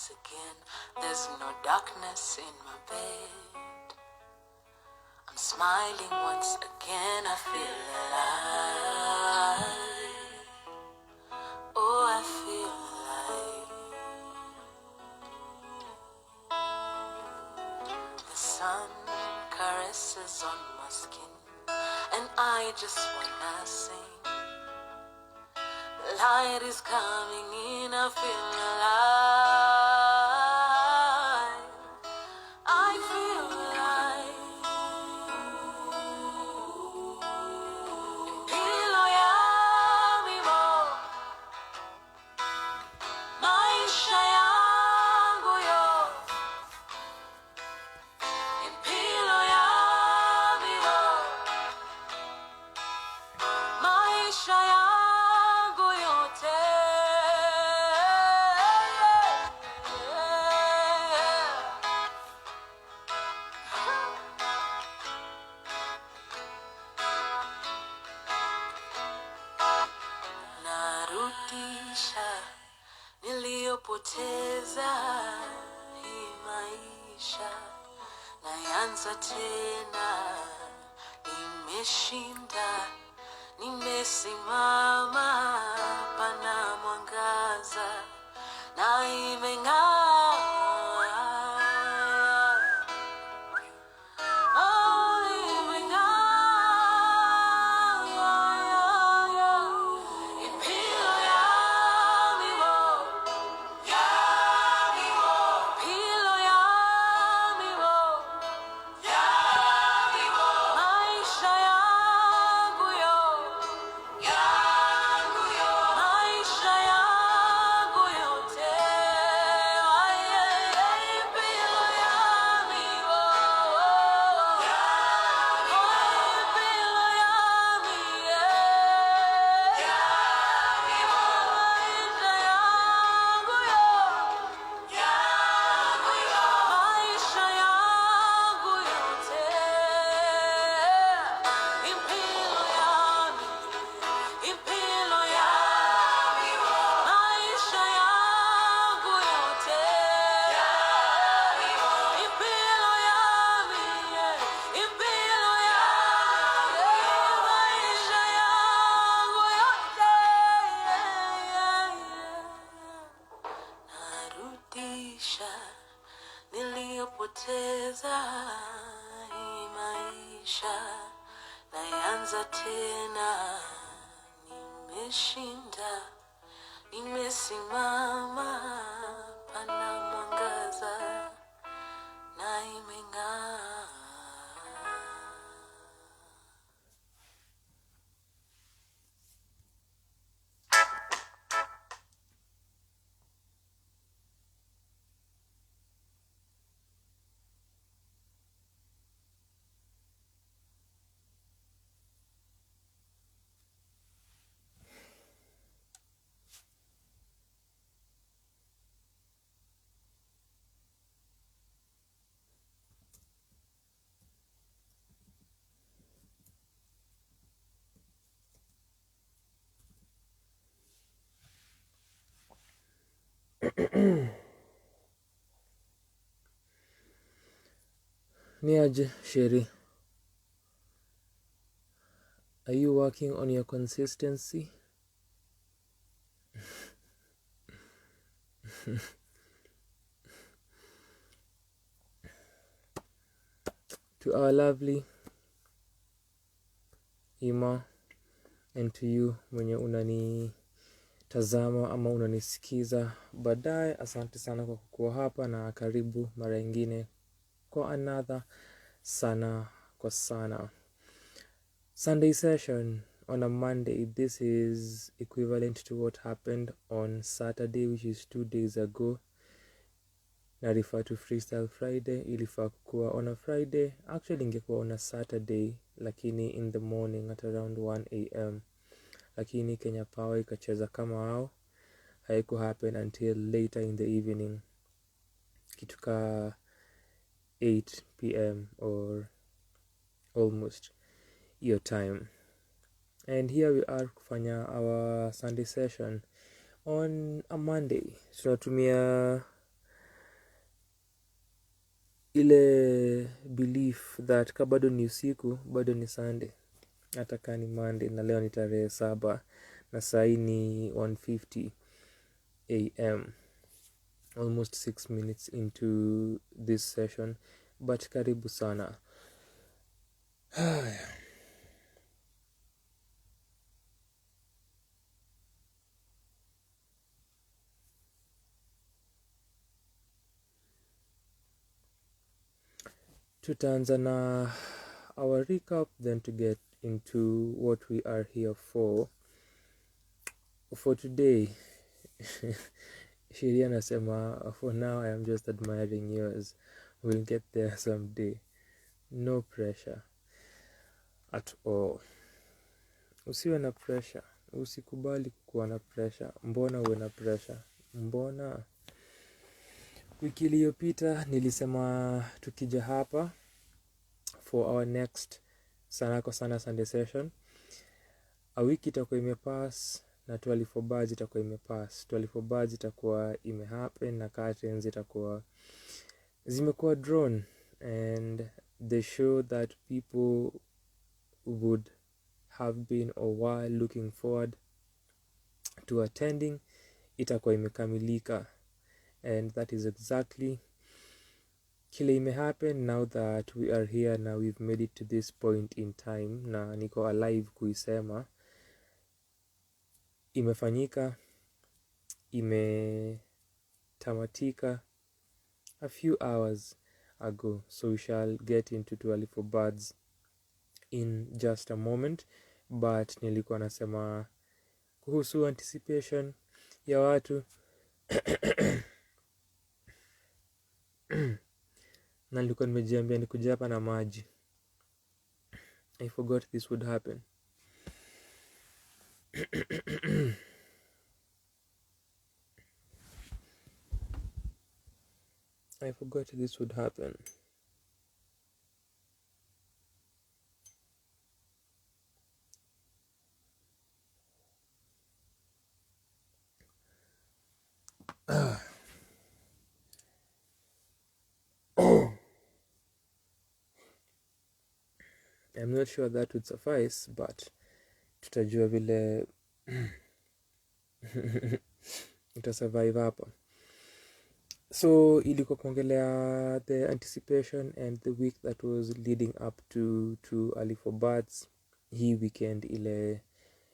once again. There's no darkness in my bed. I'm smiling once again. I feel alive. Oh, I feel alive. The sun caresses on my skin, and I just wanna sing. The light is coming in, I feel alive. I feel alive. Impilo yami mo, maisha yangu yo. Impilo yami mo, maisha yangu yote. Narudisha niliyopoteza hii maisha, naanza tena. Nimeshinda, nimesimama, pana mwangaza na imeng'aa. Oh, imeng'aa. Impilo yami mo, impilo yami mo, maisha yangu yo, maisha yangu yote. Impilo yami mo, impilo yami, maisha yangu yo, maisha yangu yote. Impilo yami, impilo yami, maisha yangu yote. Impilo yami, impilo yami, maisha yangu yote. Narudisha niliyopoteza hii maisha, naanza tena. Nimeshinda, nimesimama, pana mwangaza na imeng'aa. Niaje, Sherry? Are you working on your consistency? To our lovely Ima, and to you mwenye unani tazama ama unanisikiza baadaye, asante sana kwa kuwa hapa, na karibu mara nyingine kwa another Sanaa kwa Sanaa Sunday session on a Monday. This is equivalent to what happened on Saturday, which is 2 days ago. Na refer to Freestyle Friday. Ilifaa kuwa on a Friday, actually ingekuwa on a Saturday, lakini in the morning at around 1 a.m. Lakini Kenya Power ikacheza kama wao, haiku happen until later in the evening, kituka 8 p.m. or almost your time. And here we are kufanya our Sunday session on a Monday. Tunatumia ile belief that ka bado ni usiku bado ni Sunday, hata ka ni Monday, na leo ni tarehe 7 na sai ni 1:50 am, almost 6 minutes into this session, but karibu sana. Tutaanza na our recap, then to get into what we are here for today. Sheria anasema, for now I am just admiring yours, we'll get there someday. No pressure at all. Usiwe na pressure, usikubali kuwa na pressure. Mbona uwe na pressure? Mbona wiki iliyopita nilisema tukija hapa for our next Sanaa kwa Sanaa Sunday session, a wiki itakuwa imepass na 24 bars itakuwa imepass. 24 bars itakuwa imehappen na curtains itakuwa zimekuwa drawn, and the show that people would have been or were looking forward to attending itakuwa imekamilika, and that is exactly kile imehappen. Now that we are here, now we've made it to this point in time, na niko alive kuisema imefanyika, imetamatika a few hours ago. So we shall get into 24 birds in just a moment, but nilikuwa nasema kuhusu anticipation ya watu na nilikuwa nimejiambia nikuja hapa na maji. I forgot this would happen. I forgot this would happen. I'm not sure that would suffice, but tutajua vile itasurvive hapa. So ilikuwa kuongelea the anticipation and the week that was leading up to early for birds. Hii weekend ile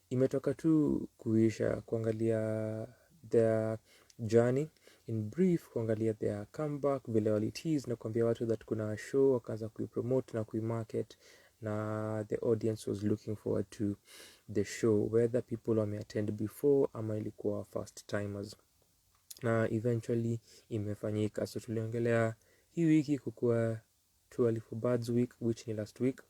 imetoka tu kuisha, kuangalia their journey in brief, kuangalia their comeback, vile walitease na kuambia watu that kuna show, wakaanza kuipromote na kuimarket, na the audience was looking forward to the show, whether people wameattend before ama ilikuwa first timers, na eventually imefanyika. So tuliongelea hii wiki kukua to early for birds week, which ni last week.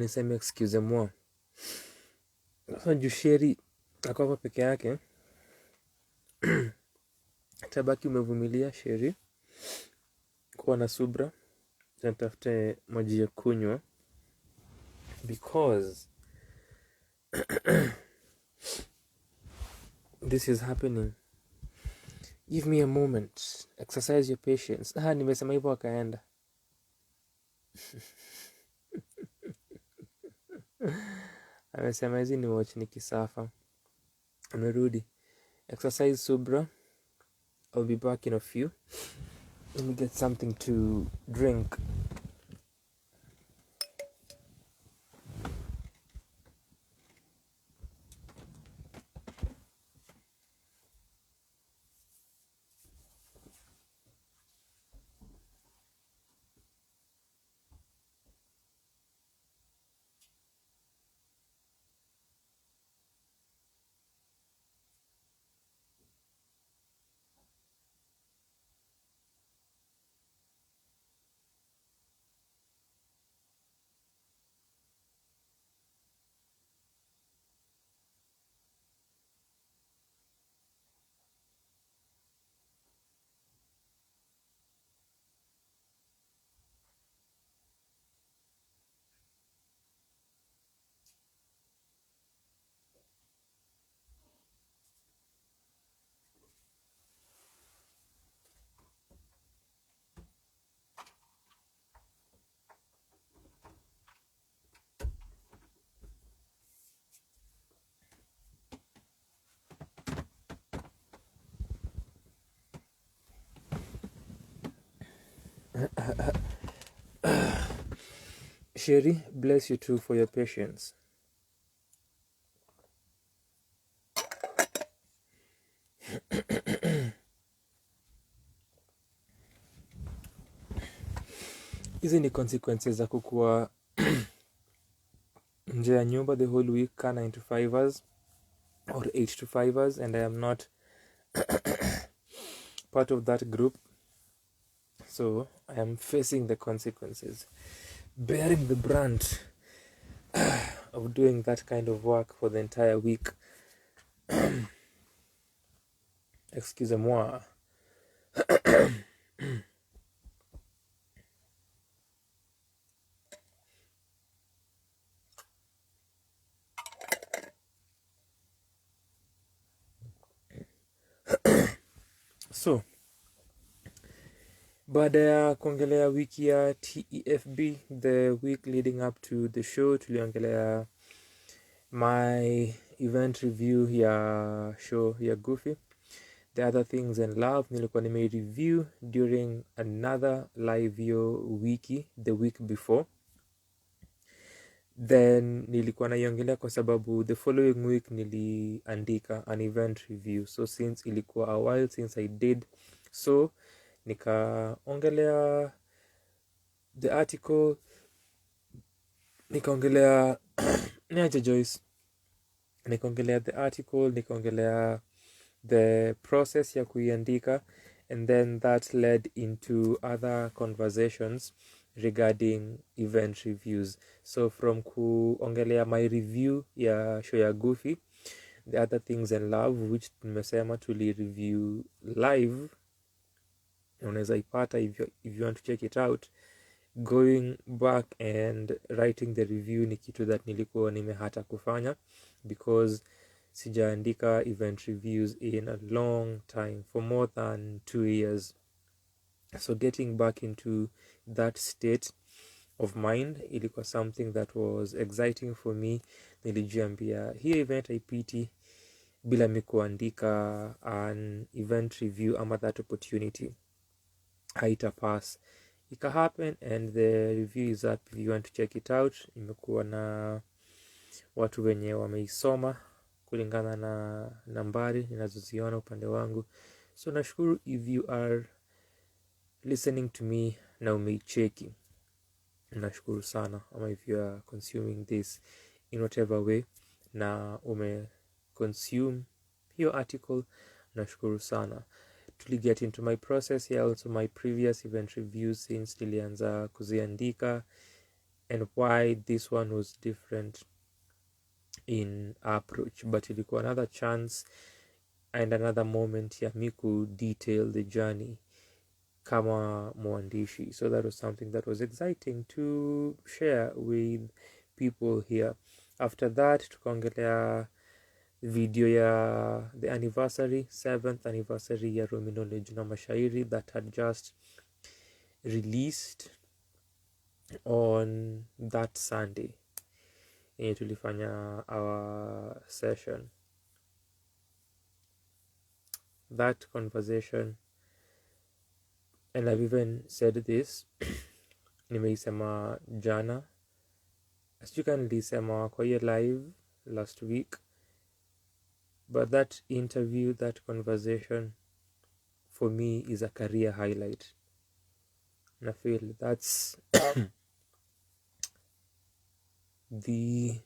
Niseme excuse moi. Sasa Jusheri ako hapa peke yake, tabaki umevumilia Sheri, kuwa na subra, tafute maji ya kunywa, because this is happening. Give me a moment, exercise your patience. Nimesema hivyo akaenda. Amesema hizi ni watch nikisafa. Amerudi. Exercise subra. I'll be back in a few. Let me get something to drink. Sherry, bless you too for your patience. Hizi ni consequences za kukuwa nje ya nyumba the whole week, ka 9 to 5ers or 8 to 5ers, and I am not part of that group, so I am facing the consequences, bearing the brunt of doing that kind of work for the entire week. Excusez-moi. So baada ya kuongelea wiki ya TEFB, the week leading up to the show, tuliongelea my event review ya show ya Goofy, the other things in love. Nilikuwa review during another live yo wiki the week before, then nilikuwa naiongelea kwa sababu the following week niliandika an event review, so since ilikuwa a while since I did so, nikaongelea the article, nikaongelea niaje Joyce, nikaongelea the article, nikaongelea the process ya kuiandika, and then that led into other conversations regarding event reviews. So from kuongelea my review ya show ya Goofy, the other things in love, which tumesema tuli review live, unaweza ipata if you want to check it out. Going back and writing the review ni kitu that nilikuwa nimehata kufanya, because sijaandika event reviews in a long time, for more than 2 years. So getting back into that state of mind ilikuwa something that was exciting for me. Nilijiambia hii event haipiti bila mi kuandika an event review, ama that opportunity haita pass. Ika happen, and the review is up if you want to check it out. Imekuwa na watu wenye wameisoma kulingana na nambari ninazoziona upande wangu, so nashukuru if you are listening to me na umeicheki, nashukuru sana. Ama if you are consuming this in whatever way na consume hiyo article, nashukuru sana. To get into my process here, also my previous event reviews since nilianza kuziandika, and why this one was different in approach, but ilikuwa another chance and another moment ya miku detail the journey kama mwandishi. So that was something that was exciting to share with people here. After that, tukaongelea video ya the anniversary, 7th anniversary ya Rumi Knowledge na Mashairi that had just released on that Sunday. Tulifanya our session, that conversation, and I've even said this nimeisema jana, as you can nilisema kwa hiyo live last week, but that interview, that conversation for me is a career highlight, and I feel that's the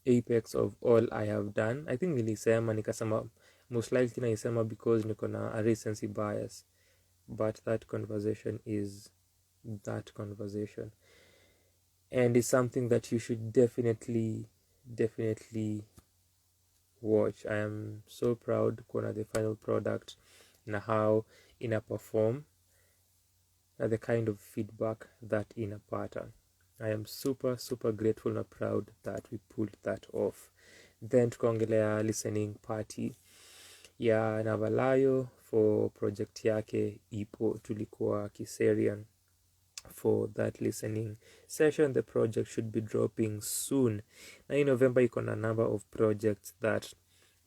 apex of all I have done. I think nilisema nikasema most likely naisema because niko na a recency bias, but that conversation is that conversation, and it's something that you should definitely watch. I am so proud kuona the final product na how ina perform na the kind of feedback that inapata. I am super grateful and proud that we pulled that off. Then tukaongelea listening party ya Navalayo for project yake ipo, tulikuwa Kiserian for that listening session. The project should be dropping soon, na in November iko na number of projects that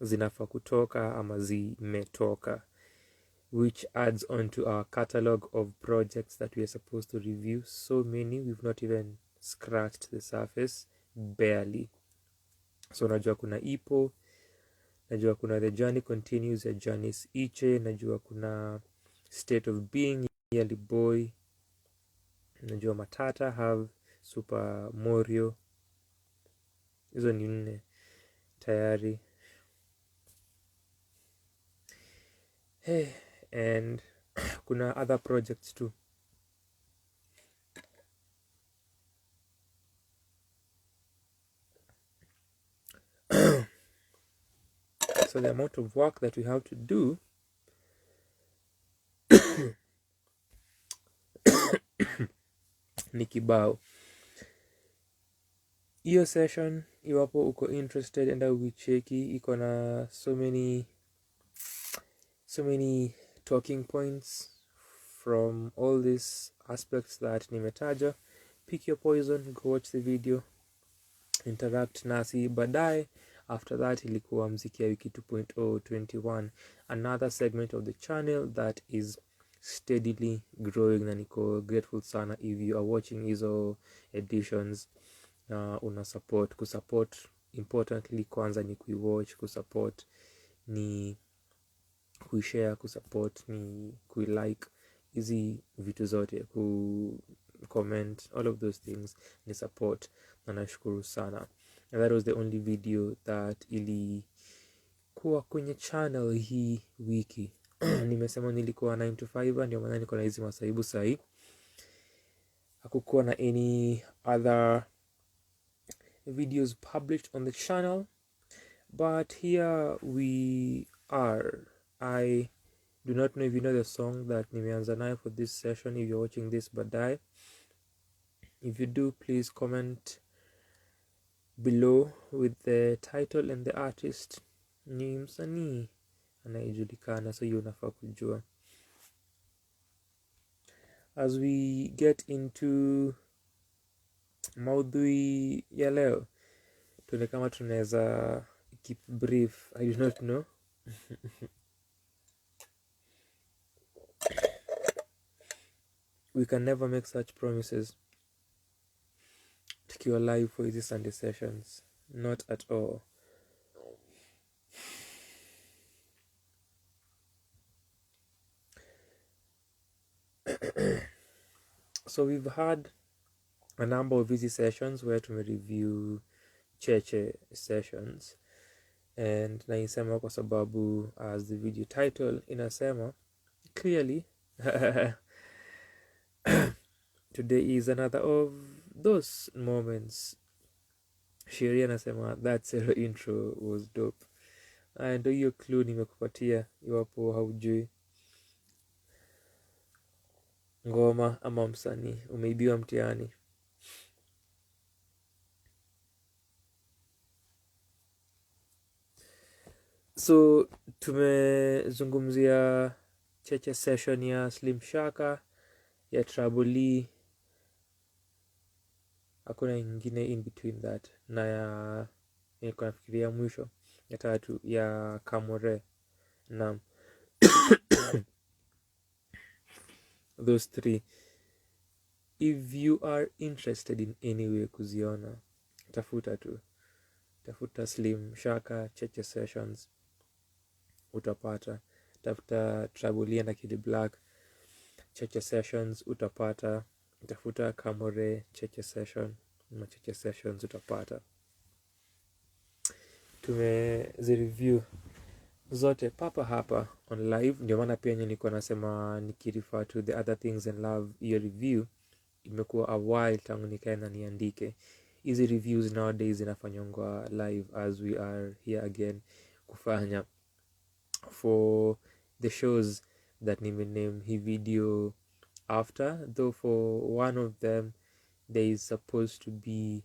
zinafaa kutoka ama zimetoka. which adds on to our catalog of projects that we are supposed to review. So many, we've not even scratched the surface, barely. So najua kuna Ipo, najua kuna The Journey Continues ya Janice Iche, najua kuna State of Being ya Boy, najua Matata have Super Morio. Hizo ni 4 tayari. Hey, and kuna other projects too. So the amount of work that we have to do ni kibao. Hiyo session, iwapo uko interested, enda uicheki. Iko na so many talking points from all these aspects that nimetaja. Pick your poison, go watch the video, interact nasi. Baadaye after that ilikuwa mziki ya wiki 2.021, another segment of the channel that is steadily growing, na niko grateful sana if you are watching hizo editions. Una support. Kusupport importantly kwanza ni kuiwatch, kusupport ni kuishare, kusupport ni kuilike, hizi vitu zote, comment, all of those things ni support, na nashukuru sana. And that was the only video that ilikuwa kwenye channel hii wiki. Nimesema nilikuwa 9 to 5, ndio maana niko na hizi masaibu sahi. Hakukuwa na any other videos published on the channel, but here we are. I do not know if you know the song that nimeanza nayo for this session, if you're watching this baadaye. If you do, please comment below with the title and the artist. Ni msanii anayejulikana, so you unafaa kujua. As we get into maudhui ya leo, tuone kama tunaweza keep brief. I do not know. We can never make such promises tukiwa live for hizi Sunday sessions, not at all. So we've had a number of busy sessions where to review Cheche Sessions, and naisema kwa sababu as the video title inasema clearly, today is another of those moments. Sheria nasema that Serro intro was dope, and hiyo clue nimekupatia iwapo haujui ngoma ama msanii, umeibiwa mtihani. So tumezungumzia Cheche Session ya Slim Shaka, ya Traboli, hakuna ingine in between that, na ya nilikuwa nafikiria mwisho ya 3 ya Kamore. Naam. Those 3, if you are interested in any way kuziona, tafuta Slim Shaka Cheche Sessions, utapata. Tafuta Traboli na Kid Black Cheche Sessions, utapata. Tafuta Kamore Cheche Session na Cheche Sessions, utapata. Tumezireview zote papa hapa on live, ndio maana pia nilikuwa nasema nikirefer to the other things in love, hiyo review imekuwa a while tangu nikaenda niandike. Hizi reviews nowadays zinafanywa live as we are here again kufanya for the shows that nimename hii video after, though for one of them there is supposed to be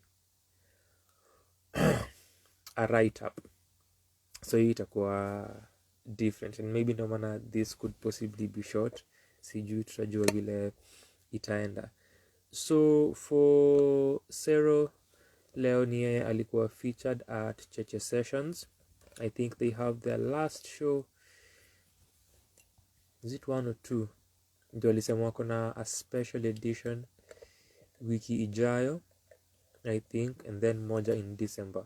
a write-up, so hii itakuwa different, and maybe no maana this could possibly be short, sijui tutajua vile itaenda. So for Serro, leo ni yeye alikuwa featured at Cheche Sessions. I think they have their last show is it 1 or 2? Ndio alisema wako na a special edition wiki ijayo, I think, and then moja in December.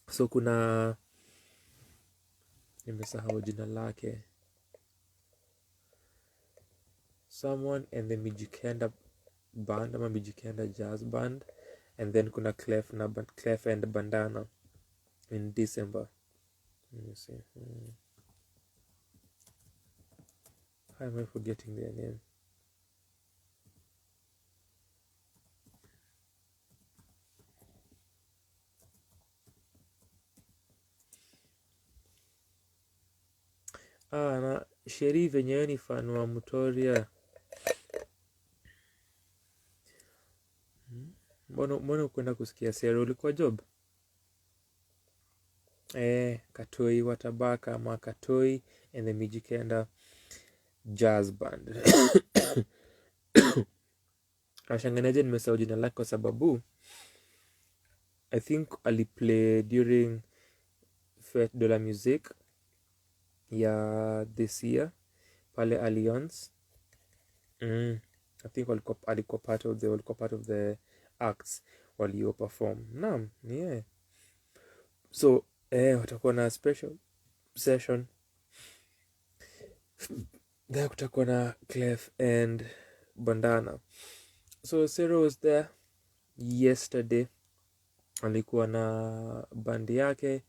So kuna, nimesahau jina lake, someone and the Mijikenda band ama Mijikenda jazz band, and then kuna Clef and Bandana in December. Let me see. How am I forgetting their name? Na Sheri venyewe ni fan wa Mutoria. Mbona ukwenda kusikia Serro? Ulikuwa job? Katoi Watabaka ama Katoi and the Mijikenda jazz band. Ashanganeje nimesahau jina lake kwa sababu I think aliplay during Fête de la Musique ya this year pale Alliance. I think walikuwa part of the acts walio perform. Naam, yeah. So watakuwa na special session there, kutakuwa na Clef and Bandana. So Serro was there yesterday, alikuwa na bandi yake,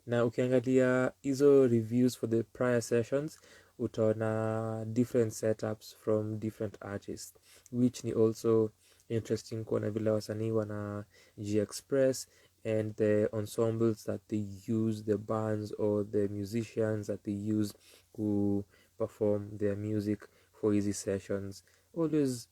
na ukiangalia hizo reviews for the prior sessions utaona different setups from different artists, which ni also interesting kuona vile wasanii wana express and the ensembles that they use, the bands or the musicians that they use to perform their music for easy sessions. Always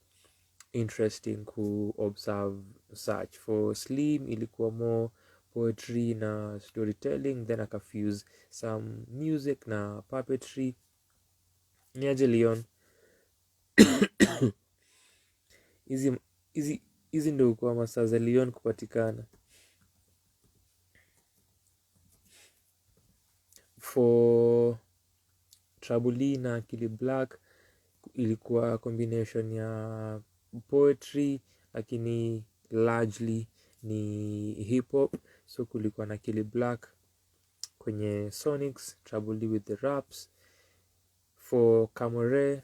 interesting ku observe such. For Slim ilikuwa more poetry na storytelling, then akafuse some music na puppetry. Niaje Leon? Hizi ndio kwa masaa za Leon kupatikana. For Trouble na Akili Black ilikuwa combination ya poetry lakini largely ni hip hop. So kulikuwa na Akili Black kwenye Sonics, Trouble with the raps. For Kamore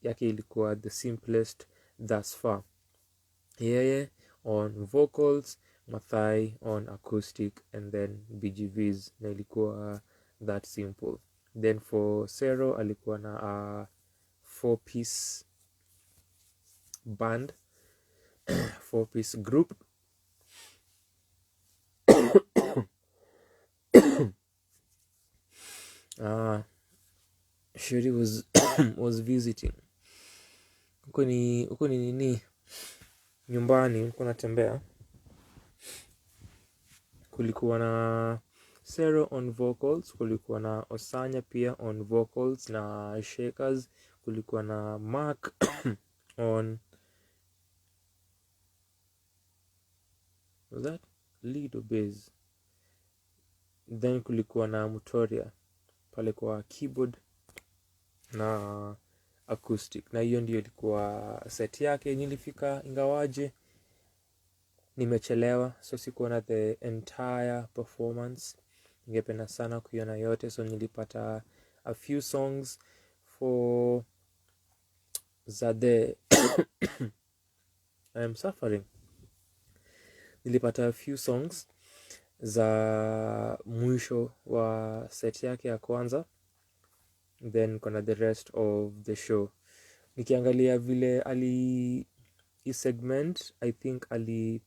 yake ilikuwa the simplest thus far. Yeye on vocals, Mathai on acoustic, and then BGVs na ilikuwa that simple. Then for Serro alikuwa na a 4-piece band, 4-piece group. Shuri was visiting. Huko ni nini? Nyumbani ulikuwa natembea. Kulikuwa na Serro on vocals, kulikuwa na Osanya pia on vocals na Shakers, kulikuwa na Mark on, was that lead or bass? Then kulikuwa na Mutoria pale kwa keyboard na acoustic, na hiyo ndio ilikuwa set yake. Nilifika ingawaje nimechelewa, so sikuona the entire performance. Ningependa sana kuiona yote, so nilipata a few songs for Zade. I am suffering. Nilipata a few songs za mwisho wa set yake ya kwanza, then kuna the rest of the show. Nikiangalia vile segment, I think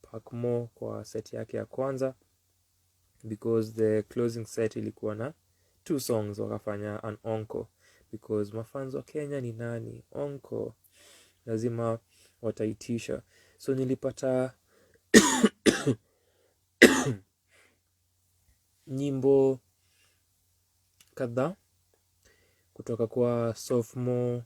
pack more kwa set yake ya kwanza, because the closing set ilikuwa na 2 songs, wakafanya an encore, because mafans wa Kenya ni nani? Encore lazima wataitisha. So nilipata nyimbo kadhaa kutoka kwa sophomore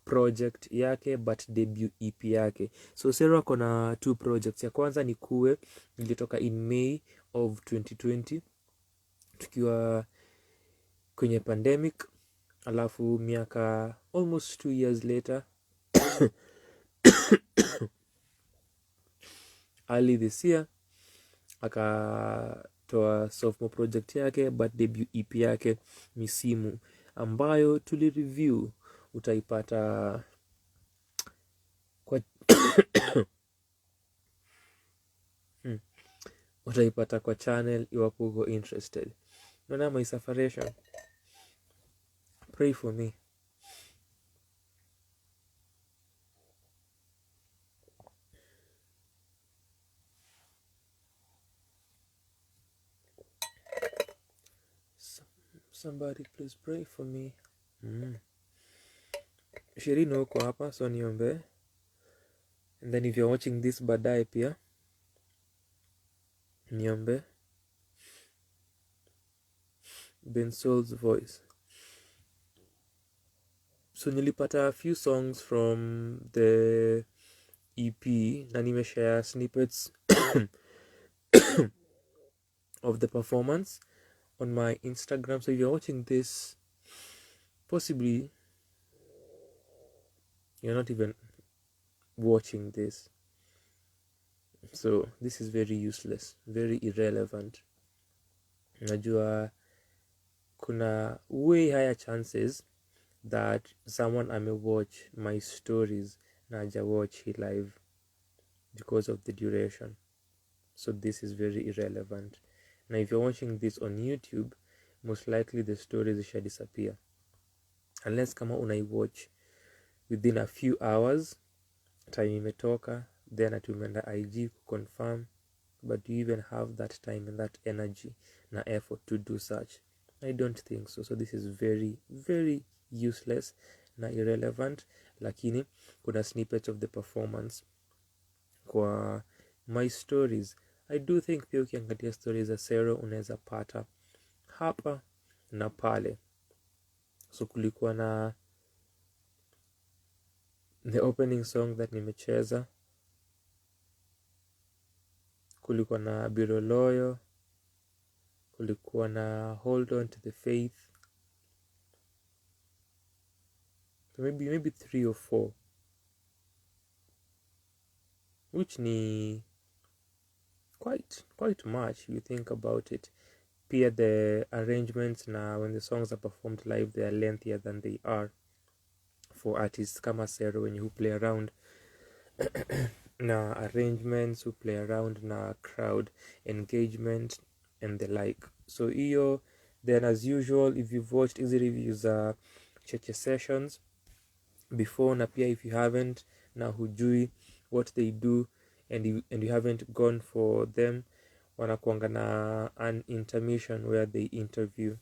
project yake, but debut EP yake. So Serro ako na 2 projects. Ya kwanza ni Kuwe, ilitoka in May of 2020, tukiwa kwenye pandemic, alafu miaka almost 2 years later early this year akatoa sophomore project yake, but debut EP yake Misimu, ambayo tulireview. Utaipata kwa utaipata kwa channel iwapo uko interested. Naona my separation. Pray for me. Somebody please pray for me. Shirino uko hapa, so niombe. And then if you're watching this baadaye pia niombe. Ben Soul's voice. So nilipata a few songs from the EP na nimeshare snippets of the performance on my Instagram. So if you're watching this, possibly you're not even watching this. So this is very useless, very irrelevant. Najua kuna way higher chances that someone watch my stories na haja watch he live because of the duration. So this is very irrelevant. Now if you're watching this on YouTube, most likely the stories shall disappear, unless kama unaiwatch within a few hours time imetoka, then atumeenda IG confirm, but do you even have that time and that energy na effort to do such? I don't think so. So this is very very useless na irrelevant, lakini kuna snippets of the performance kwa my stories. I do think pia ukiangalia stories za Serro unaweza pata hapa na pale. So kulikuwa na the opening song that nimecheza, kulikuwa na Biro Loyo, kulikuwa na Hold On To The Faith. So maybe 3 or 4, which ni quite much you think about it. Pia the arrangements na when the songs are performed live, they are lengthier than they are for artists kama Serro, when you play around na arrangements, who play around na crowd engagement and the like. So hiyo, then as usual, if you've watched easy reviews Cheche Sessions before, na pia if you haven't na hujui what they do and you haven't gone for them, wanakuanga na an intermission where they interview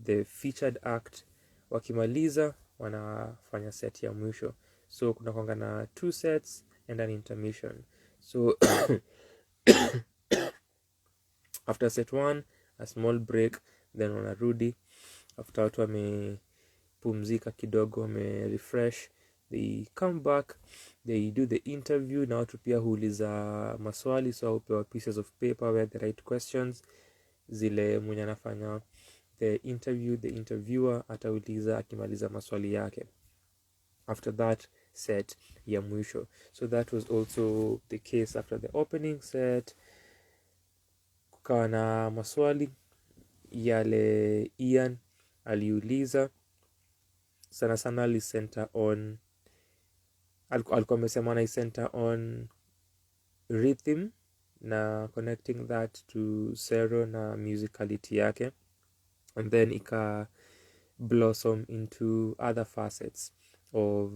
the featured act. Wakimaliza wanafanya set ya mwisho, so kuna kuanga na 2 sets and an intermission. So after set 1 a small break, then wanarudi after watu wamepumzika kidogo, wame refresh, they come back, they do the interview, na watu pia huuliza maswali, so hupewa pieces of paper where the right questions, zile mwenye anafanya the interview, the interviewer atauliza akimaliza maswali yake after that set ya mwisho. So that was also the case after the opening set. Kukawa na maswali yale Ian aliuliza, sana sana alicenter on, alikuwa amesema na center on rhythm na connecting that to Serro na musicality yake, and then ika blossom into other facets of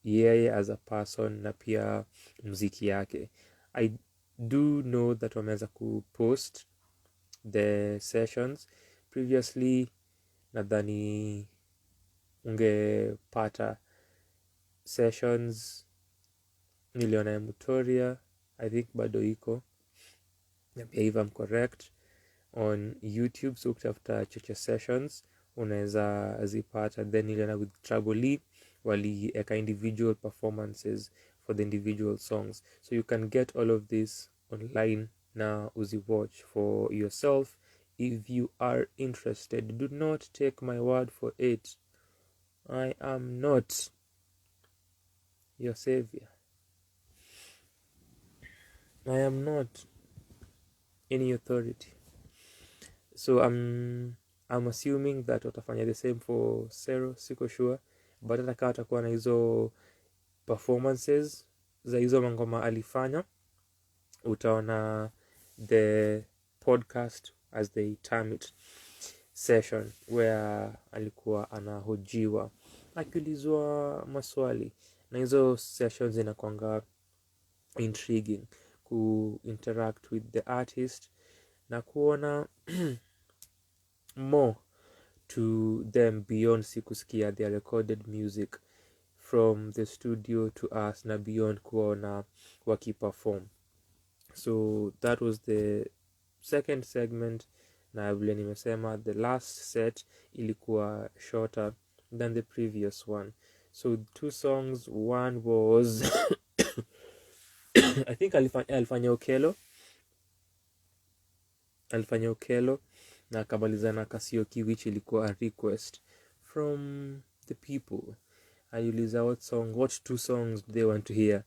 yeye as a person na pia muziki yake. I do know that wameweza kupost the sessions previously, nadhani ungepata sessions niliona ya Mutoria, I think bado iko, na pia if I'm correct, on YouTube. So ukitafuta Cheche Sessions unaweza zipata. Then niliona with Trouble walieka individual performances for the individual songs, so you can get all of this online na uzi watch for yourself if you are interested. Do not take my word for it. I am not your savior. I am not any authority. So I'm assuming that watafanya the same for Serro, siko sure, but hata kama atakuwa na hizo performances za hizo mangoma alifanya, utaona the podcast, as they term it, session where alikuwa anahojiwa akiulizwa maswali, na hizo sessions zinakuanga intriguing ku interact with the artist na kuona more to them beyond sikusikia their recorded music from the studio to us na beyond kuona wakiperform. So that was the second segment, na vile nimesema the last set ilikuwa shorter than the previous one. So 2 songs, one was I think alifanya Okelo na akamaliza na Kasioki, which ilikuwa a request from the people. Aliuliza what 2 songs do they want to hear.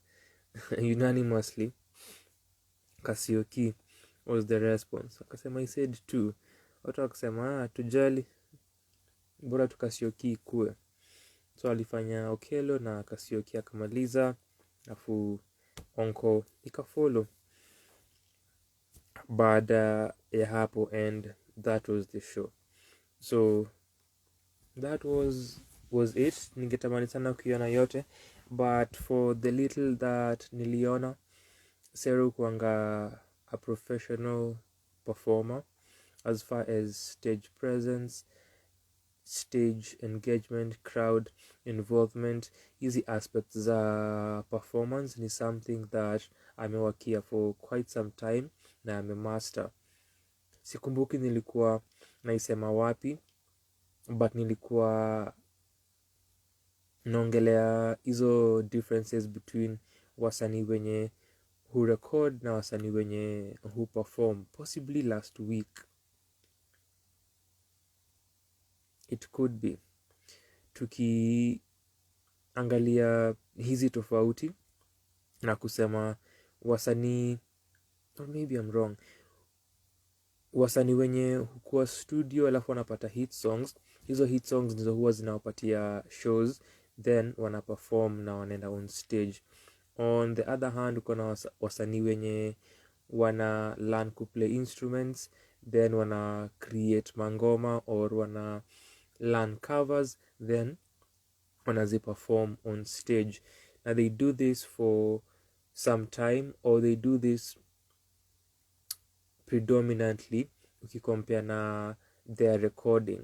Unanimously Kasioki was the response. Akasema I said 2. Watu wakasema tujali, bora tu Kasioki ikue. So alifanya Okelo na Kasioki akamaliza, afu Onko ikafollow baada ya hapo, and that was the show. So that was it. Ningetamani sana kuiona yote, but for the little that niliona, Serro kuanga a professional performer as far as stage presence, stage engagement, crowd involvement. Hizi aspects za performance ni something that amewakia for quite some time na amemaster. Sikumbuki nilikuwa naisema wapi, but nilikuwa naongelea hizo differences between wasanii wenye who record na wasanii wenye who perform, possibly last week. It could be tukiangalia hizi tofauti na kusema wasanii, or maybe I'm wrong, wasanii wenye hukuwa studio alafu wanapata hit songs. Hizo hit songs ndizo huwa zinawapatia shows, then wanaperform na wanaenda on stage. On the other hand, uko na wasanii wenye wana learn kuplay instruments, then wana create mangoma or wana learn covers, then wanaziperform on stage. Now they do this for some time, or they do this predominantly ukicompare na their recording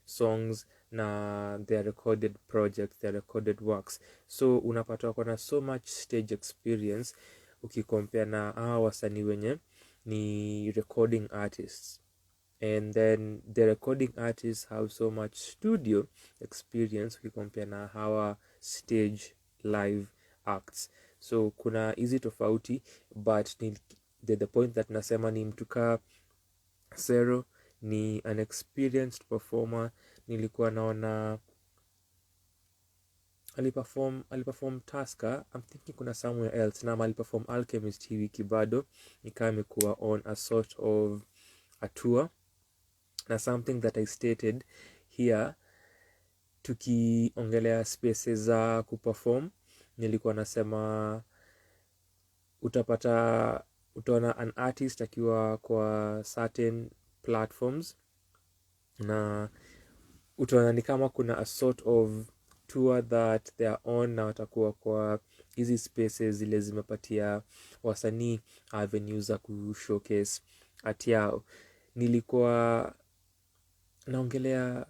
songs na their recorded projects, their recorded works. So unapata wako na so much stage experience ukicompare na hawa wasanii wenye ni recording artists, and then the recording artists have so much studio experience ukicompare na hawa stage live acts. So kuna hizi tofauti, but the point that nasema ni mtuka Serro ni an experienced performer. Nilikuwa naona aliperform Tusker, I'm thinking kuna somewhere else, na aliperform Alchemist hii wiki bado, ikawa imekuwa on a sort of a tour. Na something that I stated here, tukiongelea spaces za kuperform, nilikuwa nasema utaona an artist akiwa kwa certain platforms, na utaona ni kama kuna a sort of tour that they are on, na watakuwa kwa hizi spaces zile zimepatia wasanii avenues za kushowcase art yao. Nilikuwa naongelea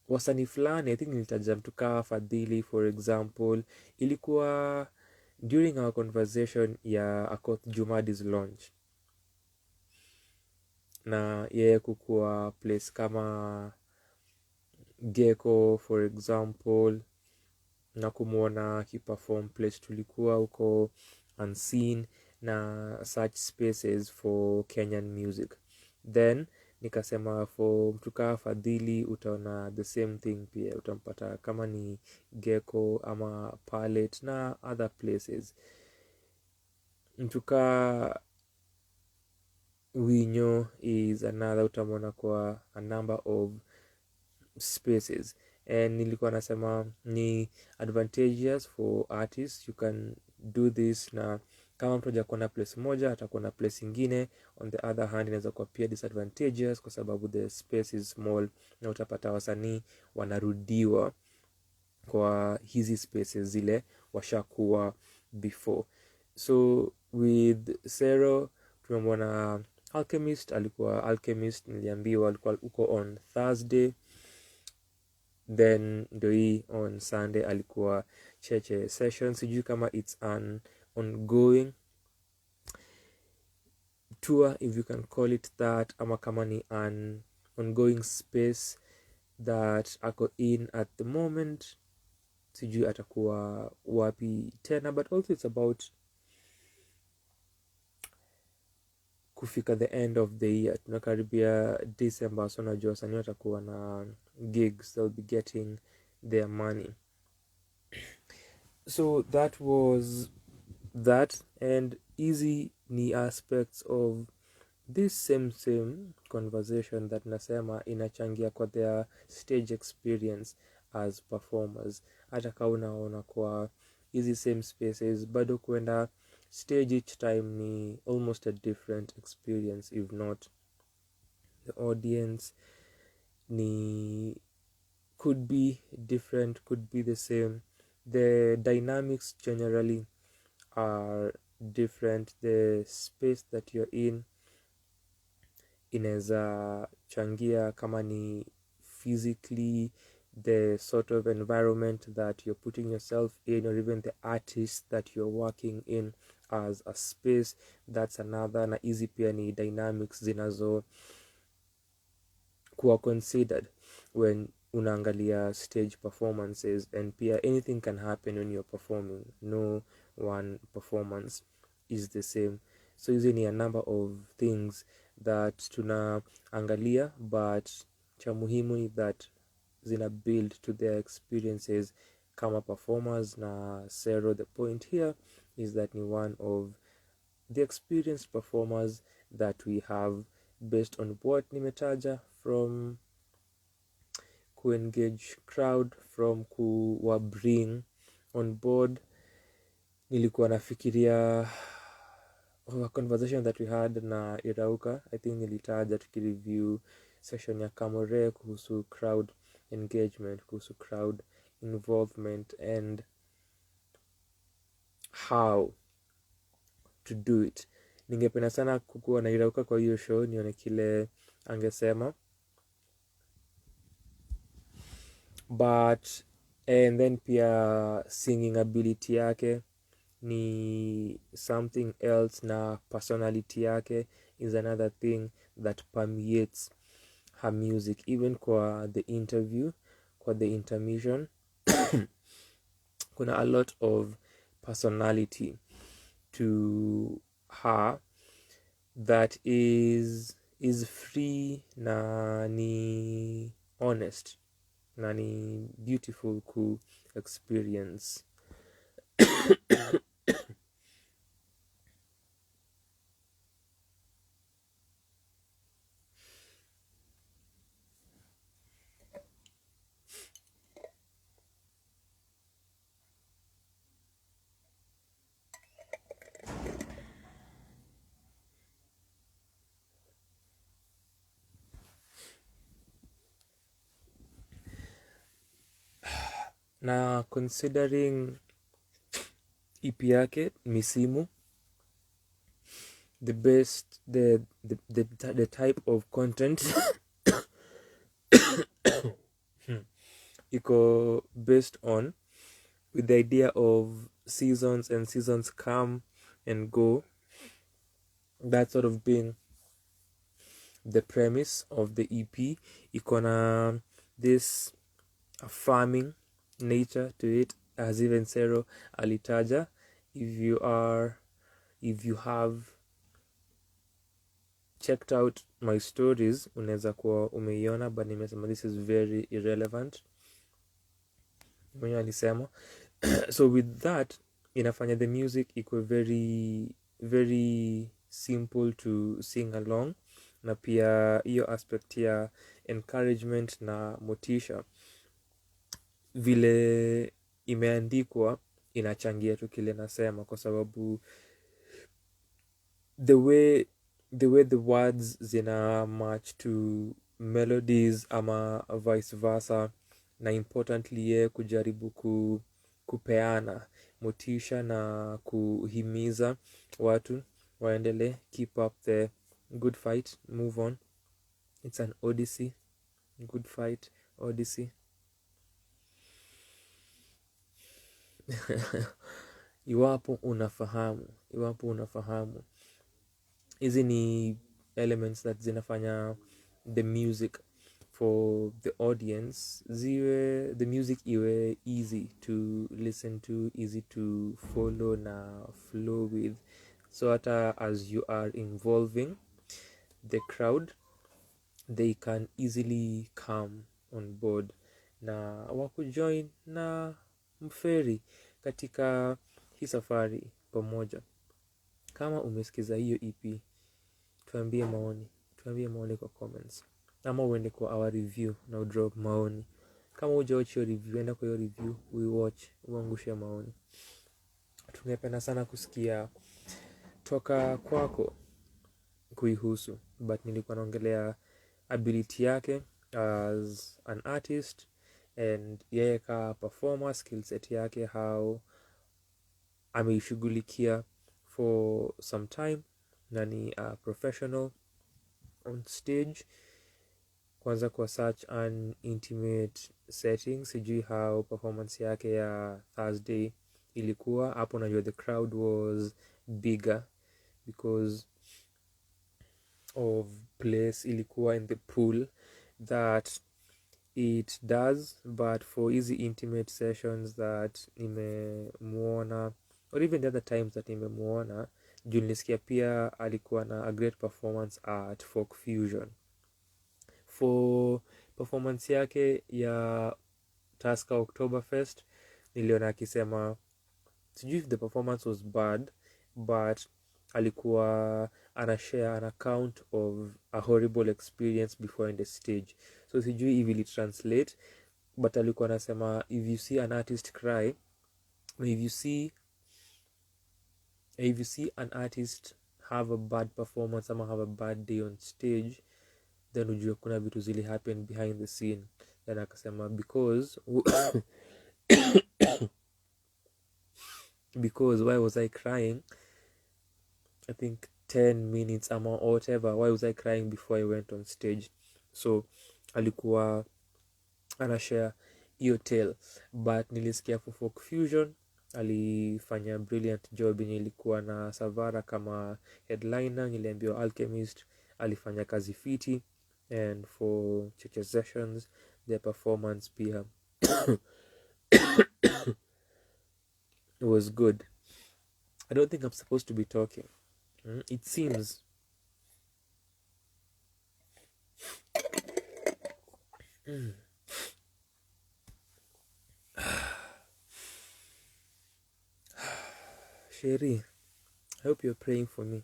wasanii fulani, I think nilitaja mtu kama Fadhili for example. Ilikuwa during our conversation ya Akoth Jumadi's launch, na yeye kukuwa place kama Gecko for example, na kumuona akiperform place tulikuwa huko Unseen na such spaces for Kenyan music. Then nikasema for mtu kaa Fadhili utaona the same thing pia, utampata kama ni Gecko ama Palette na other places. Mtu kaa Winyo is another, utamwona kwa a number of spaces. And nilikuwa nasema ni advantageous for artists, you can do this. Na kama mtu hajakuwa na place moja atakuwa na place ingine. On the other hand, inaweza kuwa pia disadvantageous kwa sababu the space is small, na utapata wasanii wanarudiwa kwa hizi spaces zile washakuwa before. So with Serro tumemwona Alchemist, alikuwa Alchemist, niliambiwa alikuwa uko on Thursday. Then ndio hii on Sunday alikuwa Cheche Sessions. Sijui kama it's an ongoing tour, if you can call it that, ama kama ni an ongoing space that ako in at the moment. Sijui atakuwa wapi tena, but also it's about kufika the end of the year, tunakaribia December, so najua wasanii watakuwa na gigs, they'll be getting their money. So that was that, and easy ni aspects of this same conversation that nasema inachangia kwa their stage experience as performers. Hata kama unaona kwa hizi same spaces, bado kuenda stage each time ni almost a different experience, if not the audience ni could be different, could be the same. The dynamics generally are different. The space that you're in inaweza changia kama ni physically, the sort of environment that you're putting yourself in, or even the artist that you're working in as a space, that's another. Na hizi pia ni dynamics zinazo kuwa considered when unaangalia stage performances. And pia anything can happen when you're performing, no one performance is the same. So hizi ni a number of things that tunaangalia, but cha muhimu ni that zina build to their experiences kama performers. Na Serro, the point here is that ni one of the experienced performers that we have, based on what nimetaja, from ku-engage crowd, from kuwa bring on board. Nilikuwa nafikiria a conversation that we had na Irauka, I think nilitaja tukireview session ya Kamore kuhusu crowd engagement, kuhusu crowd involvement and how to do it. Ningependa sana kukuwa na Irauka kwa hiyo show, nione kile angesema. But and then pia singing ability yake ni something else, na personality yake is another thing that permeates her music. Even kwa the interview, kwa the intermission kuna a lot of personality to her that is free na ni honest na ni beautiful ku experience. Na considering EP yake Misimu, the best the type of content iko based on with the idea of seasons, and seasons come and go, that sort of being the premise of the EP. Iko na this farming nature to it, as even Serro alitaja. If you have checked out my stories unaweza kuwa umeiona, but nimesema this is very irrelevant, mwenye alisema. So with that inafanya the music iko very very simple to sing along, na pia hiyo aspect ya encouragement na motisha vile imeandikwa inachangia tu kile nasema, kwa sababu the way the words zina match to melodies ama vice versa, na importantly ye kujaribu kupeana motisha na kuhimiza watu waendelee, keep up the good fight, move on, it's an odyssey, good fight, odyssey. Iwapo unafahamu hizi ni elements that zinafanya the music for the audience the music iwe easy to listen to, easy to follow na flow with, so hata as you are involving the crowd they can easily come on board na wakujoin na mferi katika hii safari pamoja. Kama umesikiza hiyo EP, tuambie maoni kwa comments, ama uende kwa our review na udrop maoni. Kama hujawatch hiyo review, enda kwa hiyo review uiwatch, uangushe maoni. Tungependa sana kusikia toka kwako kuihusu, but nilikuwa naongelea ability yake as an artist, and yeye ka performer, skill set yake, how ameishughulikia for some time, na ni a professional on stage, kwanza kwa such an intimate setting. Sijui how performance yake ya Thursday ilikuwa hapo, najua the crowd was bigger because of place ilikuwa in the pool that it does, but for easy intimate sessions that nimemuona, or even the other times that nimemuona, juu nilisikia pia alikuwa na a great performance at Folk Fusion. For performance yake ya Tusker Oktoberfest niliona akisema, sijui if the performance was bad, but alikuwa anashare an account of a horrible experience before in the stage. So sijui if it translate, but alikuwa anasema if you see an artist cry, if you see an artist have a bad performance ama have a bad day on stage, then ujue kuna vitu zili happen behind the scene. Then akasema because why was I crying, I think 10 minutes or whatever, why was I crying before I went on stage? So alikuwa anashare hiyo tale, but nilisikia for Folk Fusion alifanya brilliant job yenye ilikuwa na Savara kama headliner. Niliambiwa Alchemist alifanya kazi fiti, and for Cheche Sessions their performance pia it was good. I don't think I'm supposed to be talking. It seems Sherry, I hope you're praying for me.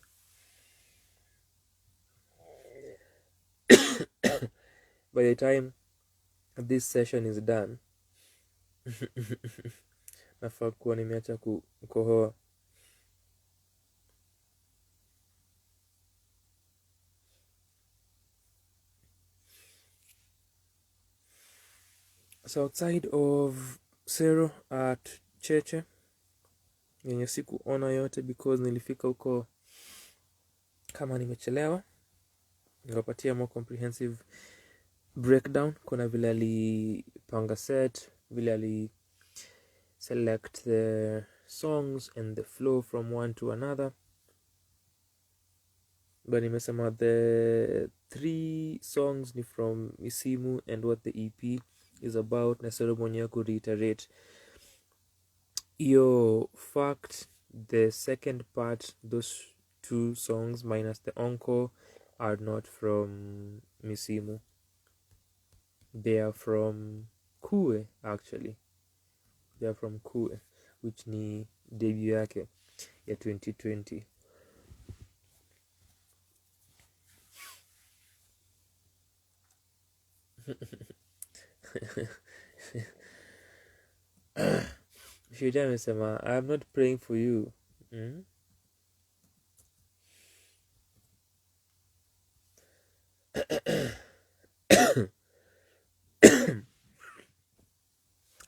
By the time this session is done, nafaa kuwa nimeacha kukohoa. So outside of Serro at Cheche, yenye sikuona yote because nilifika huko kama nimechelewa, nikapatia more comprehensive breakdown. Kuna vile alipanga set, vile ali select the songs and the flow from one to another. But nimesema the 3 songs ni from Misimu and what the EP is about, na Serro mwenyewe kureiterate iyo fact. The second part, those 2 songs minus the encore are not from Misimu. They are from Kue, actually. They are from Kue, which ni debut yake ya 2020. Shida amesema I am not praying for you.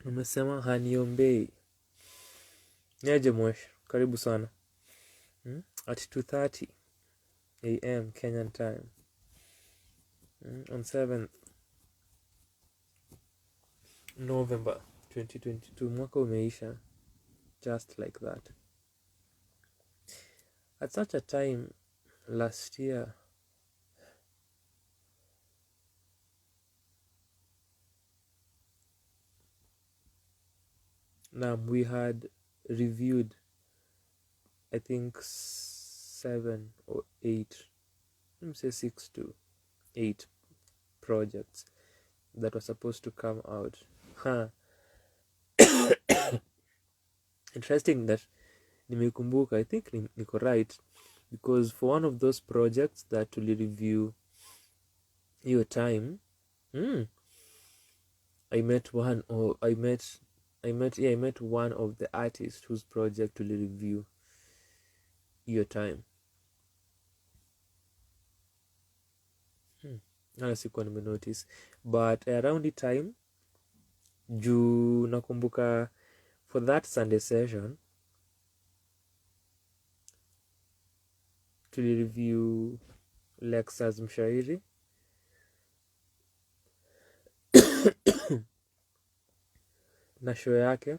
Amesema haniombei. Niaje mwesh, karibu sana. At 2:30 a.m. Kenyan time. On 7th November 2022. Mwaka umeisha. Just like that. At such a time last year, we had reviewed, I think, 7 or 8, let me say 6 to 8 projects that were supposed to come out. Interesting that nimekumbuka, I think niko right, because for one of those projects that we review your time, I met one of the artists whose project will review your time. Sikuwa nimenotice, but around the time juu nakumbuka for that Sunday session tuli review Lexus Mshairi na show yake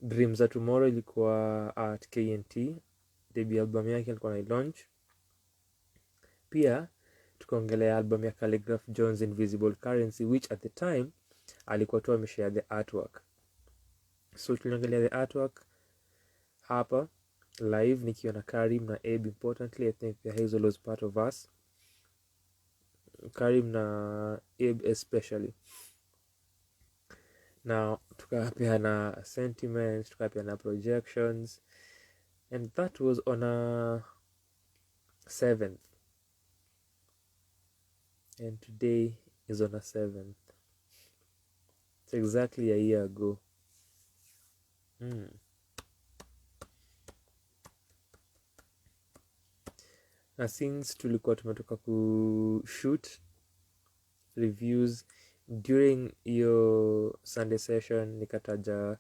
Dreams za Tomorrow ilikuwa at KNT. Debut album yake alikuwa na launch. Pia tukaongelea album ya Calligraph Jones Invisible Currency, which at the time alikuwa tu ameshare the artwork. So tuliongelea the artwork hapa live nikiwa na Karim na Abe. Importantly, I think the Hazel was part of us. Karim na Abe especially. Now tukapeana sentiments, tukapeana projections, and that was on a 7th, and today is on a 7th. It's exactly a year ago. Na since tulikuwa tumetoka kushoot reviews during your Sunday session, nikataja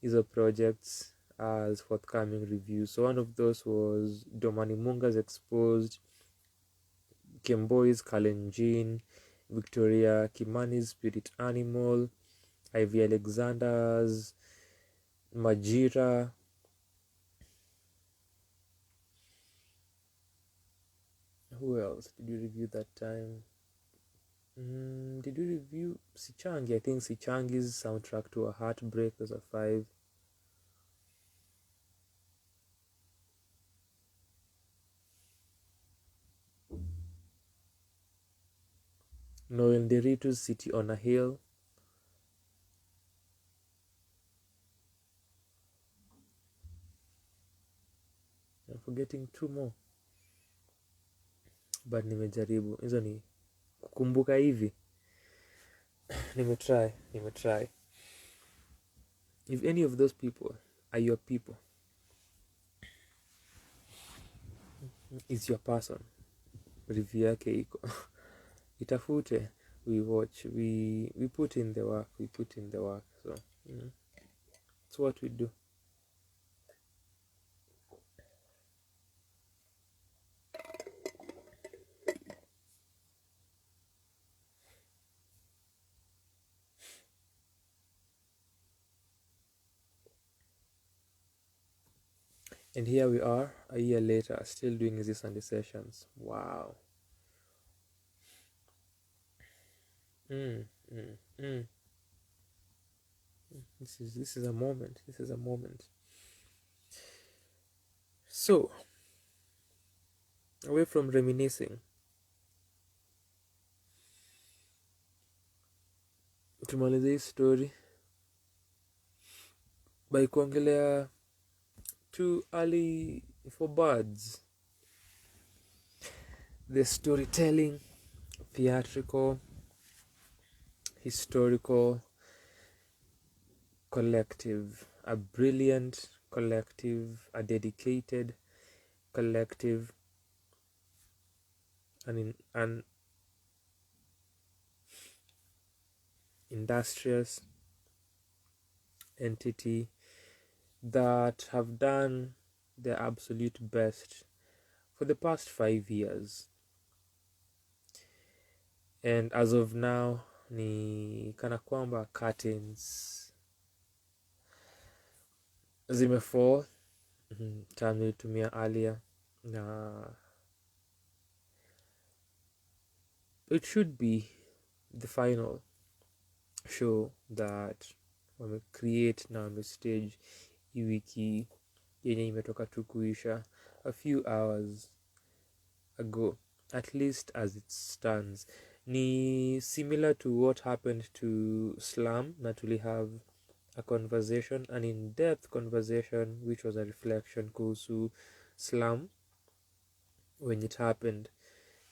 hizo projects as forthcoming reviews. So one of those was Domani Munga's Exposed, Kemboy's Kalenjin, Victoria Kimani's Spirit Animal, Ivy Alexander's Majira. Who else did you review that time? Did you review Sichangi? I think Sichangi's soundtrack to A Heartbreak was a 5. Noel Derito's City on a Hill. I'm forgetting 2 more, but nimejaribu. Hizo ni kukumbuka hivi. Nimetry. If any of those people are your people, is your person, review yake iko. Itafute, we watch, we put in the work, so it's what we do. And here we are a year later, still doing these Sunday sessions. Wow. This is a moment. So, away from reminiscing, tumalize hii story by kuongelea too early for birds, the storytelling, theatrical, historical collective, a brilliant collective, a dedicated collective, an industrious entity that have done their absolute best for the past 5 years, and as of now ni kana kwamba curtains zimefall. Term nilitumia earlier, na it should be the final show that wame create na wame stage hii wiki yenye imetoka tu kuisha a few hours ago, at least as it stands. Ni similar to what happened to Slam, na tuli have a conversation, an in-depth conversation which was a reflection kuhusu Slam when it happened,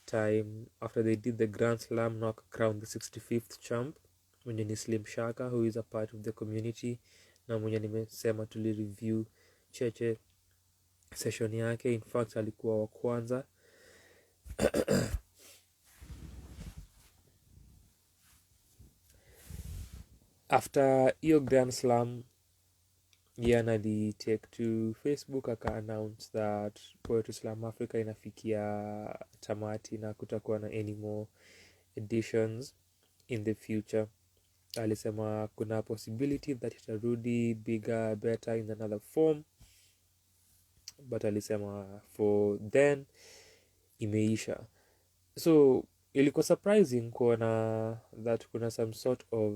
time after they did the Grand Slam knock crown the 65th champ, mwenye ni Slim Shaka, who is a part of the community, na mwenye nimesema tuli review Cheche session yake. In fact alikuwa wa kwanza. After hiyo Grand Slam, Yana ali take to Facebook aka announce that Poetry Slam Africa inafikia tamati na kutakuwa na any more editions in the future. Alisema kuna possibility that itarudi bigger, better in another form, but alisema for then imeisha. So ilikuwa surprising kuona that kuna some sort of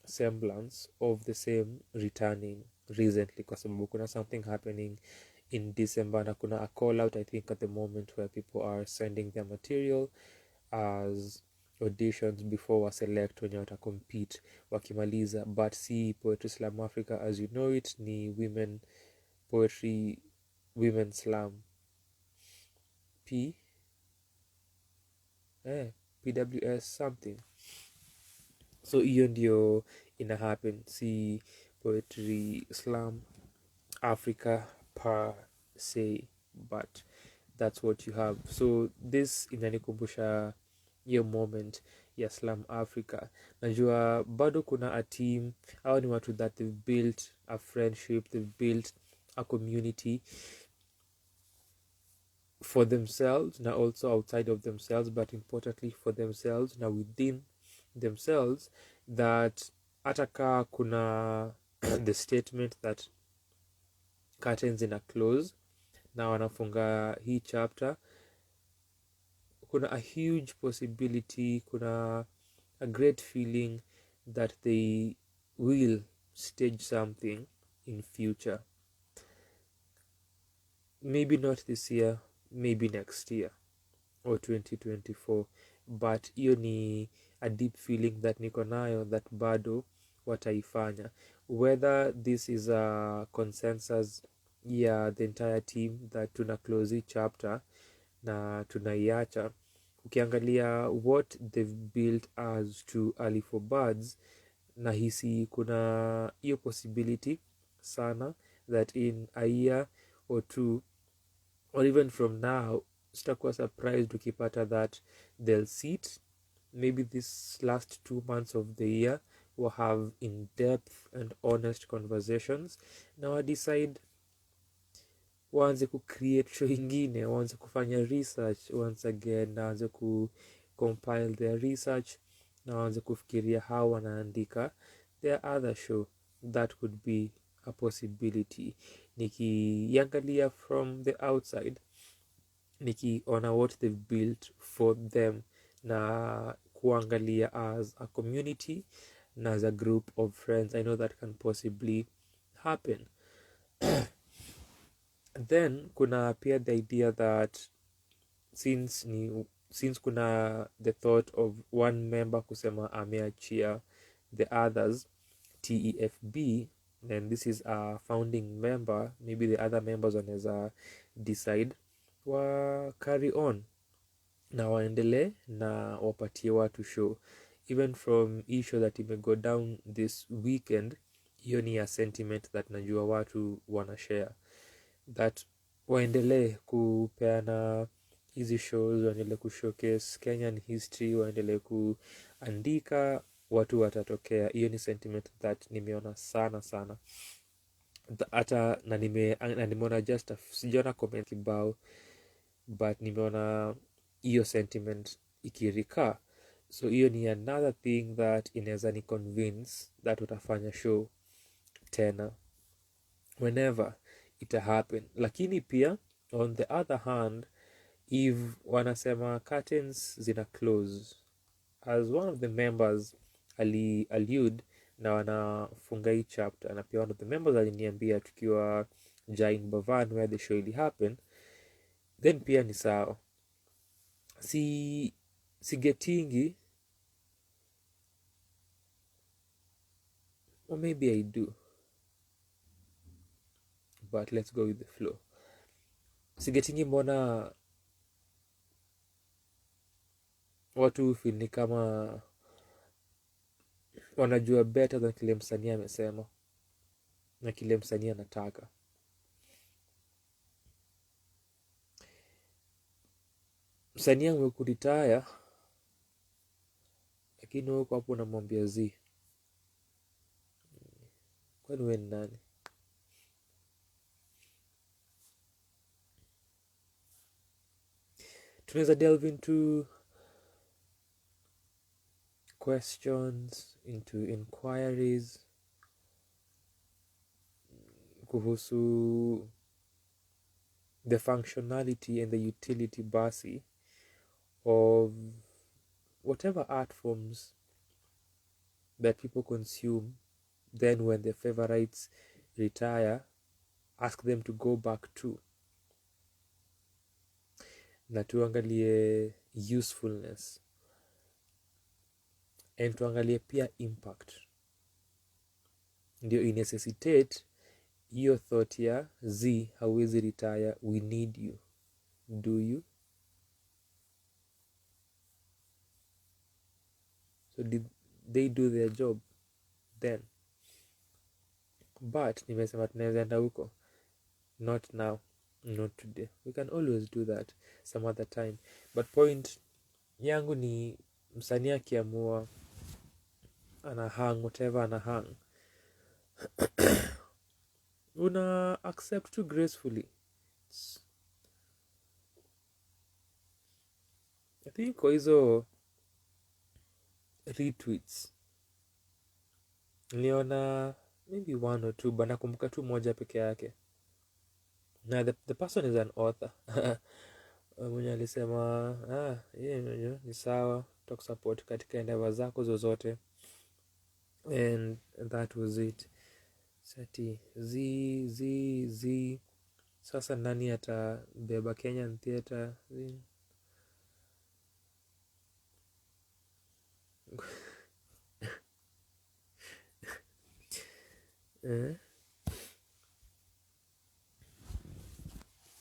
semblance of the same returning recently, kwa sababu kuna something happening in December na kuna a call out I think at the moment where people are sending their material as auditions before wa select wenye wata compete wakimaliza. But si Poetry Slam Africa as you know it, ni women poetry, women slam, PWS something. So hiyo ndio ina happen, si Poetry Slam Africa per se, but that's what you have. So this inanikumbusha hiyo moment ya Slam Africa. Najua bado kuna a team, au ni watu that they've built a friendship, they've built a community for themselves na also outside of themselves, but importantly for themselves na within themselves, that ataka kuna the statement that curtains ina close na wanafunga hii chapter, kuna a huge possibility, kuna a great feeling that they will stage something in future, maybe not this year, maybe next year or 2024, but hiyo ni a deep feeling that niko nayo that bado wataifanya. Whether this is a consensus ya the entire team that tuna close hii chapter na tunaiacha, ukiangalia what they've built as to early for birds, na hisi kuna hiyo possibility sana that in a year or two or even from now, sitakuwa surprised ukipata that they'll sit maybe this last 2 months of the year will have in-depth and honest conversations, na wa decide waanze ku-create show ingine, waanze kufanya research once again, na waanze ku-compile their research, na waanze kufikiria how wanaandika their other show. That could be a possibility. Nikiangalia from the outside, nikiona what they've built for them, na kuangalia as a community na as a group of friends, I know that can possibly happen. Then kuna pia the idea that since ni since kuna the thought of one member kusema ameachia the others TEFB, then this is a founding member, maybe the other members wanaweza decide wa carry on na waendelee na wapatie watu show. Even from hii show that go down this weekend, hiyo ni ya sentiment that najua watu wanashare, that waendelee kupeana hizi shows, waendelee kushowcase Kenyan history, waendelee kuandika, watu watatokea. Hiyo ni sentiment that nimeona sana sana, hata na nimeona just sijaona comment kibao, but nimeona hiyo sentiment ikirika. So hiyo ni another thing that inaweza ni convince that utafanya show tena whenever it happen. Lakini pia on the other hand, if wanasema curtains zina close, as one of the members allude na wanafunga hii chapter, na pia one of the members aliniambia tukiwa Jain Bavan where the show ili happen, then pia ni sawa. Sigetingi, or maybe I do, but let's go with the flow. Sigetingi mbona watu feel ni kama wanajua better than kile msanii amesema na kile msanii anataka. Msanii amekuritaya, lakini wewe hapo unamwambia zi, kwani wewe ni nani? Tunaweza delve into questions, into inquiries kuhusu the functionality and the utility basi of whatever art forms that people consume. Then when their favorites retire, ask them to go back to, na tuangalie usefulness and tuangalie pia impact. Ndio inecessitate hiyo thought ya Z hawezi retire, we need you. Do you? So did they do their job then? But nimesema tunaweza enda huko, not now, not today. We can always do that some other time. But point yangu ni msanii akiamua ana hang whatever ana hang, una accept too gracefully. I think kwa hizo retweets niliona maybe one or two, but nakumbuka tu moja peke yake, na the person is an author mwenye alisema ni sawa, tutakusupport katika endeavor zako zozote, and that was it. Sati z sasa nani atabeba Kenyan theater?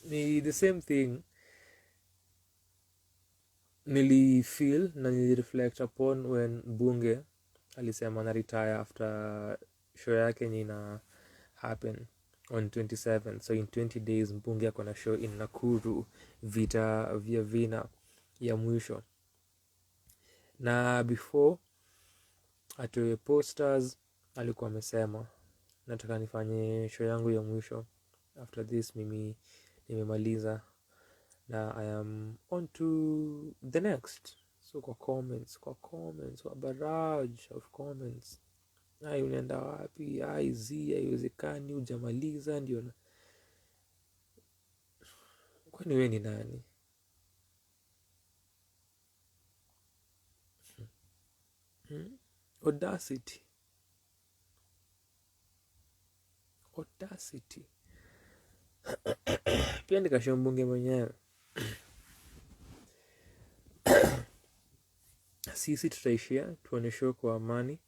Ni the same thing nilifeel na nilireflect upon when Bunge alisema na retire after show yake ina happen on 27. So in 20 days Bunge akona show in Nakuru, vita vya vina ya mwisho, na before atoe posters alikuwa amesema nataka nifanye show yangu ya mwisho, after this mimi nimemaliza na I am on to the next. So kwa comments kwa barrage of comments, unaenda wapi? Haiwezekani, hujamaliza. Ndio na kwani wewe ni nani? Audacity pia nikashow Mbunge mwenyewe sisi tutaishia tuoneshe kwa amani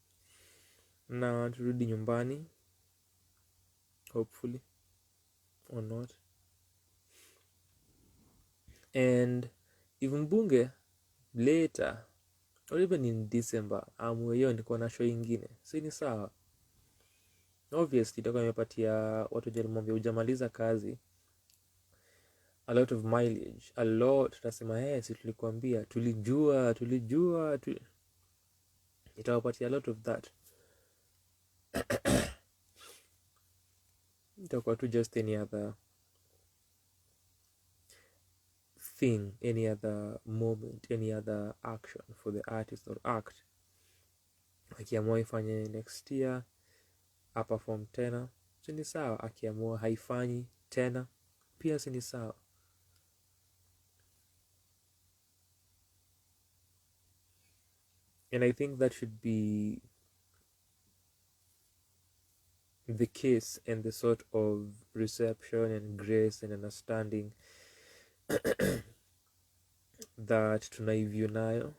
na turudi nyumbani, hopefully or not. And even bunge later or even in December hiyo niko na show ingine, si ni sawa? Obviously itakuwa imepatia watu jalimwambia hujamaliza kazi a lot of mileage, a lot. Tutasema si tulikuambia, tulijua itawapatia a lot of that. Itakuwa tu just any other thing, any other moment, any other action for the artist or act. Akiamua ifanye next year aperform tena, si ni sawa? Akiamua haifanyi tena pia si ni sawa? And I think that should be the case and the sort of reception and grace and understanding that tunaivyo nayo,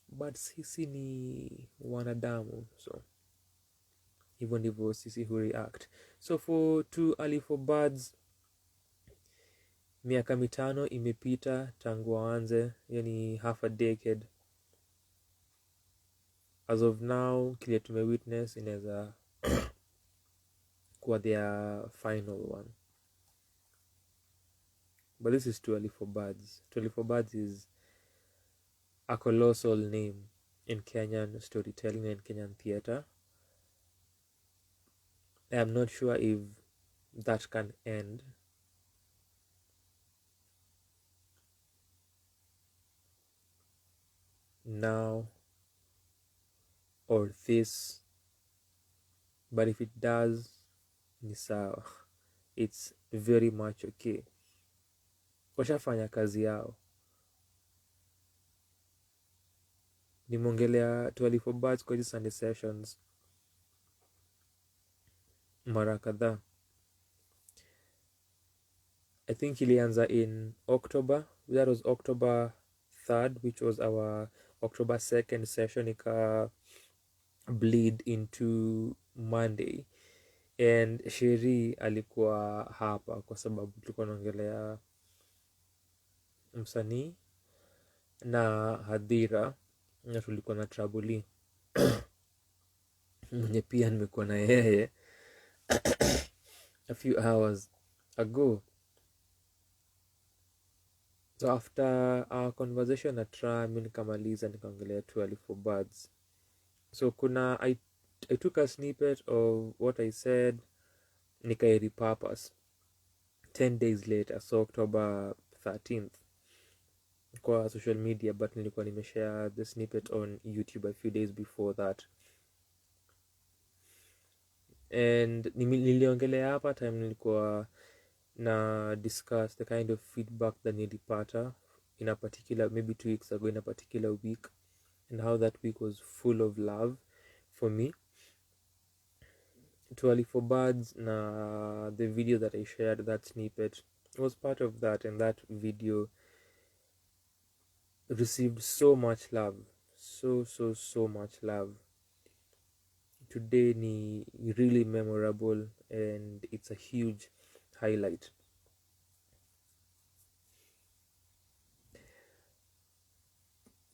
but sisi ni wanadamu, so hivyo ndivyo sisi react. So for Too Early for Birds, miaka 5 imepita tangu waanze, yani half a decade. As of now kile tumewitness inaweza kuwa their final one, but this is Too Early for Birds. Too Early for Birds is a colossal name in Kenyan storytelling and Kenyan theatre. I am not sure if that can end. Now or this, but if it does, ni sawa. It's very much okay. Washafanya kazi yao. Nimongelea Too Early for Birds kwa hizi Sunday sessions mara kadhaa. I think ilianza in October. That was October 3rd, which was our October 2nd session. Ika bleed into Monday, and Sheri alikuwa hapa kwa sababu tulikuwa naongelea msanii na hadhira, na tulikuwa na Trabuli mwenye pia nimekuwa na yeye a few hours ago. So after our conversation na Tra, mimi nikamaliza nikaongelea Too Early for Birds. So I took a snippet of what I said, nikai repurpose 10 days later, so October 13th kwa social media, but nilikuwa nimeshare the snippet on YouTube a few days before that. And niliongelea hapa time nilikuwa na discuss the kind of feedback that nilipata in a particular, maybe 2 weeks ago, in a particular week, and how that week was full of love for me. Too Early for Birds na the video that I shared, that snippet, was part of that, and that video received so much love, so much love. Today ni really memorable, and it's a huge highlight.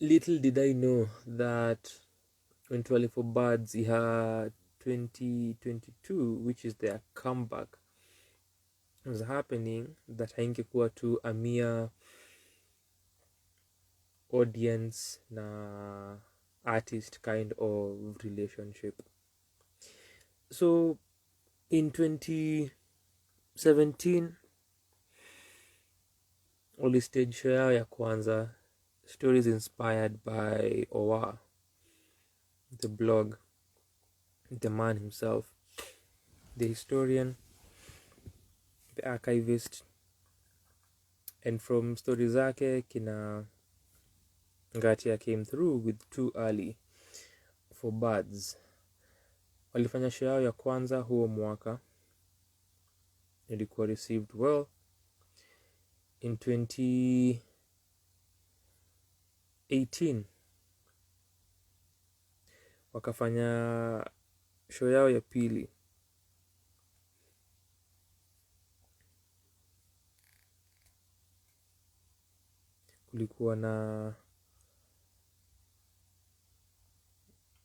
Little did I know that when Too Early for Birds had 2022, which is their comeback, was happening, that haingekuwa tu a mere audience na artist kind of relationship. So in 2017 wali stage show yao ya kwanza, Stories Inspired by Owa, the blog, the man himself, the historian, the archivist. And from stories zake kina Ngatia came through with Too Early for Birds. Walifanya show yao ya kwanza huo mwaka, ilikuwa received well. In 2018 18 wakafanya show yao ya pili. Kulikuwa na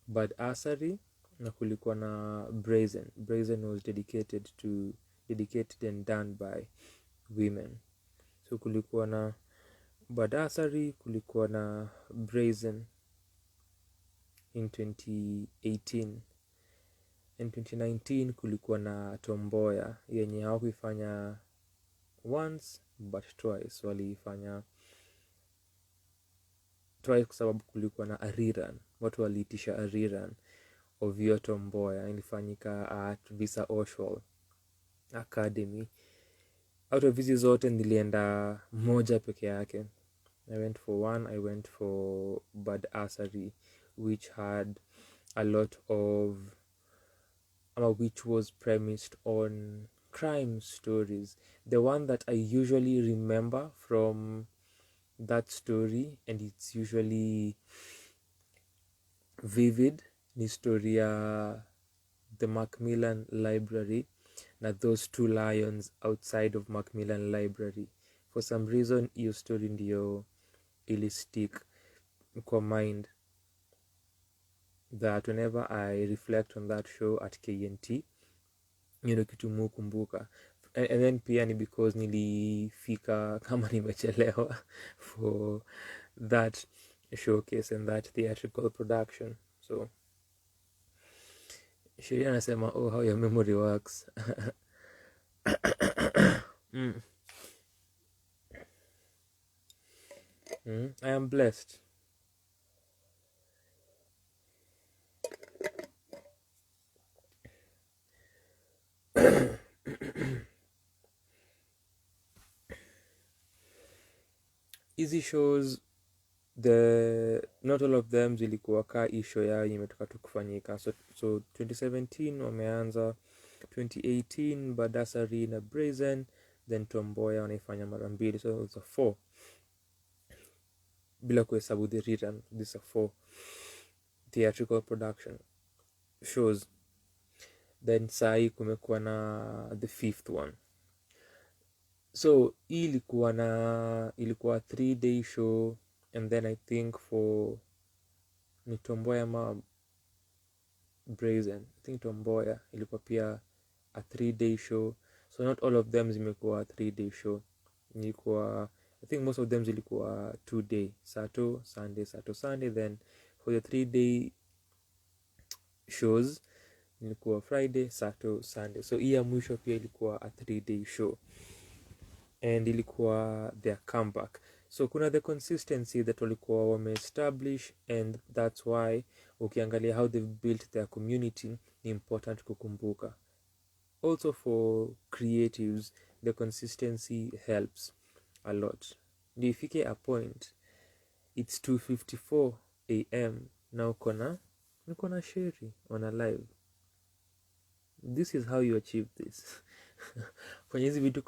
Badasari na kulikuwa na Brazen. Brazen was dedicated and done by women. So kulikuwa na Badasari, kulikuwa na Brazen in 2018. In 2019 kulikuwa na Tomboya yenye hawakuifanya once but twice. Waliifanya twice kwa sababu kulikuwa na Ariran. Watu waliitisha Ariran of hiyo Tomboya. Ilifanyika at Visa Oshwal Academy. Out of hizi zote nilienda moja peke yake. I went for one. I went for Badasari, which had a lot of which was premised on crime stories. The one that I usually remember from that story, and it's usually vivid, ni story ya the Macmillan Library na those two lions outside of Macmillan Library. For some reason hiyo story ndio ili stick kwa mind, that whenever I reflect on that show at KNT, kitu mukumbuka. And then pia ni because nilifika kama nimechelewa for that showcase and that theatrical production. So sheria anasema, how your memory works. I am blessed. Easy shows, not all of them zilikuwa ka isho yao imetoka tu kufanyika. So 2017 wameanza, 2018 Badasari na Brazen, then Tomboya wanaifanya mara mbili, so it's a 4 bila kuhesabu the rerun. These are 4 theatrical production shows. Then sai kumekuwa na the 5th one. So ilikuwa 3-day show, and then I think for ni Tomboya ma Brazen, I think Tomboya ilikuwa pia a 3-day show. So not all of them zimekuwa 3-day show. Ilikuwa, I think most of them zilikuwa 2-day, Sato Sunday. Then for the 3-day shows ilikuwa Friday, Sato, Sunday. So hii ya mwisho pia ilikuwa a 3-day show, and ilikuwa their comeback. So kuna the consistency that walikuwa wame-establish, and that's why ukiangalia how they've built their community ni important kukumbuka. Also for creatives, the consistency helps a lot. Ndio ifike a point, it's 2:54 a.m. na uko na Sheri on a live. This is how you achieve this. Fanya hizi vitu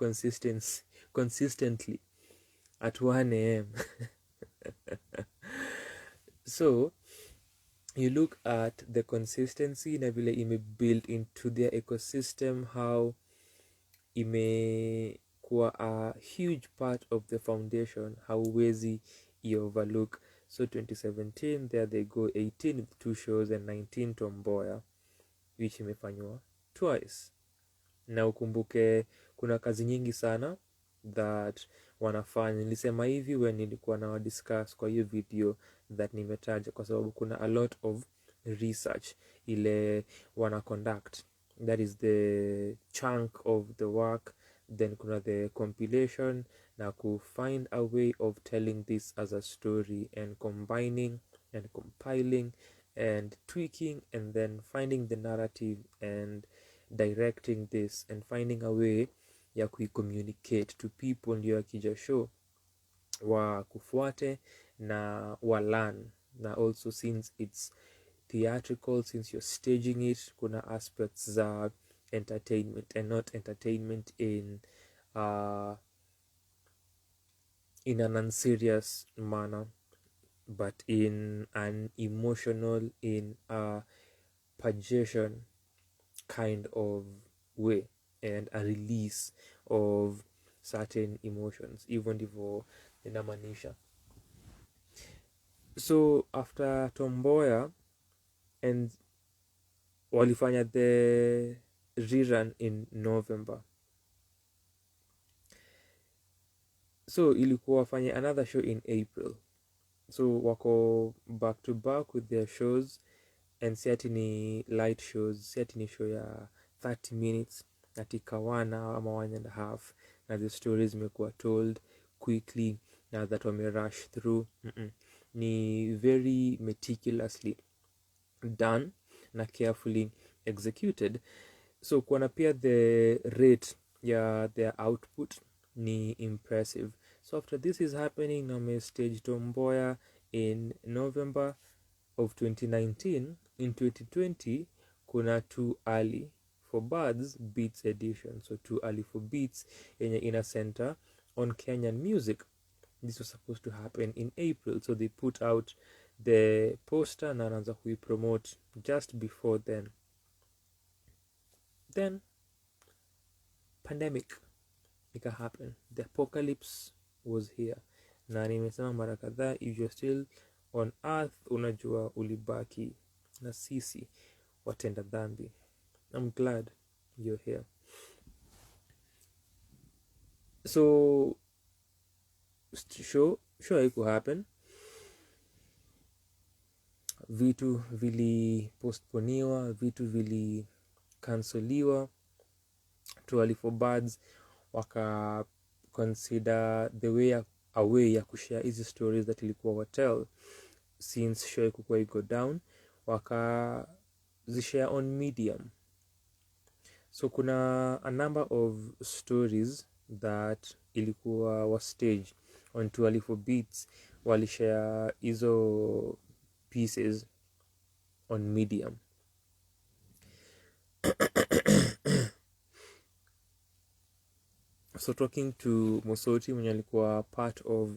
consistently at 1 a.m. So you look at the consistency na vile ime-build into their ecosystem, how imekuwa a huge part of the foundation, hauwezi i-overlook. So 2017, there they go, 18 with 2 shows and 19 Tomboya, which imefanywa twice. Na ukumbuke kuna kazi nyingi sana that wanafanya. Nilisema hivi when nilikuwa na discuss kwa hiyo video that nimetaja, kwa sababu kuna a lot of research ile wana conduct. That is the chunk of the work. Then kuna the compilation na find a way of telling this as a story, and combining and compiling and tweaking, and then finding the narrative and directing this and finding a way ya communicate to people, ndio akija show wa kufuate na wa learn. Na also since it's theatrical, since you're staging it, kuna aspects za entertainment, and not entertainment in an unserious manner, but in an emotional, in a purgation kind of way, and a release of certain emotions, even ndivyo inamaanisha. So after Tomboya, and walifanya the rerun in November, so ilikuwa wafanye another show in April, so wako back to back with their shows, and si ati ni light shows, si ati ni show ya 30 minutes katika 1 hour ama 1.5 na the stories zimekuwa told quickly na that wame rush through. Ni very meticulously done na carefully executed. So kuona pia the rate ya their output ni impressive. So after this is happening, na stage Tomboya in November of 2019. In 2020 kuna Too Early for Birds Beats edition. So Too Early for Beats yenye ina center on Kenyan music. This was supposed to happen in April, so they put out the poster na anaanza kuipromote just before then pandemic ika happen, the apocalypse was here. Na nimesema mara kadhaa, if you're still on earth, unajua ulibaki na sisi watenda dhambi. I'm glad you're here. So show haiku happen, vitu vili postponiwa, vitu vili canceliwa. Too Early for Birds waka consider the way a way ya kushare hizi stories that ilikuwa watel since show ikukua iko down, waka zishare on Medium. So kuna a number of stories that ilikuwa wa stage on Too Early for Beats, walishare hizo pieces on Medium. So talking to Musoti mwenye alikuwa part of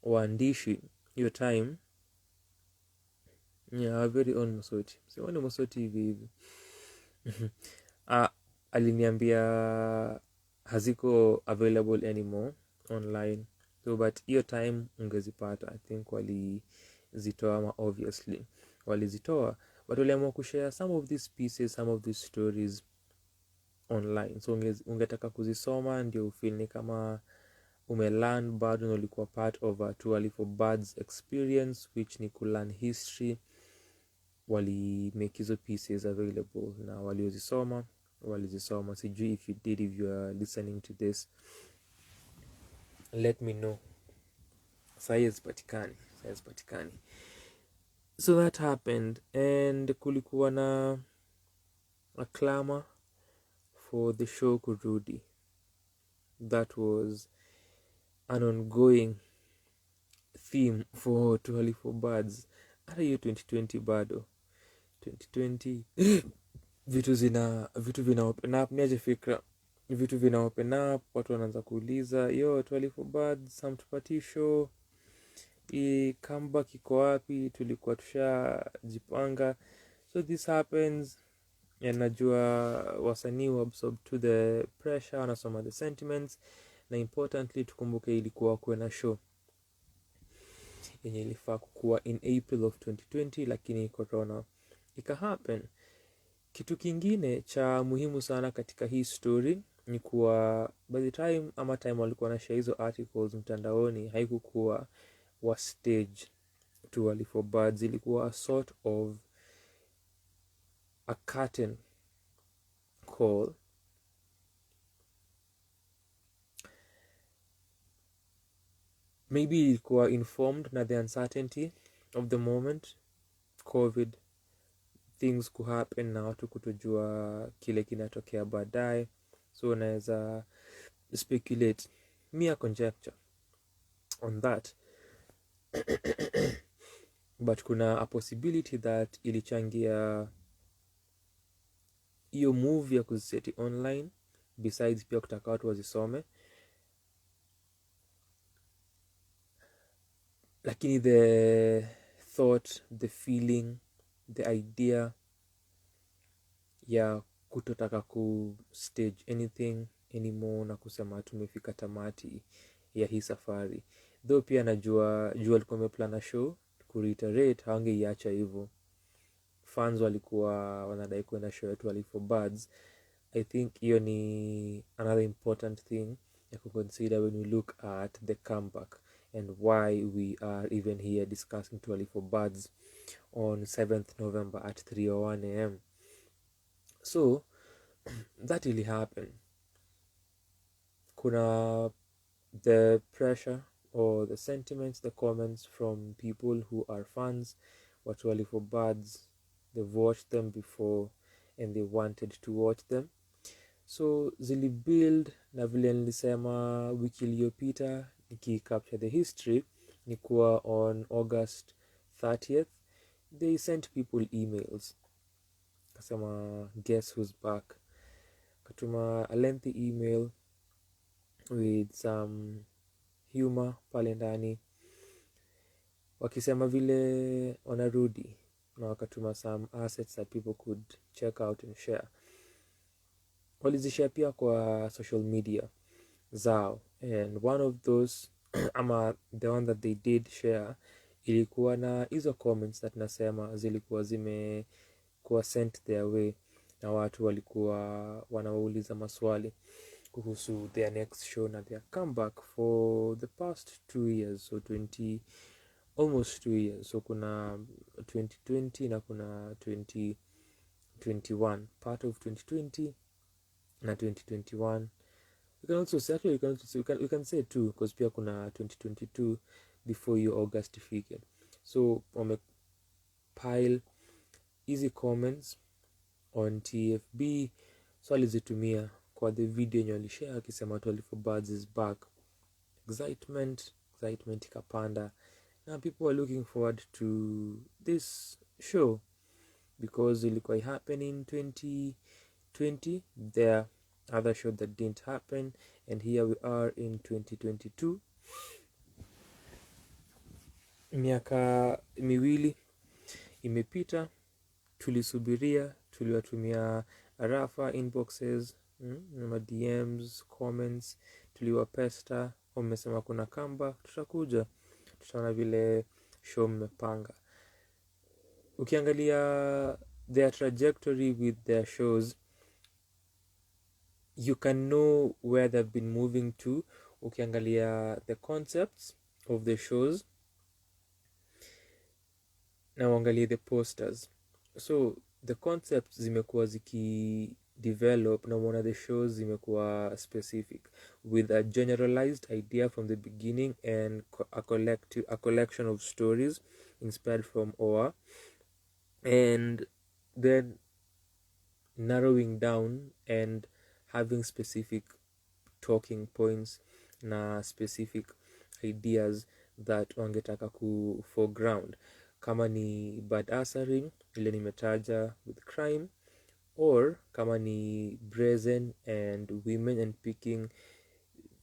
waandishi hiyo time, yeah, very own Musoti, so ni Musoti hivi aliniambia haziko available anymore online, so but hiyo time ungezipata. I think walizitoa, ama obviously walizitoa, but waliamua kushare some of these pieces, some of these stories online. So ungetaka kuzisoma ndio ufeel ni kama umelearn bado na ulikuwa part of a Too Early for Birds experience, which ni kulearn history. Wali make hizo pieces available na walizisoma. Sijui if you did, if you are listening to this, let me know. Saiz patikani. So that happened, and kulikuwa na a clamor for the show kurudi. That was an ongoing theme for Too Early for Birds. Hata hiyo 2020 bado 2020 vitu vina open up. Niaje fikra, vitu vina open up, watu wanaanza kuuliza Too Early for Birds samtupatii show, comeback iko wapi? Tulikuwa tushajipanga. So this happens, and najua wasanii absorb to the pressure, wanasoma the sentiments, na importantly tukumbuke ilikuwa kuwe na show yenye ilifaa kukuwa in April of 2020, lakini corona ika happen. Kitu kingine cha muhimu sana katika hii story ni kuwa by the time walikuwa na share hizo articles mtandaoni, haikukuwa wa stage Too Early for Birds, ilikuwa a sort of a curtain call. Maybe ilikuwa informed na the uncertainty of the moment, COVID, things could happen na watu kutojua kile kinatokea baadaye. So unaweza speculate, mere conjecture on that. But kuna a possibility that ilichangia hiyo move ya kuziseti online, besides pia kutaka watu wazisome. lakini the thought, the feeling, the idea ya kutotaka ku stage anything anymore na kusema tumefika tamati ya hii safari. Though pia najua alikuwa ameplana show kureiterate, hawangeiacha hivyo. Fans walikuwa wanadai kwenda show yetu Alifo Birds. I think hiyo ni another important thing ya kuconsider when we look at the comeback and why we are even here discussing to Alifo Birds on 7th November at 3:01 a.m. So that really happened. Kuna the pressure or the sentiments, the comments from people who are fans, watu Alifo Birds, they've watched them before and they wanted to watch them. So zilibuild, na vile nilisema wiki iliyopita nikicapture the history, ni kuwa on August 30th they sent people emails kasema guess who's back. Katuma a lengthy email with some humor pale ndani wakisema vile wanarudi, na wakatuma some assets that people could check out and share. Walizishare pia kwa social media zao, and one of those ama the one that they did share ilikuwa na hizo comments that nasema zilikuwa zimekuwa sent their way na watu walikuwa wanawauliza maswali kuhusu their next show na their comeback for the past 2 years, so almost 2 years. So kuna 2020 na kuna 2021, part of 2020 na 2021. You can also say, actually you can say two, because pia kuna 2022 before you August ifike. So wamepile easy comments on TEFB, so alizitumia kwa the video yenye walishare akisema Alifo Birds is back. Excitement ikapanda, na people are looking forward to this show because ilikuwa happen in 2020. There other show that didn't happen, and here we are in 2022. Miaka miwili imepita, tulisubiria, tuliwatumia arafa inboxes, na DMs, comments, tuliwapesta, wamesema kuna comeback, tutakuja, tutaona vile show mmepanga. Ukiangalia their trajectory with their shows, you can know where they've been moving to. Ukiangalia the concepts of the shows na uangalie the posters. So the concepts zimekuwa zikidevelop na unaona the shows zimekuwa specific with a generalized idea from the beginning and a collection of stories inspired from OA, and then narrowing down and having specific talking points na specific ideas that wangetaka ku foreground, kama ni badassaring ile nimetaja with crime, or kama ni brazen and women and picking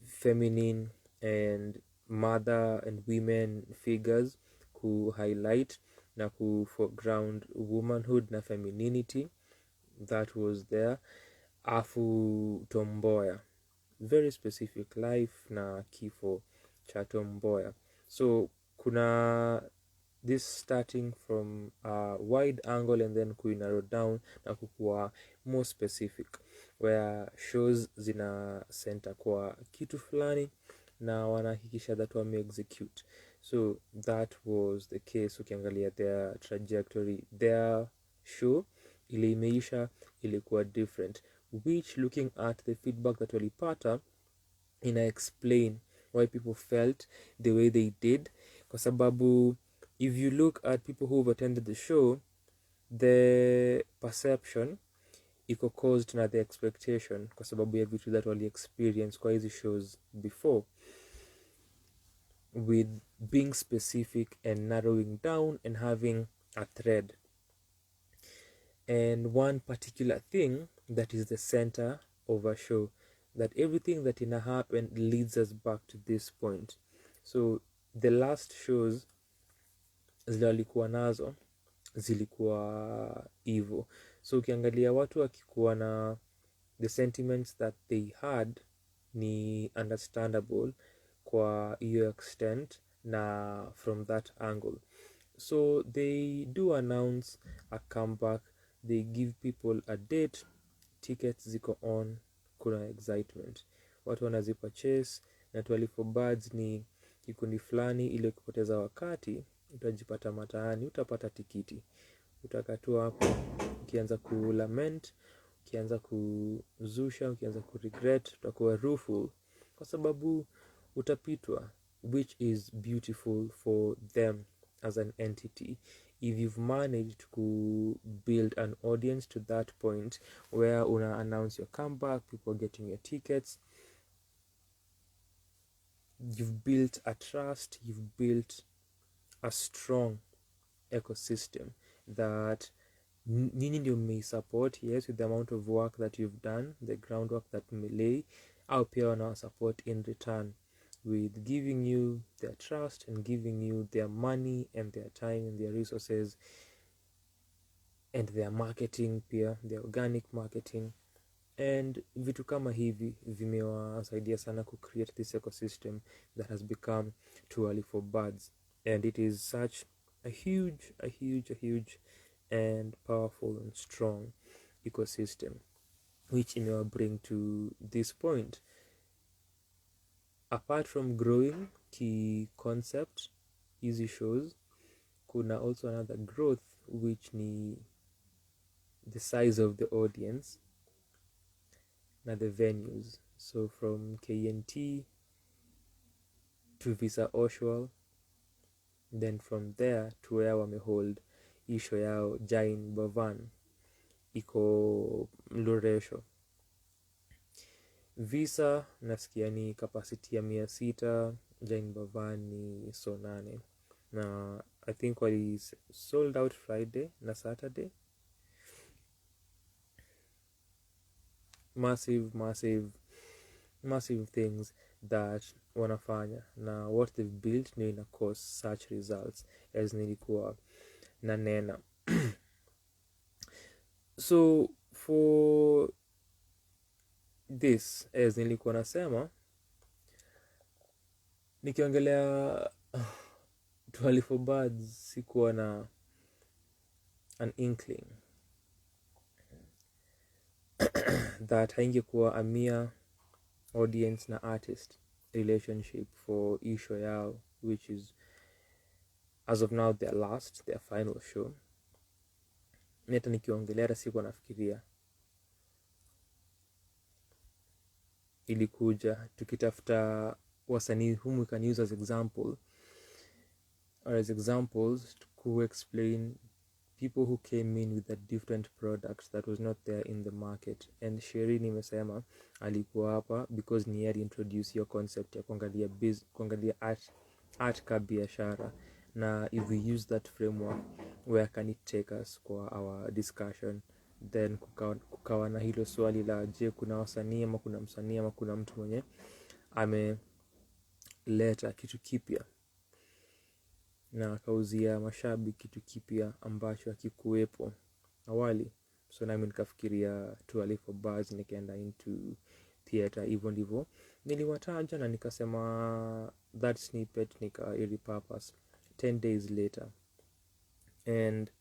feminine and mother and women figures ku highlight na ku foreground womanhood na femininity that was there. Afu tomboya, very specific life na kifo cha tomboya. So kuna this starting from a wide angle and then narrow down na kukuwa more specific, where shows zina center kwa kitu fulani na wanahakikisha that wame execute. So that was the case. Ukiangalia their trajectory, their show ile imeisha ilikuwa different, which looking at the feedback that walipata ina explain why people felt the way they did, kwa sababu if you look at people who've attended the show, the perception iko caused na the expectation, kwa sababu ya vitu that wali experience kwa hizi shows before, with being specific and narrowing down and having a thread and one particular thing that is the center of a show, that everything that ina happen leads us back to this point. So the last shows zile walikuwa nazo zilikuwa hivyo. So ukiangalia watu wakikuwa na the sentiments that they had ni understandable kwa hiyo extent na from that angle. So they do announce a comeback, they give people a date, tickets ziko on, kuna excitement, watu wanazipurchase. Na 24 birds ni kikundi fulani, ile ukipoteza wakati utajipata mataani, utapata tikiti, utakatua hapo, ukianza kulament, ukianza kuzusha, ukianza kuregret, utakuwa rueful kwa sababu utapitwa, which is beautiful for them as an entity. If you've managed to build an audience to that point where una announce your comeback, people getting your tickets, you've built a trust, you've built a strong ecosystem that nini ndio mmeisupport, yes, with the amount of work that you've done, the groundwork that mmelay, au pia wana support in return with giving you their trust and giving you their money and their time and their resources and their marketing, pia their organic marketing. And vitu kama hivi vimewasaidia sana ku create this ecosystem that has become too early for birds, and it is such a huge and powerful and strong ecosystem which imewa bring to this point. Apart from growing key concept easy shows, kuna also another growth which ni the size of the audience na the venues. So from KNT to Visa Oshwal, then from there to where wamehold isho yao Jain Bavan iko Luresho. Visa nasikia ni capacity ya 600, Jain Bavan ni so 8, na I think wali sold out Friday na Saturday. Massive things that wanafanya, na what they've built ndio ina cause such results as nilikuwa na nena. So for this, as nilikuwa nasema, nikiongelea 24 birds sikuwa na an inkling that haingekuwa a mere audience na artist relationship for isho yao, which is as of now their final show. Neta nikiongelea hata sikuwa nafikiria. Ilikuja tukitafuta wasanii whom we can use as example or as examples to explain people who came in with a different product that was not there in the market. And Sherry nimesema alikuwa hapa because ni yeye introduce your concept ya kuangalia art ka biashara, na if we use that framework, where can it take us kwa our discussion? Then kukawa na hilo swali la je, kuna wasanii ama kuna msanii ama kuna mtu mwenye ameleta kitu kipya na akauzia mashabiki kitu kipya ambacho hakikuwepo awali. So nami nikafikiria too early for birds, nikaenda into theater. Hivyo ndivyo niliwataja na nikasema that snippet nika repurpose 10 days later, and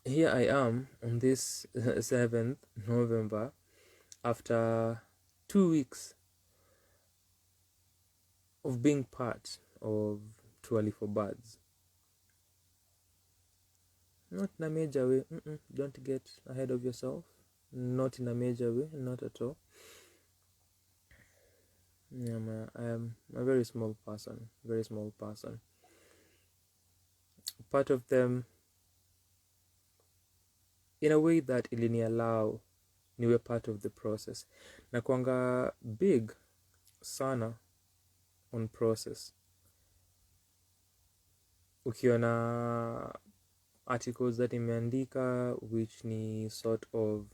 here I am on this 7th November after 2 weeks of being part of Too Early for Birds. Not in a major way, don't get ahead of yourself. Not in a major way, not at all. Yeah, I am a very small person. Part of them in a way that ilini allow niwe part of the process. Na kuanga big sana on process. Ukiona articles that imeandika which ni sort of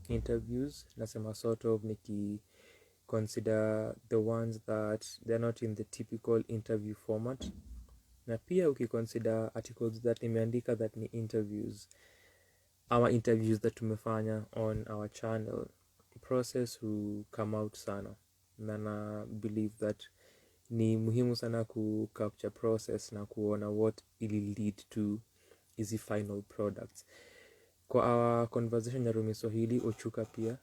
interviews, nasema sort of niki consider the ones that they're not in the typical interview format, na pia ukiconsider articles that nimeandika that ni interviews ama interviews that tumefanya on our channel, process will come out sana, na na believe that ni muhimu sana ku capture process na kuona what ili lead to hizi final products. Kwa our conversation ya Rumi Swahili, Ochuka pia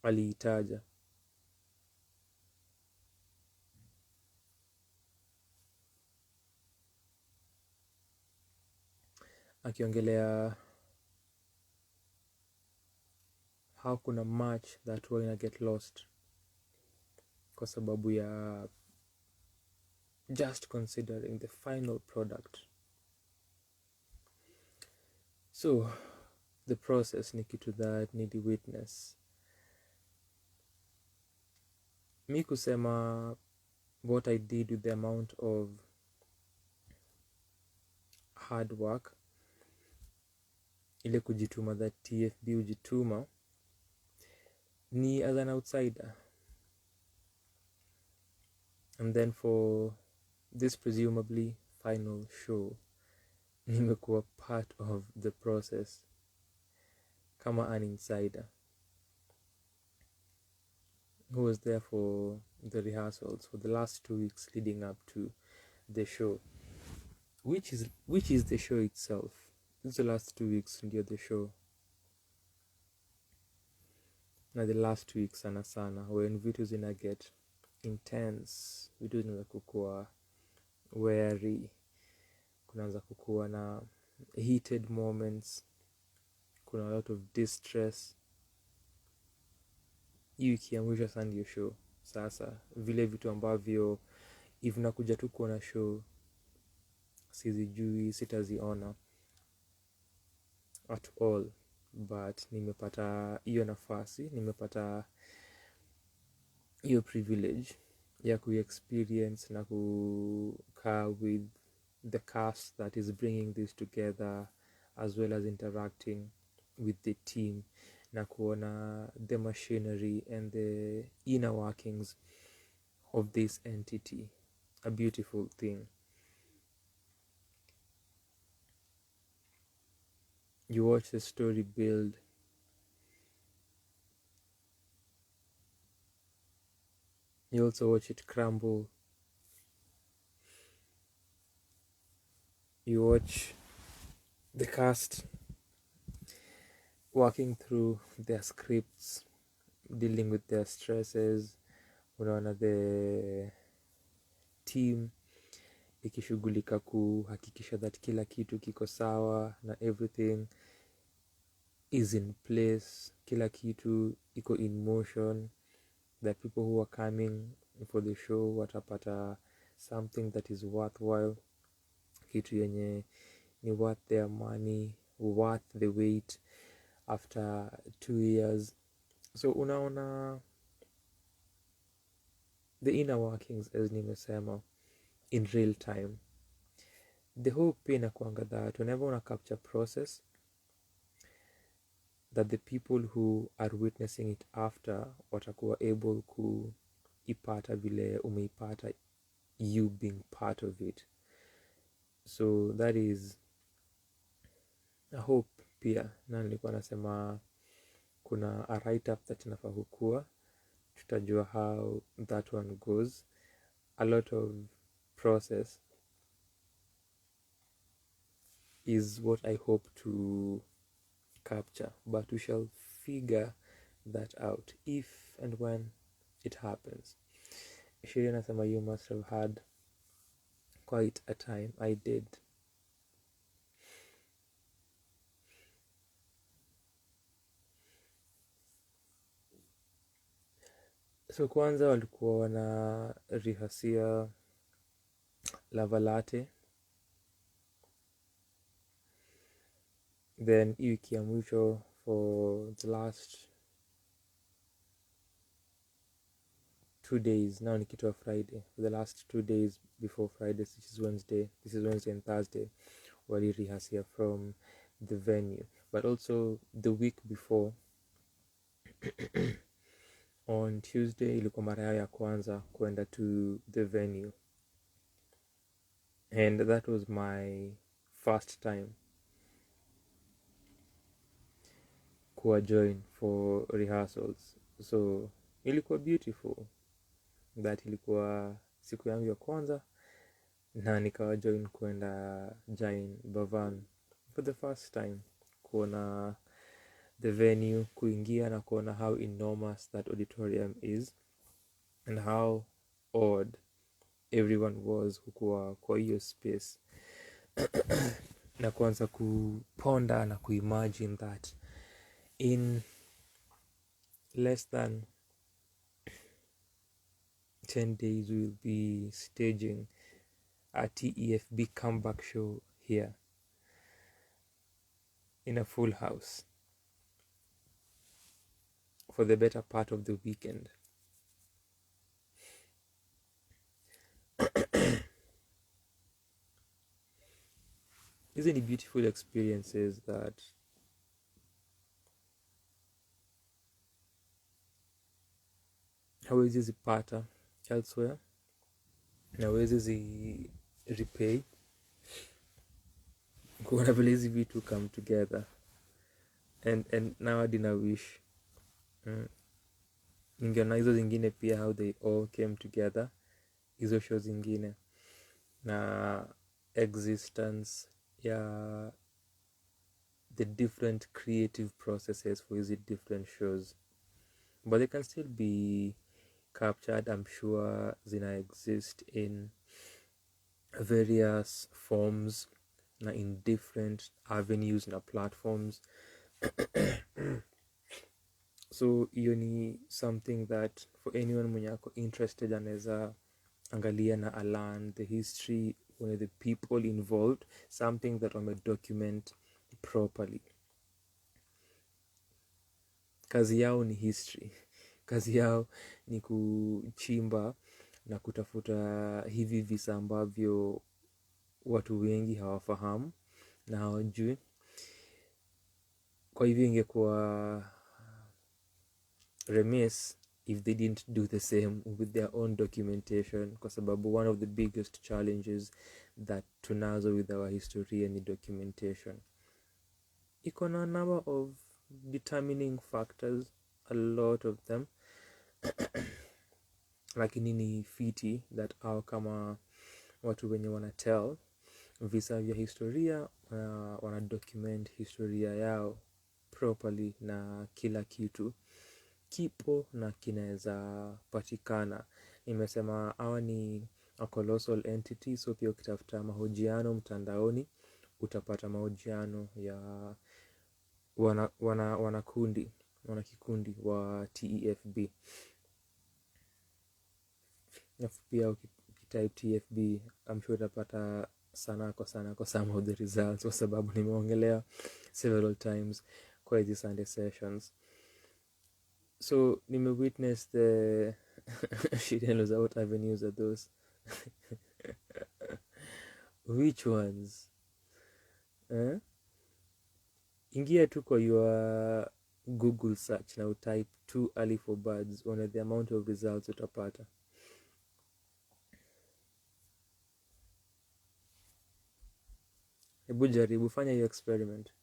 aliitaja akiongelea how kuna match that huwa ina get lost kwa sababu ya just considering the final product. So the process ni kitu that nili witness. Mi kusema what I did with the amount of hard work, ile kujituma that TFB ujituma, ni as an outsider. And then for this presumably final show, nimekuwa part of the process kama an insider who was there for the rehearsals for the last 2 weeks leading up to the show, which is the show itself. This is the last 2 weeks ndio the show, na the last week sana sana when vitu zina get intense, vitu zinaanza kukua wary, kunaanza kukua na heated moments, kuna a lot of distress. Hii wiki ya mwisho sana ndio show. Sasa vile vitu ambavyo if nakuja tu kuona show sizijui, sitaziona at all, but nimepata hiyo nafasi, nimepata hiyo privilege ya ku-experience na kukaa with the cast that is bringing this together, as well as interacting with the team na kuona the machinery and the inner workings of this entity. A beautiful thing. You watch the story build, you also watch it crumble, you watch the cast working through their scripts, dealing with their stresses, unaona the team ikishughulika kuhakikisha that kila kitu kiko sawa na everything is in place, kila kitu iko in motion. The people who are coming for the show watapata something that is worthwhile, kitu yenye ni worth their money, worth the wait after 2 years. So unaona the inner workings, as nimesema, in real time. The hope pia inakuanga that whenever una capture process, that the people who are witnessing it after watakuwa able kuipata vile umeipata, you being part of it. So that is a hope pia, na nilikuwa nasema kuna a write up that inafaa kukua, tutajua how that one goes. A lot of process is what I hope to capture, but we shall figure that out if and when it happens. Shiri nasema you must have had quite a time. I did. So kwanza walikuwa wana rehasia Lava Latte, then hii wiki ya mwisho for the last 2 days, now ni kitu wa Friday, for the last 2 days before Friday, which is Wednesday, this is Wednesday and Thursday, wali rehasia from the venue. But also the week before On Tuesday ilikuwa mara yao ya kwanza kwenda to the venue, and that was my first time kuwa join for rehearsals, so ilikuwa beautiful. That ilikuwa siku yangu ya kwanza na nikawa join kwenda Jain Bhavan for the first time, kuona the venue, kuingia na kuona how enormous that auditorium is and how odd everyone was kukuwa kwa hiyo space na kuanza kuponda na kuimagine that in less than 10 days we'll be staging a TEFB comeback show here in a full house for the better part of the weekend. These are beautiful experiences that hawezi zipata elsewhere, na hawezi zi repay. Kuona vile hizi vitu come together, and now I didn't wish ningeona hizo zingine pia how they all came together, hizo show zingine na existence ya the different creative processes for hizi different shows, but they can still be captured. I'm sure zina exist in various forms na in different avenues na platforms. So hiyo ni something that for anyone mwenye ako interested anaweza angalia na learn the history with the people involved, something that wame document properly. Kazi yao ni history, kazi yao ni kuchimba na kutafuta hivi visa ambavyo watu wengi hawafahamu na hawajui. Kwa hivyo ingekuwa remiss if they didn't do the same with their own documentation, kwa sababu one of the biggest challenges that tunazo with our historia ni documentation. Iko na number of determining factors, a lot of them, lakini ni fiti that au kama watu wenye wana tell visa vya historia wana document historia yao properly, na kila kitu kipo na kinaweza patikana. Nimesema hawa ni a colossal entity, so pia ukitafuta mahojiano mtandaoni utapata mahojiano ya wanakikundi wa TEFB. Na pia ukitype TFB I'm sure utapata Sanaa kwa some of the results, kwa sababu nimeongelea several times kwa hizi Sunday sessions. So nimewitness the she knows what avenues are those. Which ones? Ingia tu kwa your Google search na utype too early for birds, one of the amount of results utapata. Hebu jaribu, fanya hiyo experiment.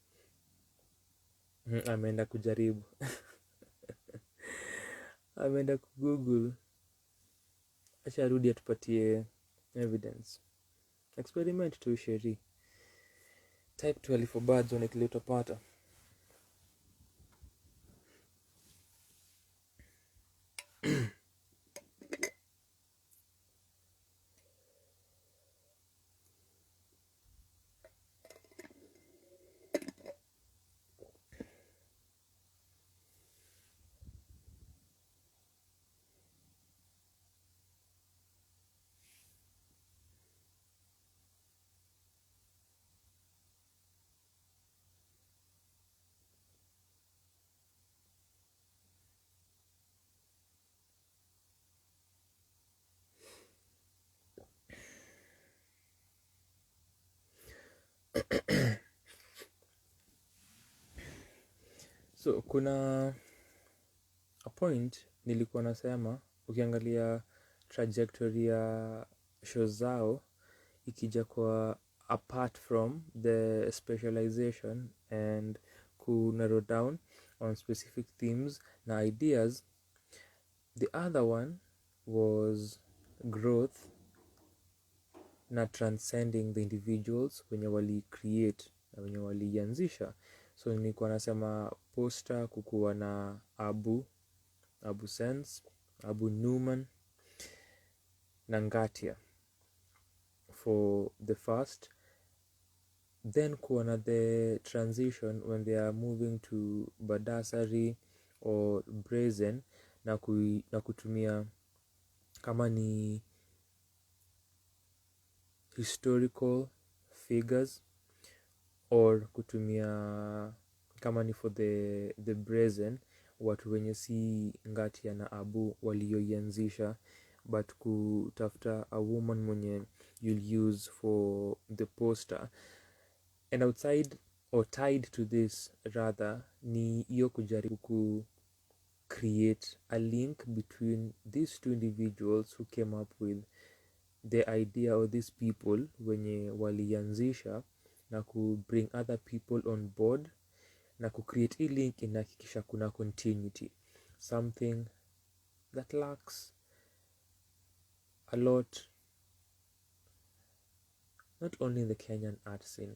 Ameenda kujaribu. Ameenda kugoogle. Acha rudi atupatie evidence. Experiment tu sheri. Type 12 for birds, one kile utapata. So kuna a point nilikuwa nasema ukiangalia trajectory ya show zao ikija kwa apart from the specialization and ku narrow down on specific themes na ideas, the other one was growth na transcending the individuals wenye wali create na wenye walianzisha. So nilikuwa nasema poster kukuwa na Abu Sense, Abu Newman na Ngatia for the first, then kuona the transition when they are moving to Badasari or Brazen na kutumia kama ni historical figures or kutumia kama ni for the Brazen watu wenye si Ngatia na Abu walioianzisha, but kutafuta a woman mwenye you'll use for the poster. And outside or tied to this rather ni hiyo kujaribu ku create a link between these two individuals who came up with the idea, or these people wenye walianzisha, na ku bring other people on board na ku create a link inahakikisha kuna continuity, something that lacks a lot, not only in the Kenyan art scene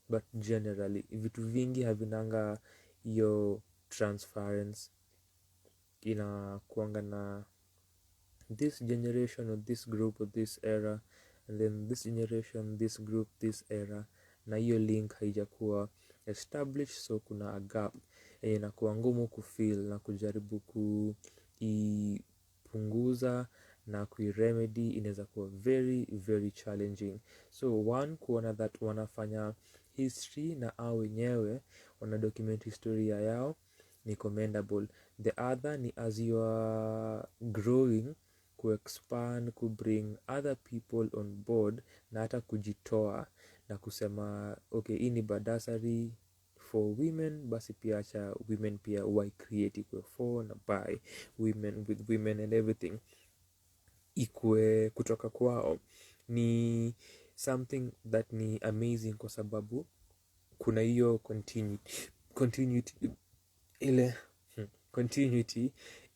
but generally. Vitu vingi havinanga hiyo transference, inakuanga na this generation or this group or this era, and then this generation, this group, this era, na hiyo link haijakuwa established, so kuna a gap yenye inakuwa ngumu kufeel na kujaribu kuipunguza na kuiremedy inaweza kuwa very very challenging. So one, kuona that wanafanya history na au wenyewe wana document historia yao ni commendable. The other ni as you are growing, kuexpand, kubring other people on board na hata kujitoa na kusema okay, hii ni Badasari for women, basi pia acha women pia why create ikwe for na by women, with women and everything ikwe kutoka kwao, ni something that ni amazing kwa sababu kuna hiyo continuity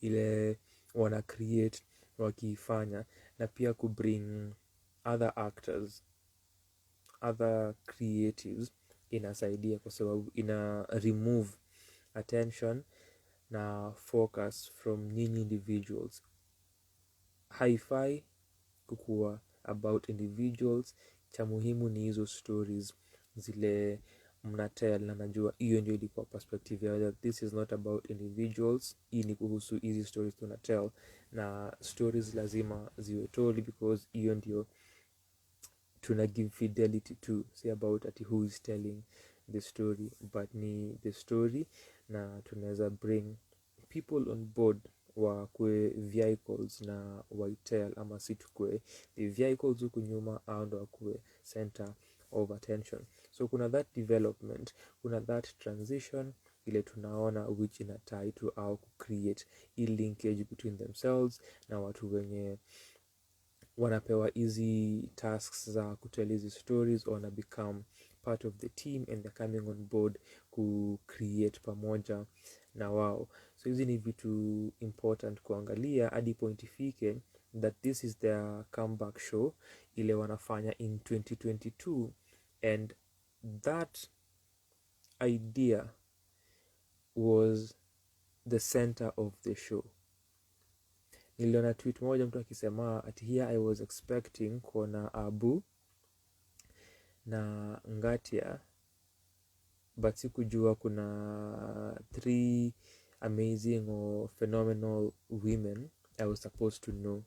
ile wana create wakifanya, na pia kubring other actors, other creatives inasaidia kwa sababu ina remove attention na focus from nyinyi individuals. Haifai kukuwa about individuals, cha muhimu ni hizo stories zile mnatel, na najua hiyo ndio ilikuwa perspective ya this is not about individuals, hii ni kuhusu hizi stories tunatel, na stories lazima ziwe told because hiyo ndio tuna give fidelity to, say about ati who is telling the story, but ni the story, na tunaweza bring people on board wakwe vehicles na waitel, ama si tukwe the vehicles huku nyuma, au ndo wakwe center of attention. So kuna that development, kuna that transition ile tunaona which ina tie to au create a linkage between themselves na watu wenye wanapewa hizi tasks za kutell hizi stories, wana become part of the team and they're coming on board ku create pamoja na wao. So hizi ni vitu important kuangalia hadi point ifike that this is their comeback show ile wanafanya in 2022, and that idea was the center of the show. Niliona tweet moja mtu akisema ati here I was expecting kuona Abu na Ngatia, but sikujua kuna 3 amazing or phenomenal women I was supposed to know.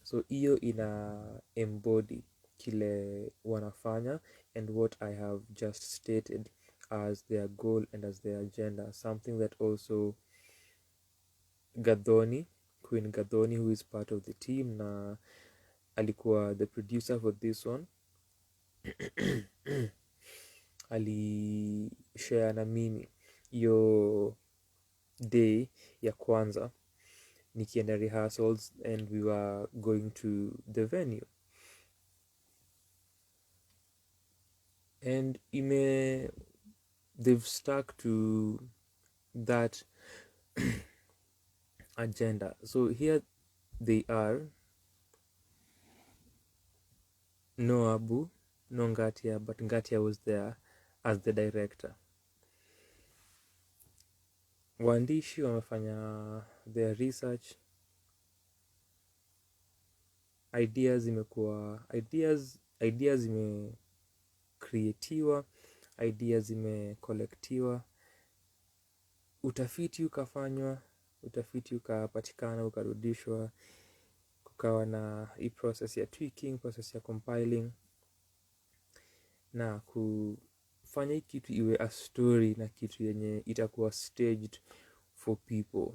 So hiyo ina embody kile wanafanya and what I have just stated as their goal and as their agenda, something that also Queen Gadhoni, who is part of the team na alikuwa the producer for this one alishare na mimi hiyo day ya kwanza nikienda rehearsals and we were going to the venue, and they've stuck to that agenda. So here they are, no Abu, no Ngatia, but Ngatia was there as the director. Waandishi wamefanya their research, ideas zimecreatiwa, ideas zimekolektiwa, utafiti ukafanywa, utafiti ukapatikana, ukarudishwa, kukawa na hii process ya tweaking, process ya compiling, na kufanya hii kitu iwe a story na kitu yenye itakuwa staged for people.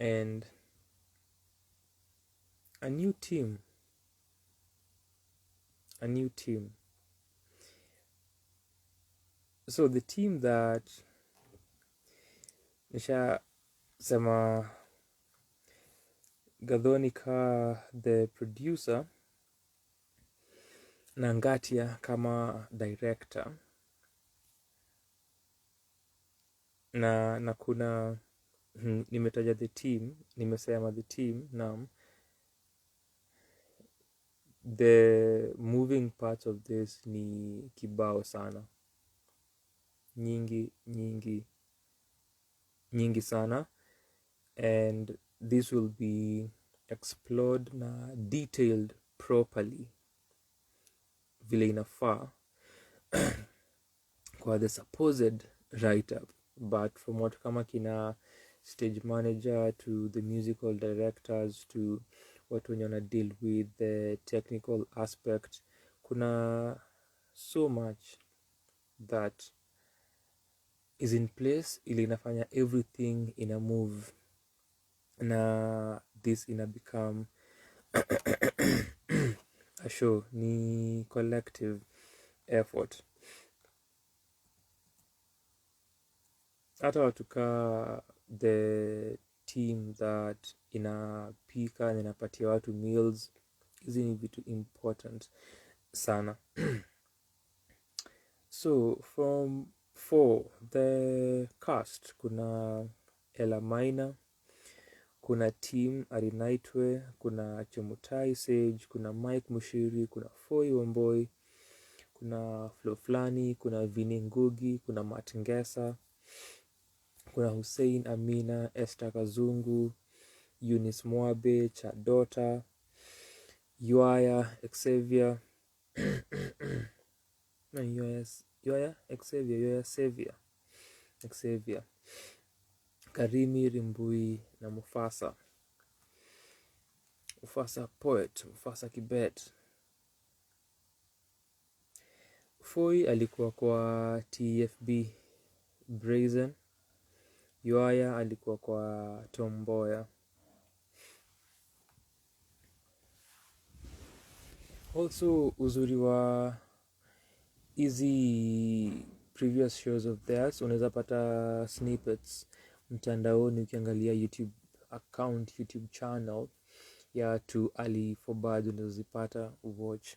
And a new team. So the team that nisha sema Gadhonika the producer na Ngatia kama director, na kuna nimetaja the team, nimesema the team, na the moving parts of this ni kibao sana, nyingi sana, and this will be explored na detailed properly vile inafaa kwa the supposed write-up, but from what kama kina stage manager to the musical directors to watu wenye wana deal with the technical aspect, kuna so much that is in place ili inafanya everything in a move, na this ina become a show, ni collective effort. Hata watuka the team that inapika na inapatia watu meals, hizi ni vitu important sana. So for the cast, kuna Ella Maina, kuna Team Arinaitwe, kuna Chemutai Sage, kuna Mike Mushiri, kuna Foi Wamboi, kuna Flo Flani, kuna Vini Ngugi, kuna Matt Ngesa, kuna Hussein Amina, Esther Kazungu, Eunice Mwabe, Chadota, Yoya Xavier, Xavier, Karimi Rimbui na Mufasa Poet, Mufasa Kibet. Foi alikuwa kwa TEFB Brazen, Yoya alikuwa kwa Tomboya. Also uzuri wa easy previous shows of theirs, unaweza pata snippets mtandaoni ukiangalia YouTube account, YouTube channel ya To Ali Fobad, unazipata watch.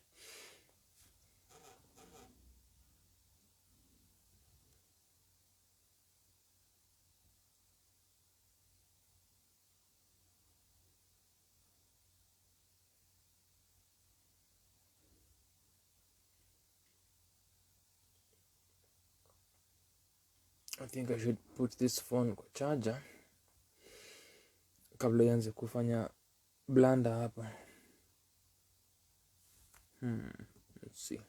I think I should put this phone kwa charger kabla ianze kufanya blanda hapa. Let's see.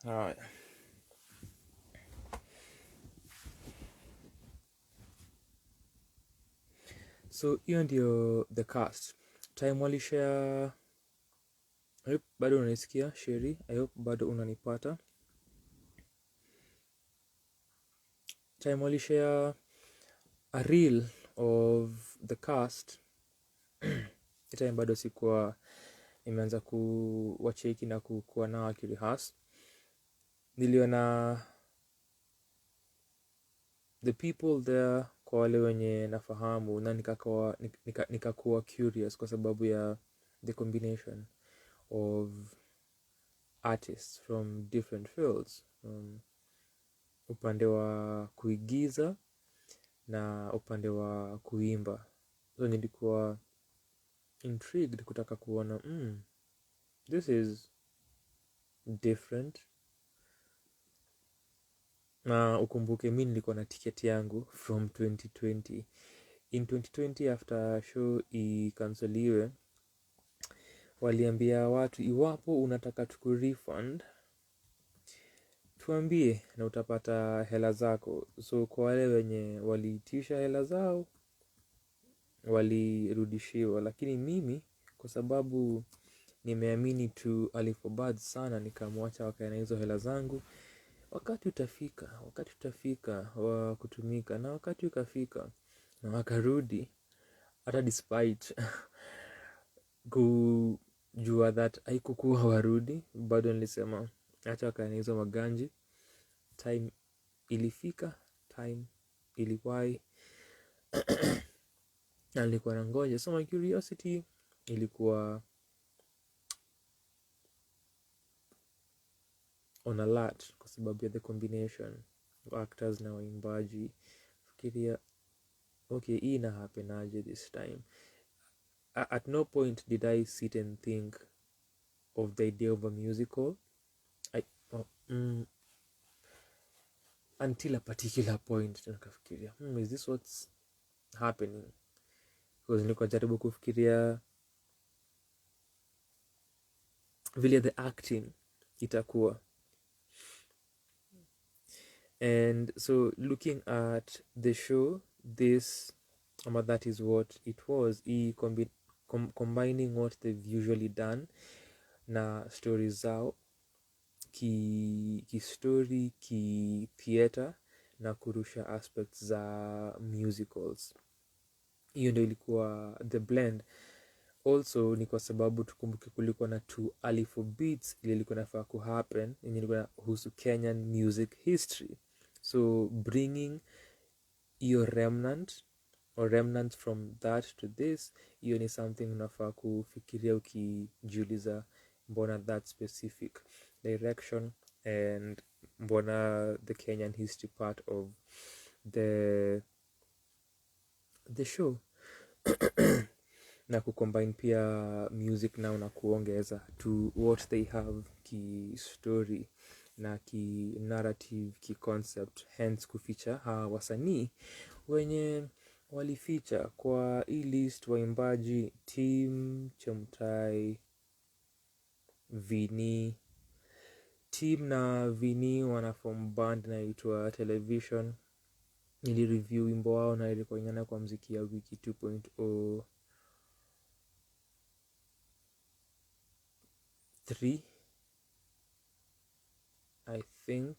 Haya, so hiyo ndio the cast. Time walishare. I hope bado unanisikia Sheri, I hope bado unanipata. Time walishare a reel of the cast. Time bado sikuwa nimeanza kuwacheki na kuwa nao akirihas. Niliona the people there kwa wale wenye nafahamu, na nikakuwa curious kwa sababu ya the combination of artists from different fields, upande wa kuigiza na upande wa kuimba. So nilikuwa intrigued kutaka kuona this is different. Na ukumbuke mimi nilikuwa na tiketi yangu from 2020. In 2020 after show ikanseliwe, waliambia watu iwapo unataka tukurefund tuambie na utapata hela zako. So kwa wale wenye waliitisha hela zao walirudishiwa, lakini mimi kwa sababu nimeamini tu alifobad sana, nikamwacha wakae na hizo hela zangu. Wakati utafika wa kutumika, na wakati ukafika na wakarudi, hata despite kujua that haikukuwa warudi, bado nilisema acha wakae na hizo maganji. Time ilifika, time iliwahi, na nilikuwa nangoja. So my curiosity ilikuwa on alert kwa sababu ya the combination of actors na waimbaji. Fikiria, okay, hii ina happen aje this time? At no point did I sit and think of the idea of a musical. Until a particular point nikafikiria, is this what's happening? Because nilikuwa jaribu kufikiria vile the acting itakuwa. And so looking at the show, that is what it was. Combining what they've usually done na stories zao, ki story, ki theater, na kurusha aspects za musicals. Hiyo ndio ilikuwa the blend. Also ni kwa sababu tukumbuke kulikuwa na 2 alphabets ile ilikuwa nafaa kuhappen, yenye ilikuwa inahusu Kenyan music history. So bringing your remnant from that to this, hiyo ni something unafaa kufikiria ukijiuliza mbona that specific direction, and mbona the Kenyan history part of the show. Na kucombine pia music now na kuongeza to what they have ki story na ki narrative, ki concept, hence kuficha hawa wasanii wenye walificha kwa hii list. Waimbaji Team Chemutai, Vini. Team na Vini wanaform band inaitwa Television. Nilireview wimbo wao na ilikuwa ingana kwa mziki ya wiki 2.0 3 I think.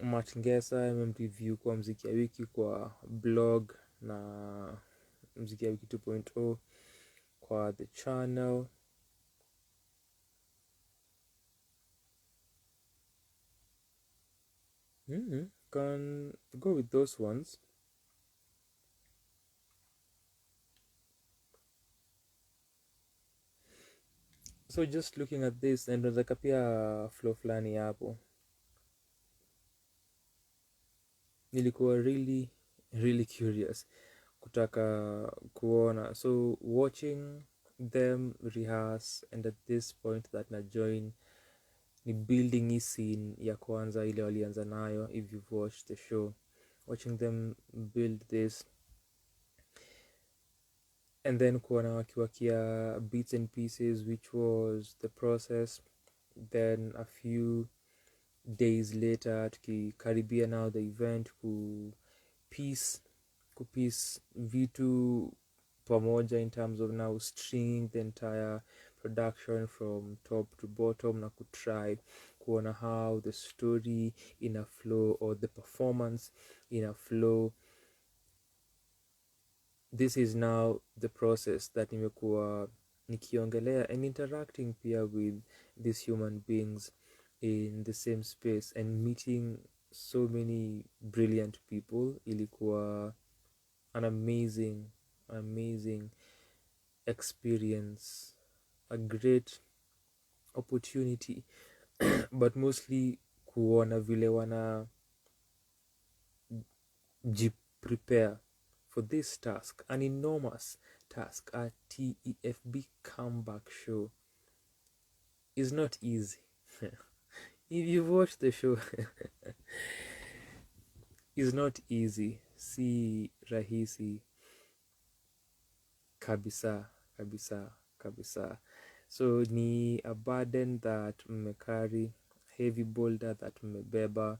Matngesa memreview kwa mziki ya wiki kwa blog, na mziki ya wiki 2.0 kwa the channel. Can go with those ones. So just looking at this, and unaweza pia flow fulani hapo, nilikuwa really really curious kutaka kuona, so watching them rehearse, and at this point that na join ni building hii scene ya kwanza ile walianza nayo. If you've watched the show, watching them build this and then kuona wakiwakia bits and pieces, which was the process. Then a few days later tukikaribia now the event, kupiece vitu pamoja in terms of now stringing the entire production from top to bottom, na kutry kuona how the story in a flow or the performance in a flow. This is now the process that nimekuwa nikiongelea and interacting pia with these human beings in the same space and meeting so many brilliant people. Ilikuwa an amazing experience, a great opportunity but mostly kuona vile wana prepare for this task, an enormous task. A TEFB comeback show is not easy. If you've watched the show, it's not easy. Si rahisi kabisa. So ni a burden that mmekari, heavy boulder that mmebeba,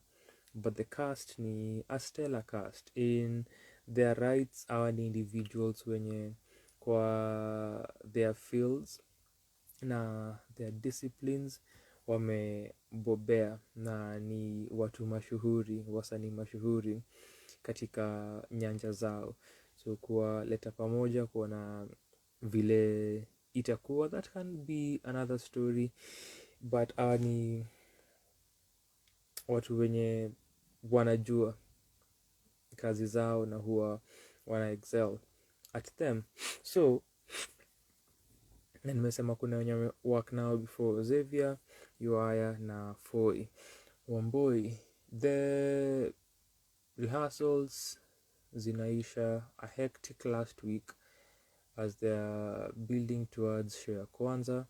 but the cast ni a stellar cast in their rights. Hawa ni individuals wenye kwa their fields na their disciplines wamebobea, na ni watu mashuhuri, wasanii mashuhuri katika nyanja zao. So kuwaleta pamoja, kuona vile itakuwa, that can be another story, but hawa ni watu wenye wanajua kazi zao na huwa wana excel at them. So na nimesema kuna wenye work now before Xavier, Yuaya na Foi Wamboi. The rehearsals zinaisha a hectic last week as they are building towards show ya kwanza.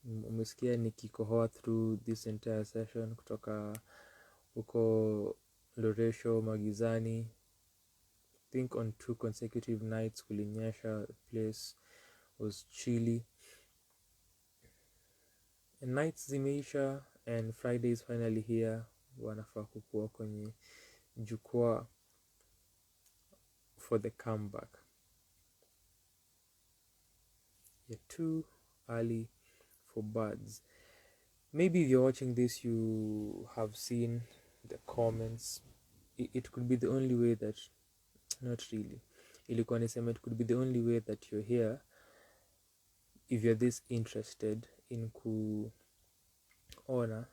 Umesikia nikikohoa through this entire session kutoka huko Loresho magizani. I think on 2 consecutive nights kulinyesha, the place was chilly. And nights zimeisha and Friday is finally here. Wanafaa kukua kwenye jukwaa for the comeback. You're too early for birds. Maybe if you're watching this, you have seen the comments. It could be the only way that, not really, ilikuwa nisema it could be the only way that you're here if you're this interested in kuona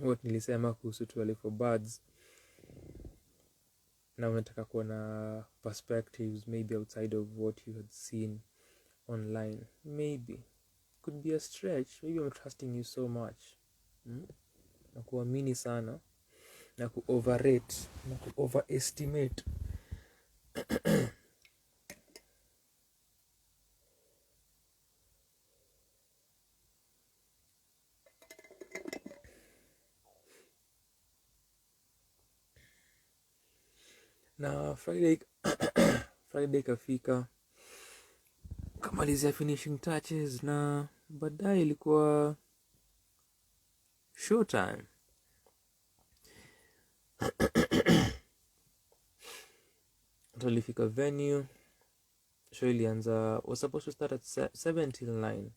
what nilisema kuhusu 12 for birds, na unataka kuona perspectives maybe outside of what you had seen online. Maybe could be a stretch. Maybe I'm trusting you so much, na kuamini sana na overrate na overestimate. Na Friday kafika, kamalizia finishing touches, na baadaye ilikuwa showtime. Tulifika venue, show ilianza, was supposed to start at 7 till 9.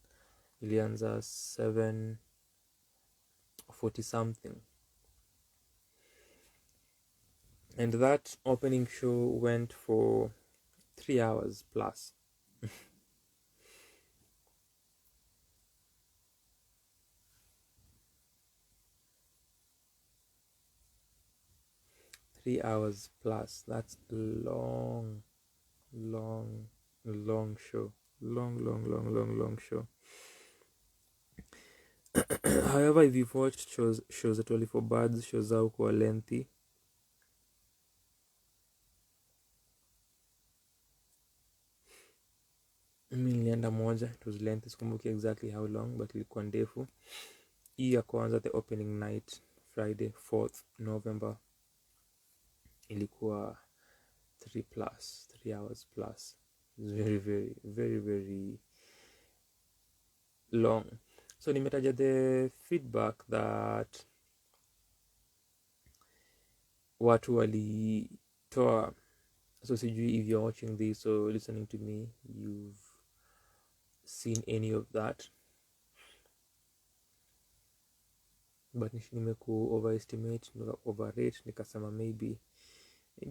Ilianza 7:40 something. And that opening show went for 3 hours plus. 3 hours plus. That's a long show. long show. However, if you've watched shows at 24 Birds, shows zao kuwa lengthy. Mimi nilienda moja, it was lengthy, sikumbuki exactly how long, but ilikuwa ndefu. Hii ya kwanza, the opening night, Friday 4th November, ilikuwa 3 hours plus. It was very long. So nimetaja the feedback that watu walitoa. So sijui if you're watching this or listening to me, you've seen any of that, but nimeku overestimate, overrate, nikasema maybe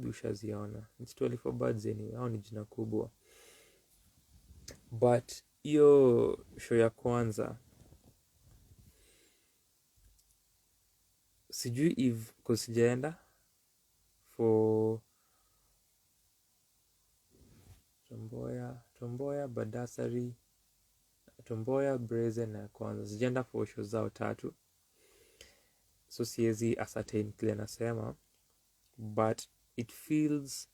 ushaziona. It's 24 Birds anyway, hao ni jina kubwa. But hiyo show ya kwanza, sijui if sijaenda for Tomboya, Badasari, Tomboya, Brazen na kwanza. Sijaenda for show zao tatu, so siezi ascertain kile nasema, but it feels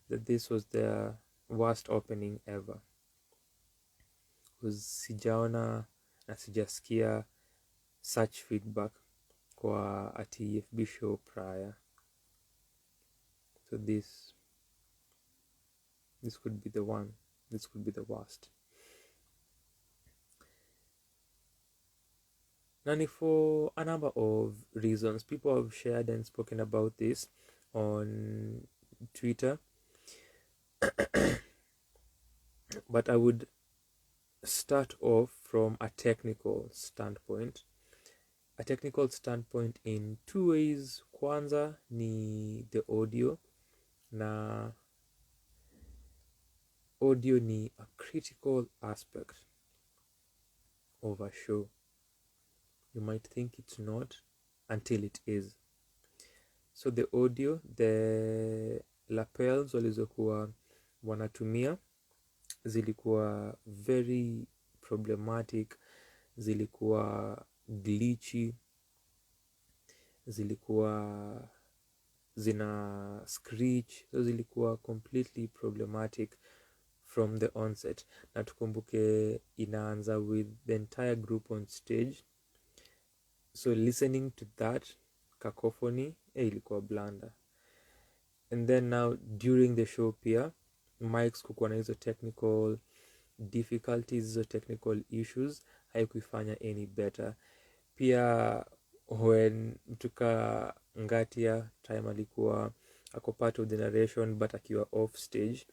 that this was the worst opening ever, because sijaona na sijasikia such feedback kwa a TEFB show prior. So this could be the one. This could be the worst. And for a number of reasons, people have shared and spoken about this on Twitter. But I would start off from a technical standpoint. A technical standpoint in two ways. Kwanza ni the audio. Na audio ni a critical aspect of a show. You might think it's not until it is. So the audio, the lapels walizokuwa wanatumia zilikuwa very problematic, zilikuwa glitchy, zilikuwa zina screech, so zilikuwa completely problematic from the onset. Na tukumbuke inaanza with the entire group on stage, so listening to that cacophony ilikuwa blunder. And then now during the show pia mics kukuwa na hizo technical difficulties, hizo technical issues, haikuifanya any better. Pia when mtuka Ngatia time alikuwa ako part of the narration but akiwa off stage,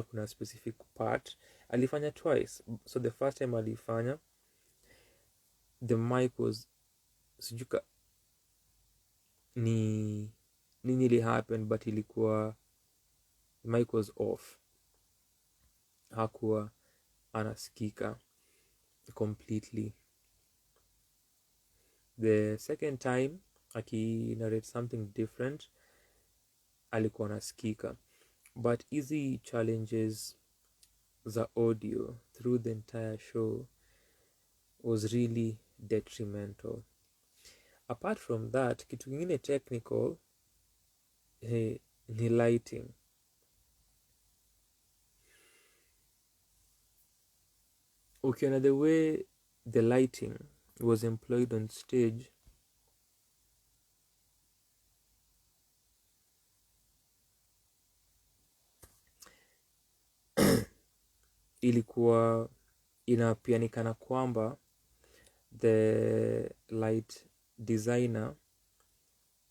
kuna specific part alifanya twice. So the first time alifanya, the mic was sijuka nini ili happen, but ilikuwa the mic was off, hakuwa anasikika completely. The second time aki narrate something different, alikuwa anasikika. But easy challenges za audio through the entire show was really detrimental. Apart from that, kitu kingine technical ni lighting. Ukiona the way the lighting was employed on stage, ilikuwa inapianikana kwamba the light designer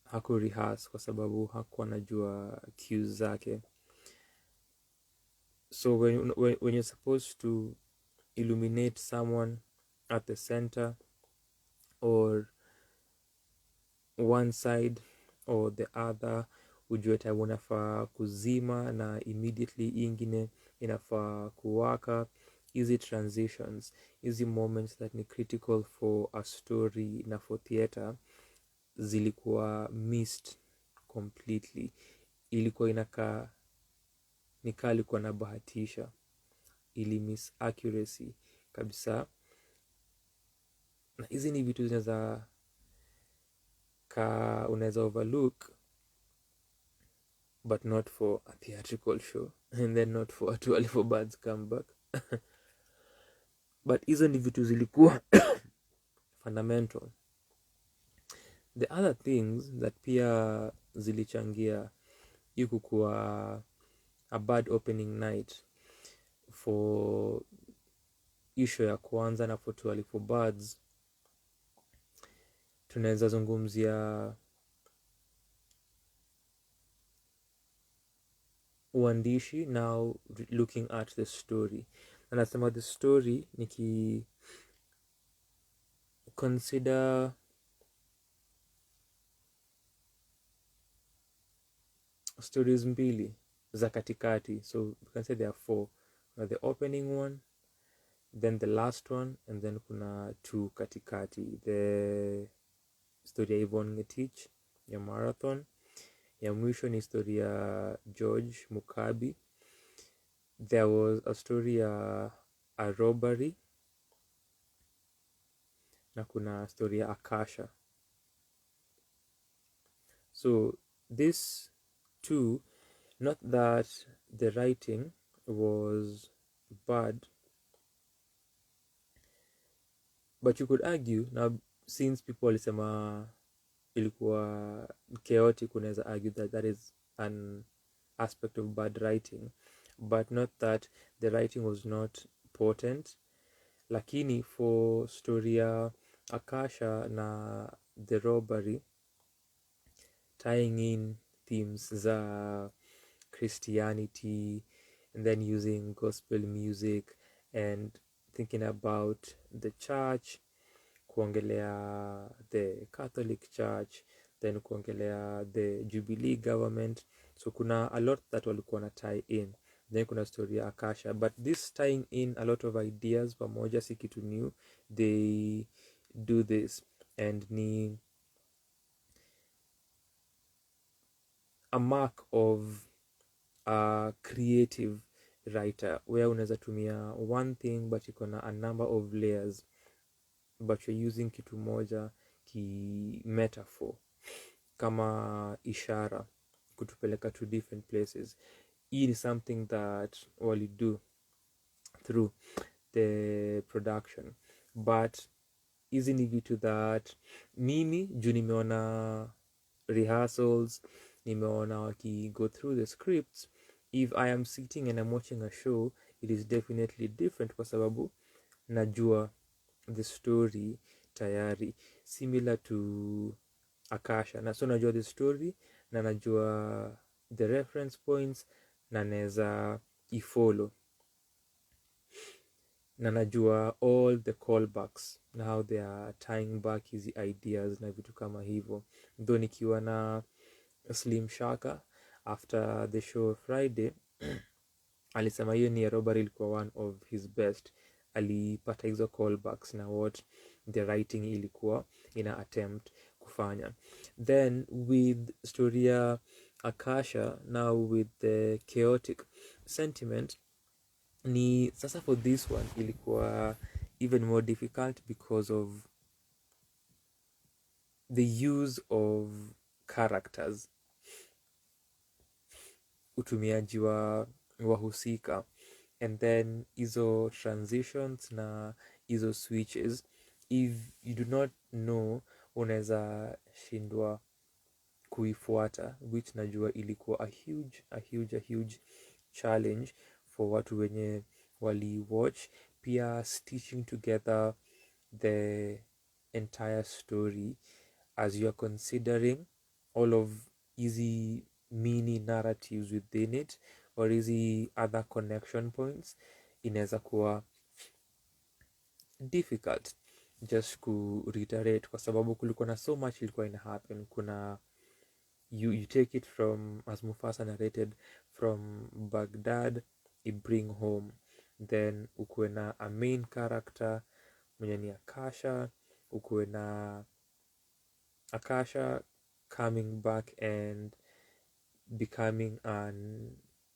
haku rehearse kwa sababu hakuwa anajua cues zake. So when you're supposed to illuminate someone at the center or one side or the other, ujue time unafaa kuzima na immediately ingine inafaa kuwaka. Easy transitions, easy moments that ni critical for a story na for theater, zilikuwa missed completely. Ilikuwa inakaa nikaa alikuwa na bahatisha. ili miss accuracy kabisa, na hizi ni vitu zinaweza unaweza overlook, but not for a theatrical show, and then not for a 12 birds come back. But hizo ni vitu zilikuwa fundamental. The other things that pia zilichangia iku kuwa a bad opening night for issue ya kwanza na for 12 birds, tunaweza zungumzia uandishi. Now looking at the story, anasema the story niki consider stories mbili za katikati, so we can say there are 4. The opening one, then the last one, and then kuna 2 katikati. The story ya Yvonne Ngetich ya Marathon, ya mwisho ni story ya George Mukabi. There was a story ya a robbery, na kuna story ya Akasha. So this 2, not that the writing was bad, but you could argue now, since people walisema ilikuwa chaotic, unaweza argue that is an aspect of bad writing, but not that the writing was not potent. Lakini for story ya Akasha na the robbery, tying in themes za Christianity, and then using gospel music and thinking about the church, kuongelea the Catholic Church, then kuongelea the Jubilee government. So kuna a lot that walikuwa na tie in. Then kuna story ya Akasha, but this tying in a lot of ideas pamoja si kitu new. They do this, and ni a mark of a creative writer, where unaweza tumia one thing but iko na a number of layers, but you're using kitu moja ki metaphor, kama ishara kutupeleka to different places. Hii ni something that wali do through the production, but hizi ni vitu that mimi juu nimeona rehearsals, nimeona waki go through the scripts. If I am sitting and I'm watching a show, it is definitely different, kwa sababu najua the story tayari, similar to Akasha. Na so najua the story, na najua the reference points, na naweza ifollow, na najua all the callbacks na how they are tying back hizi ideas na vitu kama hivyo. Though nikiwa na Slim Shaka after the show Friday alisema hiyo ni robbery ilikuwa one of his best. Alipata hizo callbacks na what the writing ilikuwa ina attempt kufanya. Then with story ya Akasha, now with the chaotic sentiment, ni sasa for this one ilikuwa even more difficult because of the use of characters, utumiaji wa wahusika, and then hizo transitions na hizo switches. If you do not know, unaweza shindwa kuifuata, which najua ilikuwa a huge challenge for watu wenye wali watch. Pia stitching together the entire story as you are considering all of easy mini narratives within it, or easy other connection points, inaweza kuwa difficult. Just ku reiterate, kwa sababu kulikuwa na so much ilikuwa ina happen. Kuna you take it from, as Mufasa narrated, from Baghdad you bring home, then ukuwe na a main character mwenye ni Akasha, ukuwe na Akasha coming back and becoming an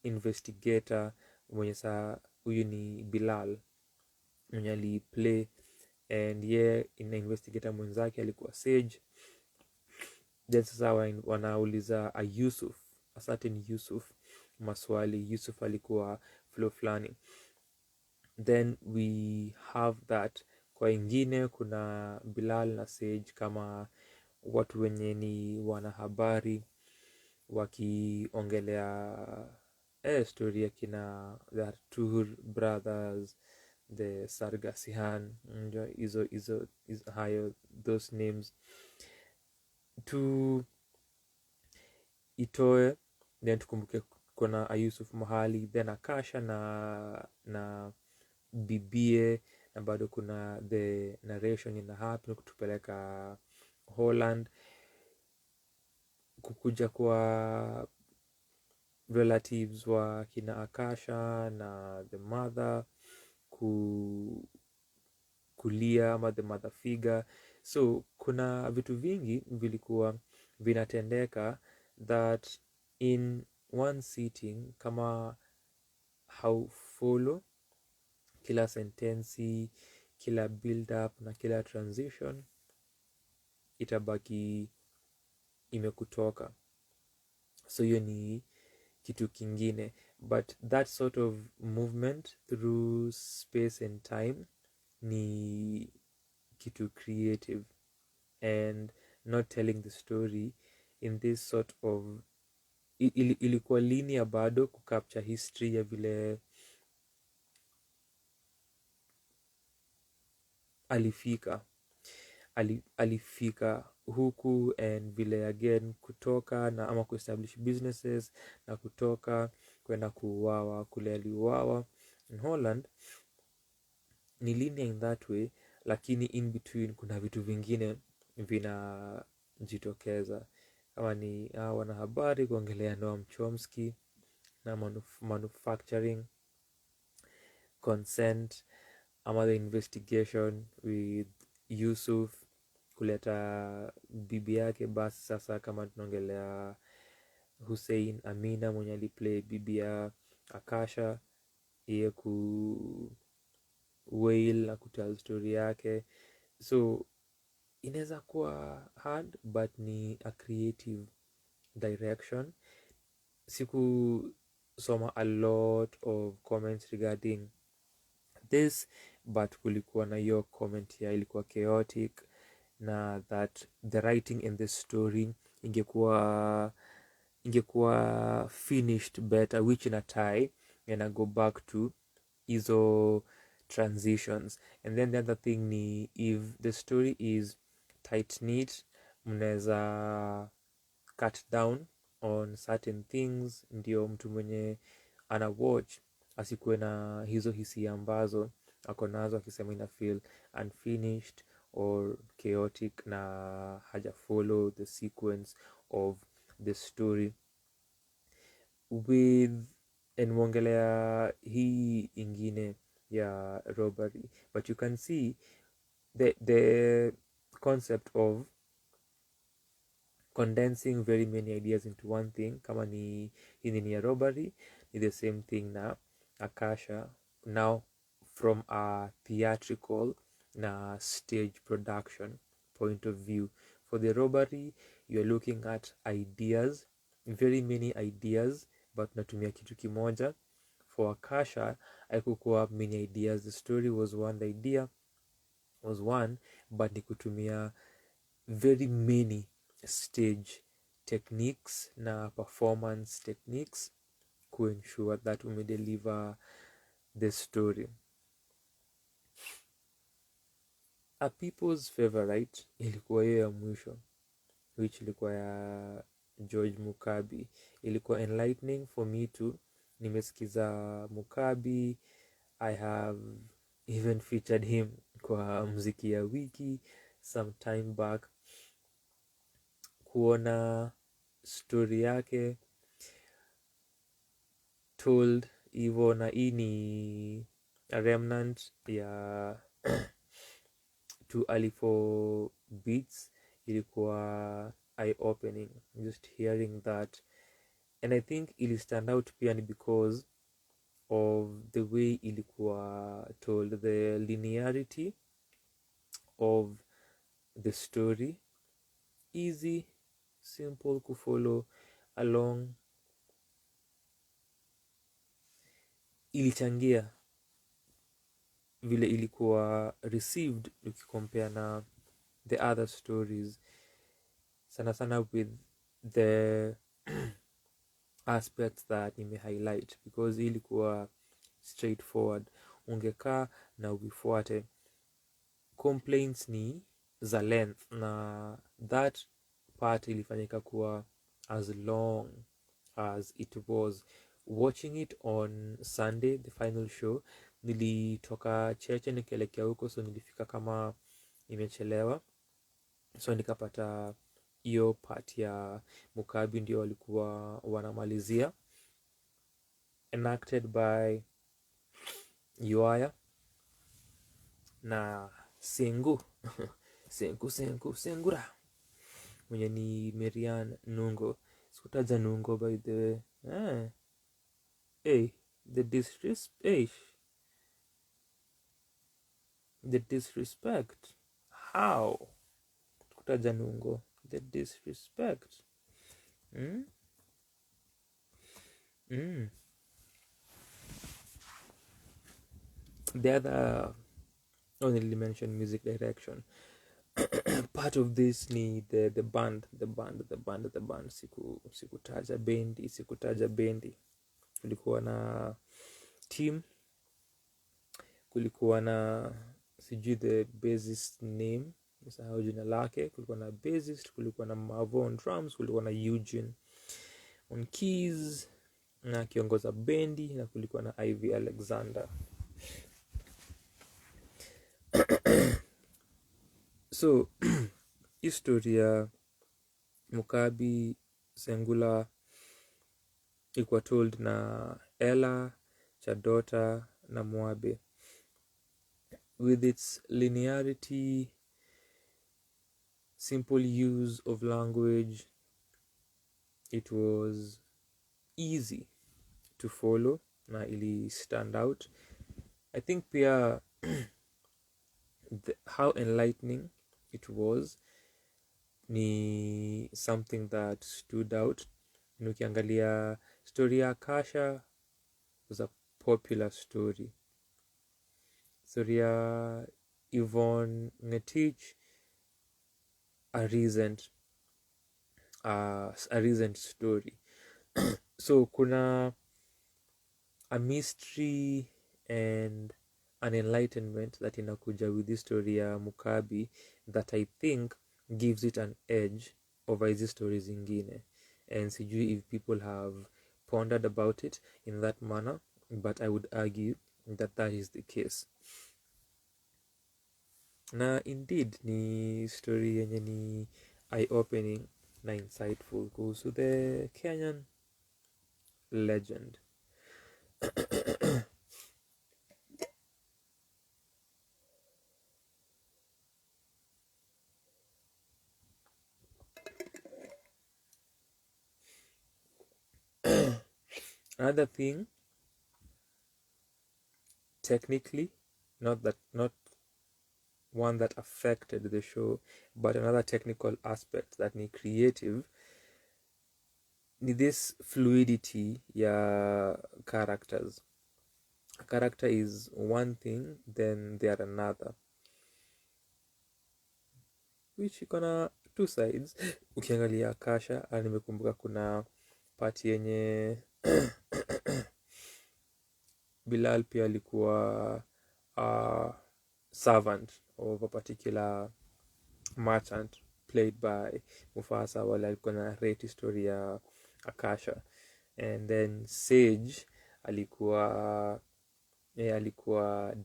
investigator, mwenye saa huyu ni Bilal mwenye aliplay, and ye ina investigator mwenzake alikuwa Sage. Then sasa wanauliza Yusuf, a certain Yusuf maswali. Yusuf alikuwa flow flani. Then we have that. Kwa ingine kuna Bilal na Sage kama watu wenye ni wanahabari wakiongelea story ya kina the two brothers, the Sargasihan, hizo hayo, those names tu itoe. Then tukumbuke kuna Yusuf mahali, then Akasha na bibie, na bado kuna the narration ina happen kutupeleka Holland, kukuja kwa relatives wa kina Akasha na the mother kulia ama the mother figure. So kuna vitu vingi vilikuwa vinatendeka that in one sitting, kama haufollow kila sentensi, kila build up na kila transition, itabaki imekutoka. So hiyo ni kitu kingine, but that sort of movement through space and time ni kitu creative, and not telling the story in this sort of ilikuwa linear bado kucapture history ya vile alifika huku, and vile again kutoka na ama kuestablish businesses, na kutoka kwenda kuuawa kule aliuawa in Holland. Ni linear in that way, lakini in between kuna vitu vingine vinajitokeza, kama ni wanahabari kuongelea Noam Chomsky na manufacturing, consent, ama the investigation with Yusuf kuleta bibi yake. Basi sasa kama tunaongelea Hussein Amina mwenye aliplay bibi ya Akasha, iye wail na kutell story yake. So inaweza kuwa hard, but ni a creative direction. Siku soma a lot of comments regarding this, but kulikuwa na hiyo comment ya ilikuwa chaotic, na that the writing in this story ingekuwa finished better, which in a tie and I go back to hizo transitions. And then the other thing ni, if the story is tight knit, mnaweza cut down on certain things, ndio mtu mwenye ana watch asikuwe na hizo hisia ambazo ako nazo, akisema ina feel unfinished or chaotic na haja follow the sequence of the story. With enmongelea hii ingine ya robbery, but you can see the concept of condensing very many ideas into one thing. Kama ni hii ya robbery, ni the same thing na Akasha, now from a theatrical na stage production point of view. For the robbery, you're looking at ideas, very many ideas, but natumia kitu kimoja. For Akasha, haikukuwa many ideas, the story was one, the idea was one, but ni kutumia very many stage techniques na performance techniques ensure that umedeliver the story. A people's favorite ilikuwa hiyo ya mwisho, which ilikuwa ya George Mukabi. Ilikuwa enlightening for me too. Nimesikiza Mukabi, I have even featured him kwa muziki ya wiki some time back. Kuona story yake told hivyo, na hii ni a remnant ya to Alifo beats, ilikuwa eye opening just hearing that, and I think ili stand out pia ni because of the way ilikuwa told, the linearity of the story, easy, simple kufollow along. Ilichangia vile ilikuwa received ukicompare na the other stories, sana sana with the aspects that nime highlight, because ilikuwa straightforward, ungekaa na uifuate. Complaints ni za length, na that part ilifanyika kuwa as long as it was. Watching it on Sunday, the final show, nilitoka Cheche nikielekea huko, so nilifika kama nimechelewa, so nikapata hiyo part ya Mukabi ndio walikuwa wanamalizia, enacted by Yuaya na Sengu Sengura mwenye ni Marian Nungo. Sikutaja Nungo by the way. Hey, the disrespect. How? Sikutaja Nungo. The disrespect. The other only mentioned music direction. Part of this ni the band. Sikutaja bendi. Kulikuwa na team, kulikuwa na sijui the bassist name, nisahau jina lake. Kulikuwa na bassist, kulikuwa na Mavo on drums, kulikuwa na Eugene on keys na kiongoza bendi, na kulikuwa na Ivy Alexander. So historia Mukabi Sengula ilikuwa told na Ella, Chadota na Mwabe. With its linearity, simple use of language, it was easy to follow na ili stand out. I think pia how enlightening it was ni something that stood out. Nukiangalia story ya Kasha was a popular story. Story ya Yvonne Ngetich, a recent story. So kuna a mystery and an enlightenment that inakuja with this story ya Mukabi that I think gives it an edge over hizi stories zingine. And sijui if people have pondered about it in that manner, but I would argue that that is the case. Na indeed ni story yenye ni eye-opening na insightful kuhusu the Kenyan legend. Another thing, technically, not one that affected the show, but another technical aspect that ni creative, ni this fluidity ya characters. A character is one thing, then they are another, which ikona two sides. Ukiangalia Kasha, nimekumbuka kuna party yenye Bilal pia alikuwa servant of a particular merchant played by Mufasa, wale alikuwa na rate story ya Akasha. And then Sage alikuwa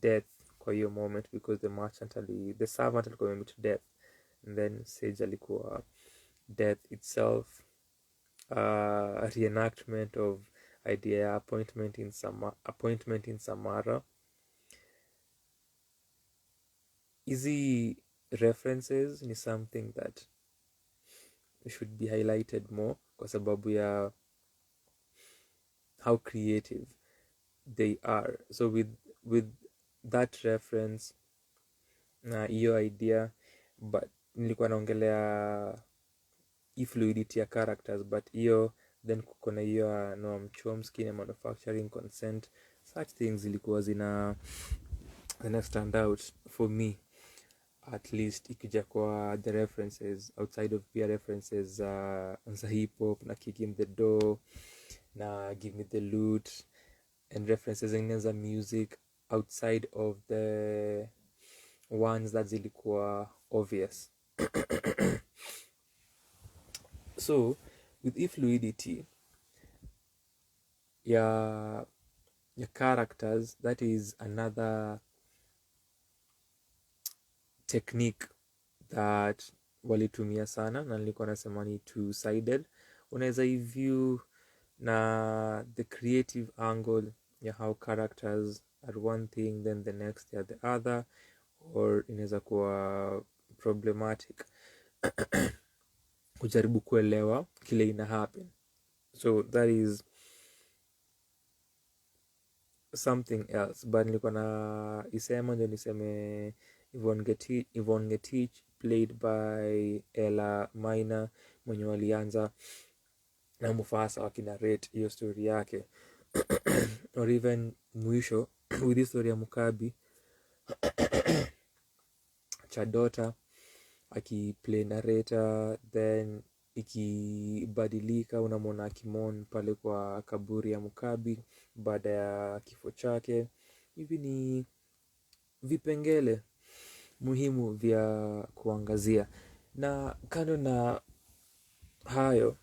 death kwa hiyo moment, because the servant alikuwa meet death, and then Sage alikuwa death itself. Reenactment of idea appointment in Samara. Easy references ni something that should be highlighted more kwa sababu ya how creative they are. So with that reference na hiyo idea, but nilikuwa naongelea fluidity ya characters, but hiyo then kuko na hiyo Noam Chomsky na manufacturing consent, such things zilikuwa zina stand out for me, at least ikija kwa the references outside of peer references za hip hop na Kick in the Door na Give Me the Loot and references zingine za music outside of the ones that zilikuwa obvious. So with fluidity ya characters, that is another technique that walitumia sana, na nilikuwa nasema ni two-sided. Unaweza view na the creative angle ya how characters are one thing then the next they are the other, or inaweza kuwa problematic kujaribu kuelewa kile ina happen. So that is something else, but nilikuwa na isema ndio niseme Yvonne Getich played by Ella Minor, mwenye walianza na Mufasa wakinarrate hiyo story yake or even mwisho with the story ya Mukabi Chadota akiplay narrator, then ikibadilika unamwona Kimon pale kwa kaburi ya Mukabi baada ya kifo chake. Hivi ni vipengele muhimu vya kuangazia, na kando na hayo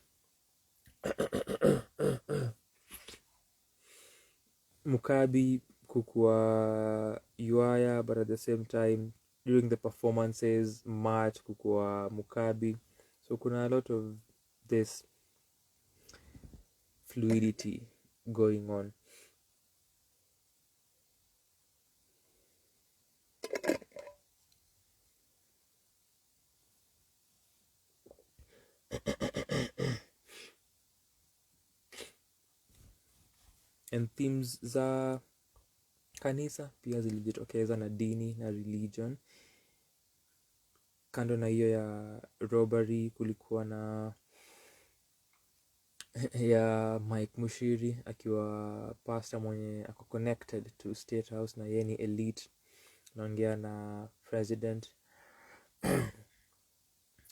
Mukabi kukua Yuaya, but at the same time during the performances March kukua Mukabi. So kuna a lot of this fluidity going on. And themes za kanisa pia zilijitokeza na dini na religion. Kando na hiyo ya robbery kulikuwa na ya Mike Mushiri akiwa pastor mwenye ako connected to State House na yeye ni elite, naongea na president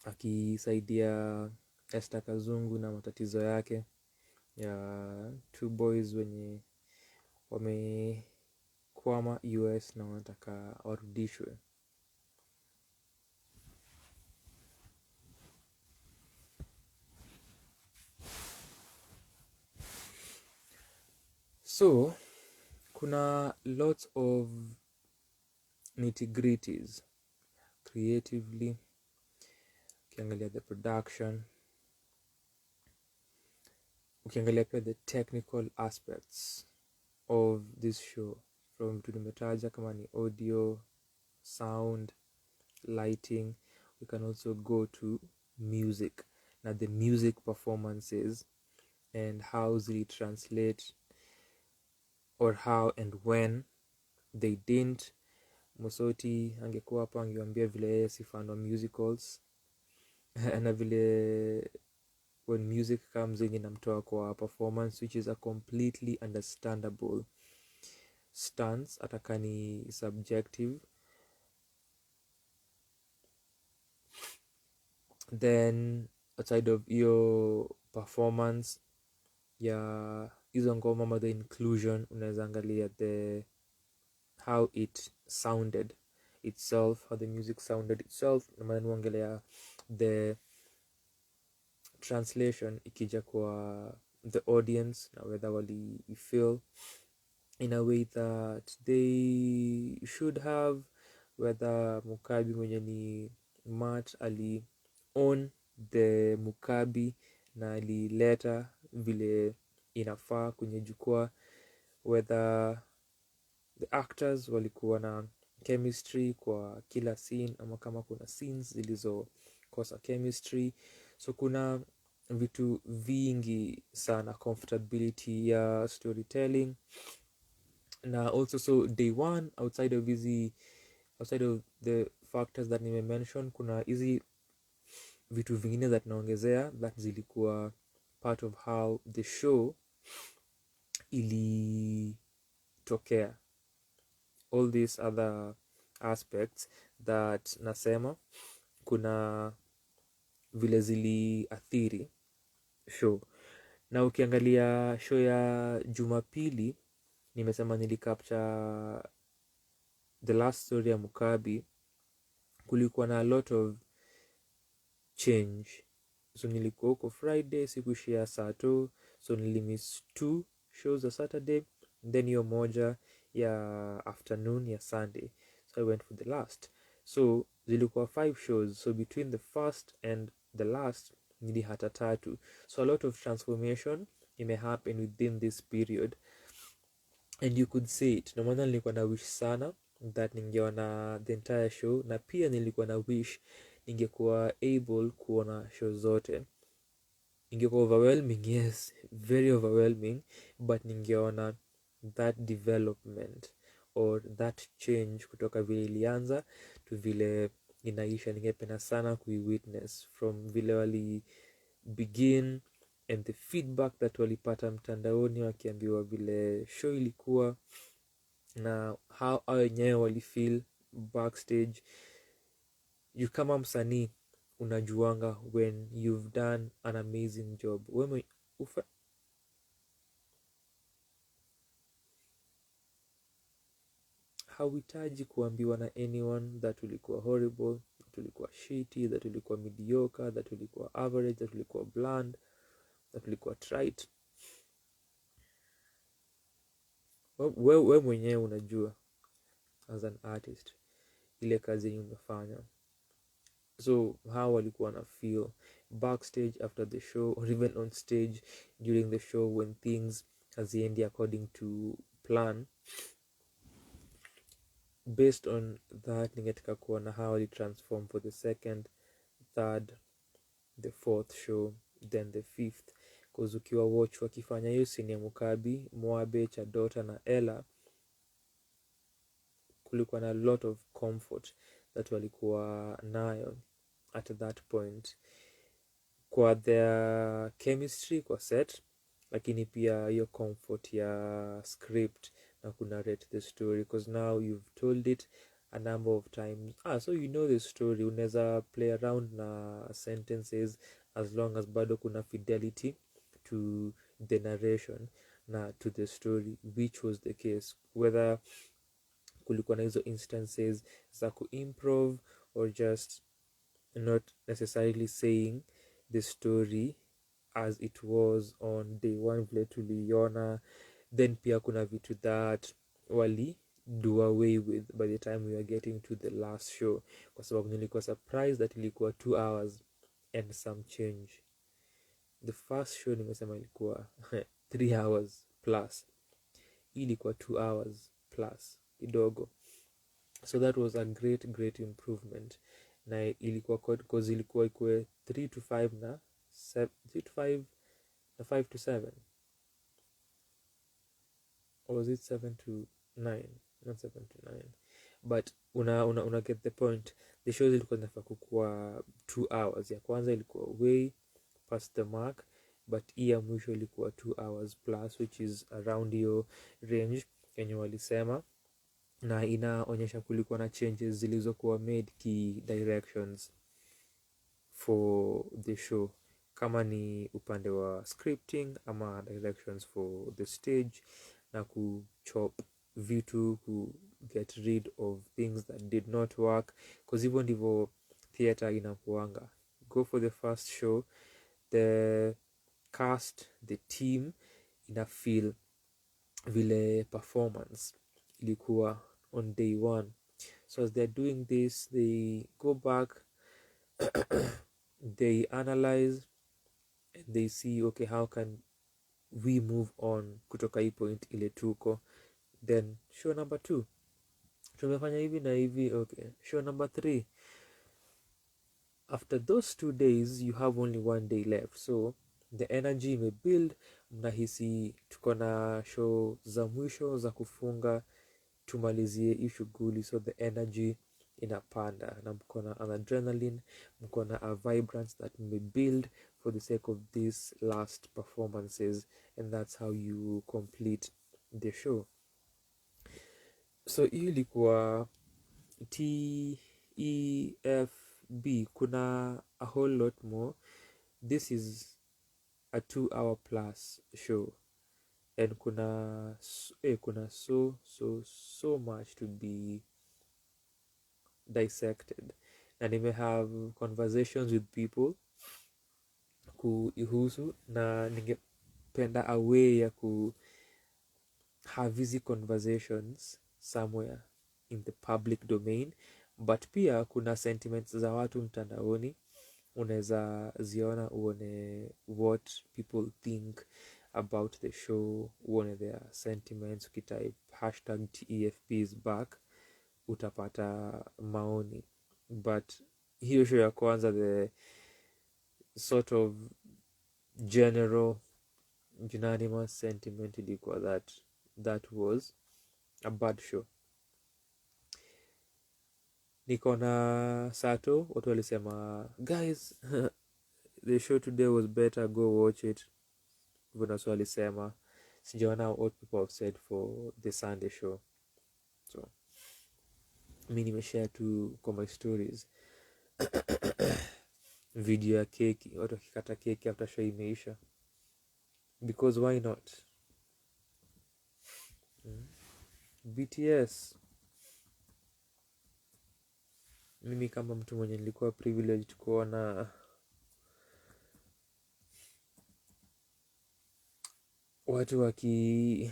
akisaidia Esther Kazungu na matatizo yake ya two boys wenye wamekwama US na wanataka warudishwe. So kuna lots of nitty-gritties creatively, ukiangalia the production, ukiangalia pia the technical aspects of this show, from tulimetaja kama ni audio, sound, lighting. We can also go to music, na the music performances and how they translate, or how and when they didn't. Musoti angekuwa hapa angeambia vile yeye si fan wa musicals na vile when music comes in inamtoa kwa performance, which is a completely understandable stance, ataka ni subjective. Then outside of your performance ya hizo ngoma ama the inclusion, unaweza angalia the how it sounded itself, how the music sounded itself, na maana nuangelea the translation ikija kwa the audience na whether wali feel in a way that they should have, whether Mukabi mwenye ni Matt ali own the Mukabi na alileta vile inafaa kwenye jukwaa, whether the actors walikuwa na chemistry kwa kila scene ama kama kuna scenes zilizokosa chemistry. So kuna vitu vingi sana, comfortability ya storytelling, na also, so day one, outside of the factors that nime mention, kuna hizi vitu vingine that naongezea that zilikuwa part of how the show ilitokea, all these other aspects that nasema kuna vile ziliathiri show. Na ukiangalia show ya Jumapili, nimesema nilicapture the last story ya Mukabi, kulikuwa na a lot of change. So nilikuwa huko Friday, sikuishia Sato, so nilimiss 2 shows za Saturday, then hiyo moja ya afternoon ya Sunday, so I went for the last. So zilikuwa 5 shows, so between the first and the last nili hata 3, so a lot of transformation happen within this period, and you could see it. No maana nilikuwa na wish sana that ningeona the entire show, na pia nilikuwa na wish ningekuwa able kuona show zote. Ingekuwa overwhelming, yes, very overwhelming, but ningeona that development or that change kutoka vile ilianza to vile inaisha. Ningependa sana kuiwitness from vile wali begin and the feedback that walipata mtandaoni wakiambiwa vile show ilikuwa, na how wenyewe walifeel backstage. You kama msanii unajuanga when you've done an amazing job. Hauhitaji kuambiwa na anyone that ulikuwa horrible, that ulikuwa shitty, that ulikuwa mediocre, that ulikuwa average, that ulikuwa bland, that ulikuwa trite. We mwenyewe unajua as an artist ile kazi yenye umefanya. So how walikuwa na feel backstage after the show, or even on stage during the show when things haziendi according to plan. Based on that, ningetaka kuona how wali transform for the second, third, the fourth show, then the fifth. Cause ukiwa watch wakifanya hiyo scene ya Mukabi, Moabe, Chadota na Ella, kulikuwa na a lot of comfort that walikuwa nayo at that point kwa their chemistry kwa set, lakini pia hiyo comfort ya script na kunarrate the story, because now you've told it a number of times. So you know the story, unaweza play around na sentences as long as bado kuna fidelity to the narration na to the story, which was the case, whether kulikuwa na hizo instances za kuimprov or just not necessarily saying the story as it was on day one vile tuliona. Then pia kuna vitu that wali do away with by the time we were getting to the last show, kwa sababu nilikuwa surprised that ilikuwa 2 hours and some change. The first show nimesema ilikuwa 3 hours plus, ilikuwa 2 hours plus kidogo. So that was a great improvement, na ilikuwa cause ilikuwa ikue 3 to 5 na 3 to 5 na 5 to 7, or was it 7 to 9? Not 7 to 9, but una get the point. The shows ilikuwa zinafaa kukuwa 2 hours. Ya kwanza ilikuwa way past the mark, but hii ya mwisho ilikuwa 2 hours plus, which is around your range yenye walisema, na inaonyesha kulikuwa na changes zilizokuwa made key directions for the show, kama ni upande wa scripting ama directions for the stage, na kuchop vitu, ku get rid of things that did not work, because hivyo ndivyo theater inakuanga. Go for the first show, the cast, the team ina feel vile performance ilikuwa on day one. So as they're doing this, they go back they analyze and they see, okay, how can we move on kutoka hii point ile tuko. Then show number 2 tumefanya hivi na hivi, okay, show number 3. After those 2 days you have only 1 day left, so the energy may build mnahisi tuko na show za mwisho za kufunga tumalizie hii shughuli, so the energy inapanda na mko na an adrenaline, mko na a vibrance that may build for the sake of these last performances, and that's how you complete the show. So hii ilikuwa TEFB. Kuna a whole lot more. This is a 2-hour plus show, and kuna so much to be dissected, na have conversations with people kuihusu, na ningependa a way ya ku have easy conversations somewhere in the public domain, but pia kuna sentiments za watu mtandaoni, unaweza ziona uone what people think about the show, uone their sentiments. Ukitype #TEFB is back utapata maoni, but hiyo show ya kwanza, the sort of general unanimous sentiment ilikuwa that was a bad show. Niko na Sato, watu walisema guys the show today was better, go watch it. Vunaso walisema, sijaona what people have said for the Sunday show, so mi nimeshare tu kwa my stories video ya keki, watu wakikata keki after show imeisha, because why not? BTS, mimi kama mtu mwenye nilikuwa privileged kuona watu waki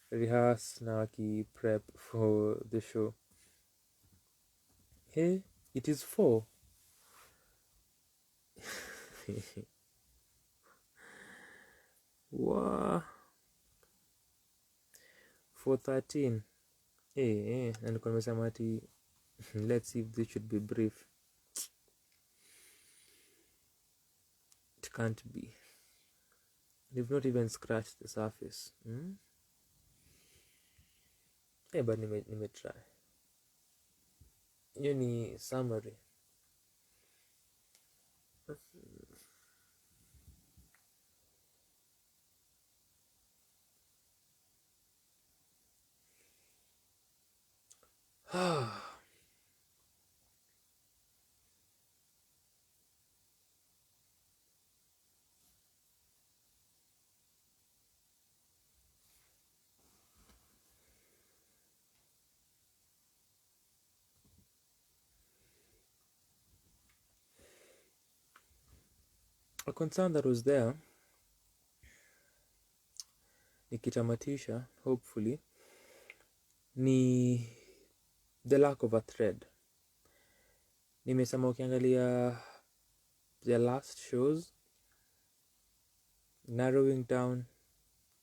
rehearse na waki prep for the show. Hey, it is 4 wow, 4:13. Na nilikuwa nimesema ati let's see if this should be brief. It can't be. They've not even scratched the surface. But nime try. Hiyo ni summary. A concern that was there, nikitamatisha hopefully, ni the lack of a thread. Nimesema ukiangalia the last shows, narrowing down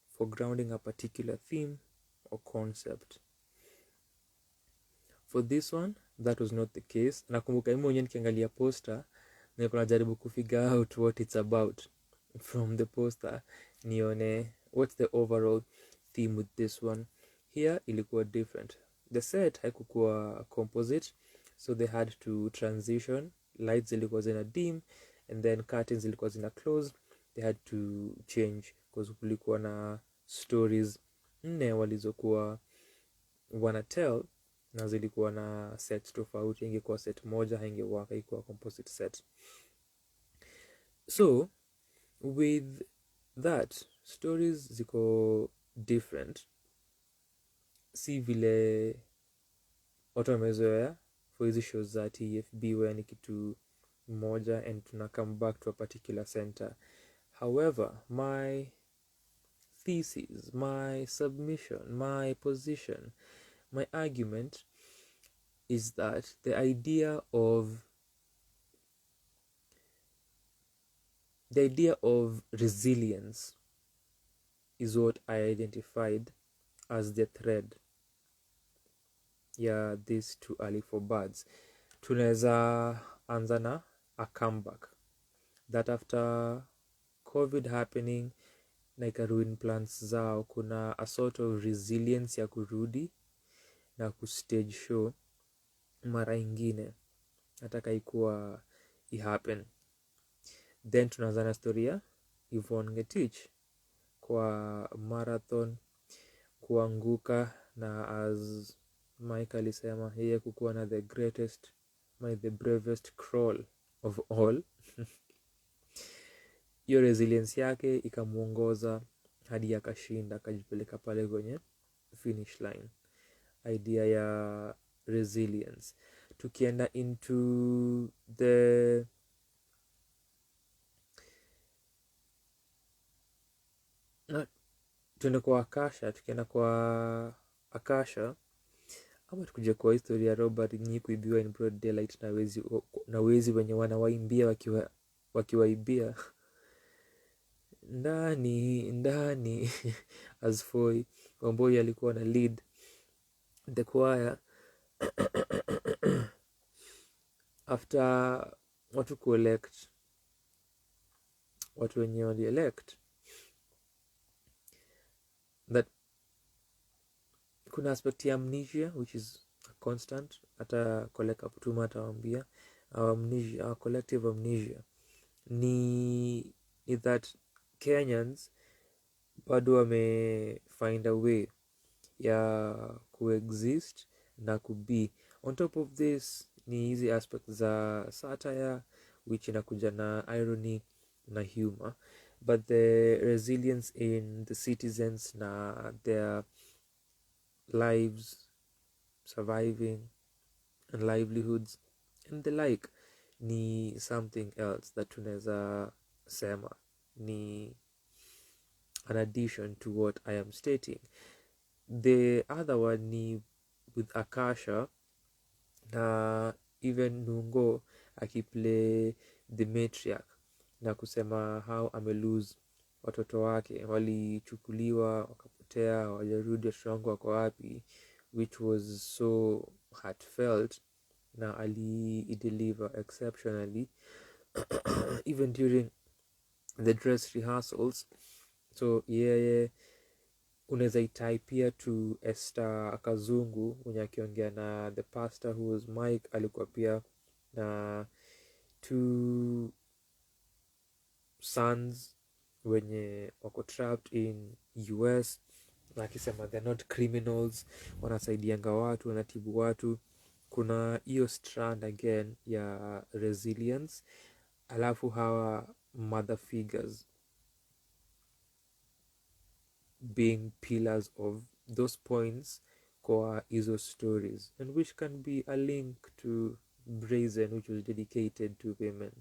for grounding a particular theme or concept. For this one, that was not the case. Nakumbuka mimi mwenyewe nikiangalia poster, nilikuwa najaribu kufigure out what it's about from the poster, nione what's the overall theme with this one. Here ilikuwa different. The set haikukuwa composite, so they had to transition. Lights zilikuwa zina dim, and then curtains zilikuwa zina close. They had to change because kulikuwa na stories 4 walizokuwa wana tell, na zilikuwa na sets tofauti. Ingekuwa set moja haingewaka, ikuwa composite set. So with that, stories ziko different, si vile watu wamezoea for hizi shows za TEFB where ni kitu moja and tuna come back to a particular center. However, my thesis, my submission, my position, my argument is that the idea of resilience is what I identified as the thread. Yeah, this too early for birds. Tunaweza anza na a comeback. That after COVID happening, na ikaruin plans zao. Kuna a sort of resilience ya kurudi na kustage show mara ingine hata kaikuwa ihappen. Then tunaanza na story ya Yvonne Ngetich kwa marathon kuanguka, na as Mike alisema yeye kukuwa na the greatest the bravest crawl of all. Hiyo resilience yake ikamuongoza hadi akashinda, akajipeleka pale kwenye finish line. Idea ya resilience. Tukienda into the tuende kwa Akasha. Tukienda kwa Akasha ama tukuje kwa historia ya Robert Nyi kuibiwa in broad daylight na wezi wenye wanawaimbia wakiwaibia ndani as Foi Wamboi alikuwa na lead the choir after watu kuelect watu wenye walielect that kuna aspect ya amnesia which is a constant. Hata Koleka Putuma atawambia our collective amnesia ni that Kenyans bado wame find a way ya coexist na kubi. On top of this ni hizi aspects za satire which inakuja na irony na humor, but the resilience in the citizens na their lives surviving and livelihoods and the like ni something else that tunaweza sema ni an addition to what I am stating. The other one ni with Akasha na even Nungo akiplay the matriarch na kusema how amelose watoto wake, walichukuliwa wakapotea, hawajarudi, watoto wangu wako wapi, which was so heartfelt na deliver exceptionally even during the dress rehearsals. So yeah, unaweza itaipia to Esther Kazungu mwenye akiongea na the pastor who was Mike. Alikuwa pia na two sons wenye wako trapped in US na akisema they're not criminals, wanasaidianga watu, wanatibu watu. Kuna hiyo strand again ya resilience. Alafu hawa mother figures being pillars of those points kwa hizo stories, and which can be a link to Brazen, which was dedicated to women.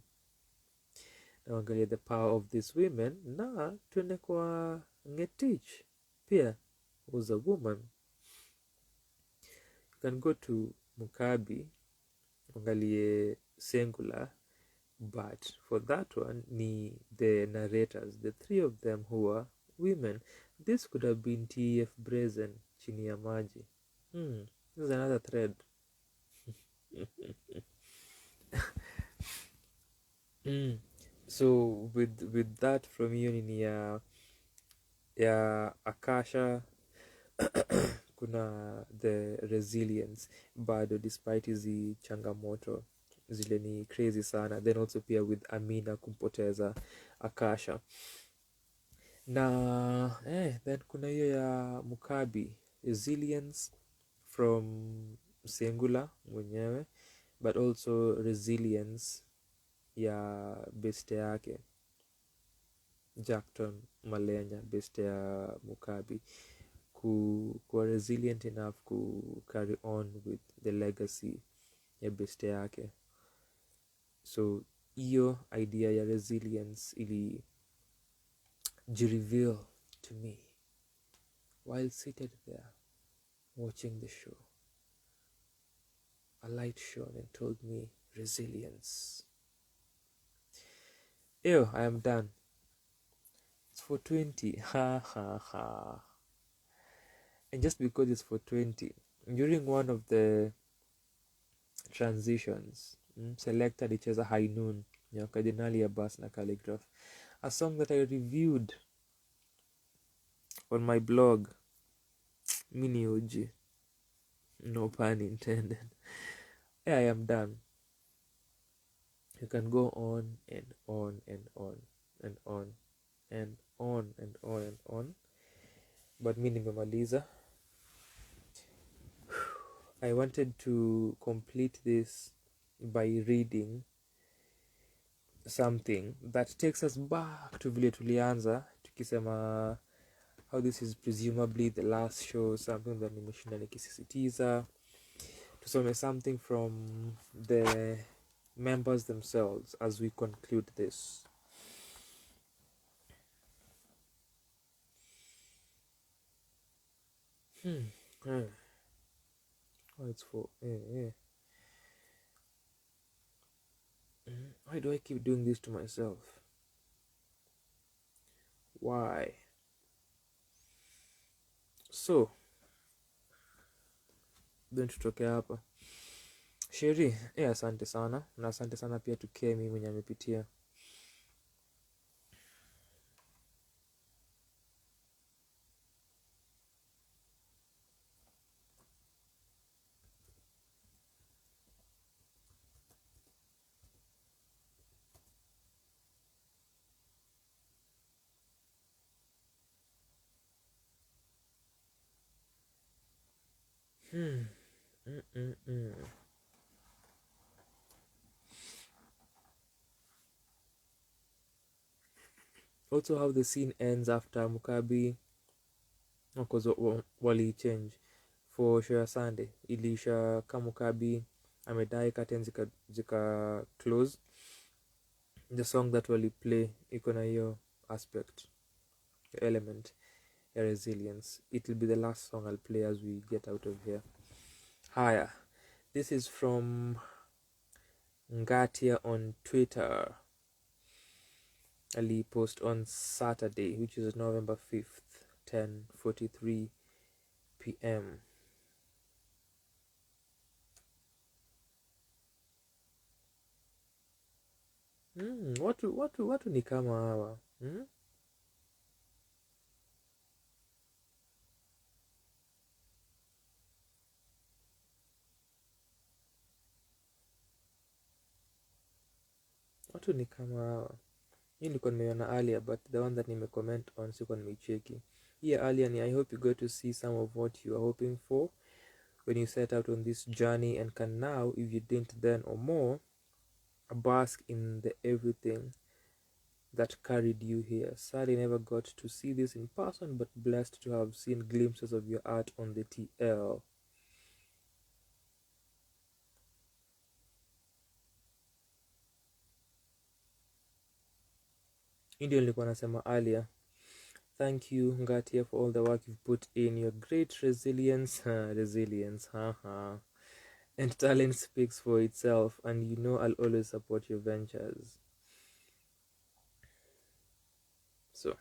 Na angalia the power of these women, na tuende kwa Ngetich pia was a woman. You can go to Mukabi angalie Singular, but for that one ni the narrators, the three of them who are women. This could have been TEF Brazen chini ya maji. This is another thread. So with that from you ni ya Akasha kuna the resilience bado despite hizi changamoto zile ni crazy sana. Then also pia with Amina kumpoteza Akasha na then kuna hiyo ya Mukabi, resilience from Singular mwenyewe, but also resilience ya beste yake Jackton Malenya, beste ya Mukabi, kuwa resilient enough ku carry on with the legacy ya beste yake. So hiyo idea ya resilience ili jireveal to me while seated there watching the show. A light shone and told me resilience. Ew, I am done. It's 4:20. Ha ha ha. And just because it's 4:20, during one of the transitions, Selector alicheza High Noon ya Kardinali Abbas na Calligraph, a song that I reviewed on my blog. Mini OG. No pun intended. Yeah, I am done. You can go on and on and on and on and on and on and on, but mi nimemaliza. I wanted to complete this by reading something that takes us back to vile tulianza tukisema how this is presumably the last show, something that nimeshinda nikisisitiza tusome something from the members themselves as we conclude this. Oh, it's for why do I keep doing this to myself? Why? So then tutokea hapa. Sheri, asante sana. Na asante sana pia Tukemi mwenye amepitia. Also how the scene ends after Mukabi, because wali change for Cheche Sessions ilisha kama Mukabi amedai curtains zika close. The song that wali play iko na hiyo aspect, element ya resilience. It will be the last song I'll play as we get out of here. Haya, this is from Ngatia on Twitter. Ali post on Saturday, which is November 5th, 10:43 p.m. Watu ni kama hawa. Watu ni kama hawa. Hii nilikuwa nimeiona earlier, but the one that nimecomment on sikuwa nimeicheki. Here earlier ni I hope you got to see some of what you are hoping for when you set out on this journey and can now, if you didn't then or more, bask in the everything that carried you here. Sadly never got to see this in person, but blessed to have seen glimpses of your art on the TL. Ndio nilikuwa nasema earlier. Thank you Ngatia for all the work you've put in. Your great resilience, and talent speaks for itself, and you know I'll always support your ventures. So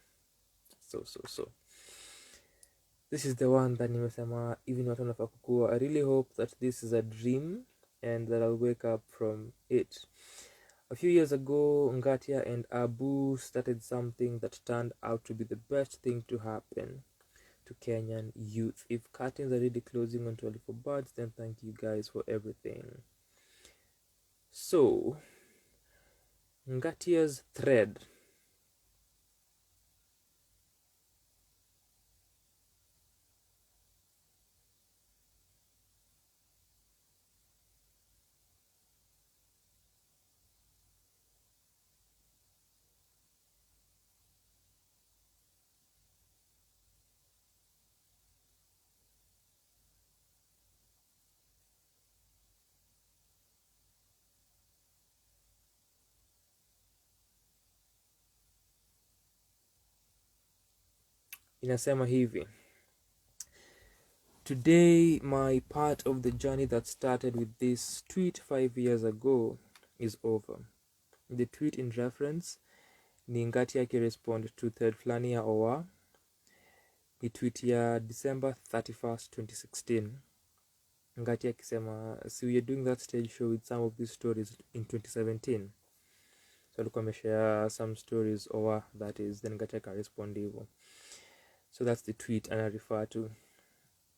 this is the one that nimesema even watu wanafaa kukua. I really hope that this is a dream and that I'll wake up from it. A few years ago, Ngatia and Abu started something that turned out to be the best thing to happen to Kenyan youth. If curtains are already closing on 24 birds, then thank you guys for everything. So, Ngatia's thread. Inasema hivi. Today, my part of the journey that started with this tweet 5 years ago is over. The tweet in reference ni Ngatia akirespond to thread flani ya OWA. Ni tweet ya December 31st, 2016. Ngatia akisema, so we are doing that stage show with some of these stories in 2017. So alikuwa ameshare some stories OWA, that is, then Ngatia akarespond hivyo. So So that's the tweet and I refer to.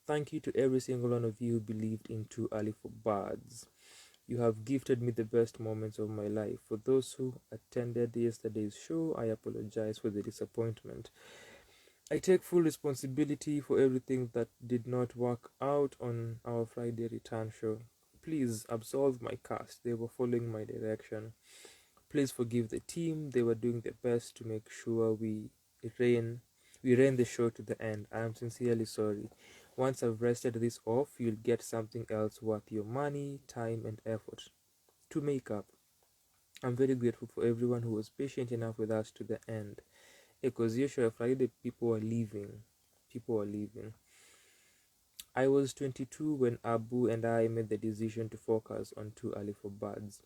Thank you to every single one of you who believed in Too Early for Birds. You have gifted me the best moments of my life. For those who attended yesterday's show, I apologize for the disappointment. I take full responsibility for everything that did not work out on our Friday return show. Please absolve my cast. They were following my direction. Please forgive the team. They were doing their best to make sure we ran the show to the end. I am sincerely sorry. Once I've rested this off, you'll get something else worth your money, time, and effort to make up. I'm very grateful for everyone who was patient enough with us to the end. Because usually Friday people were leaving. I was 22 when Abu and I made the decision to focus on Too Early for Birds.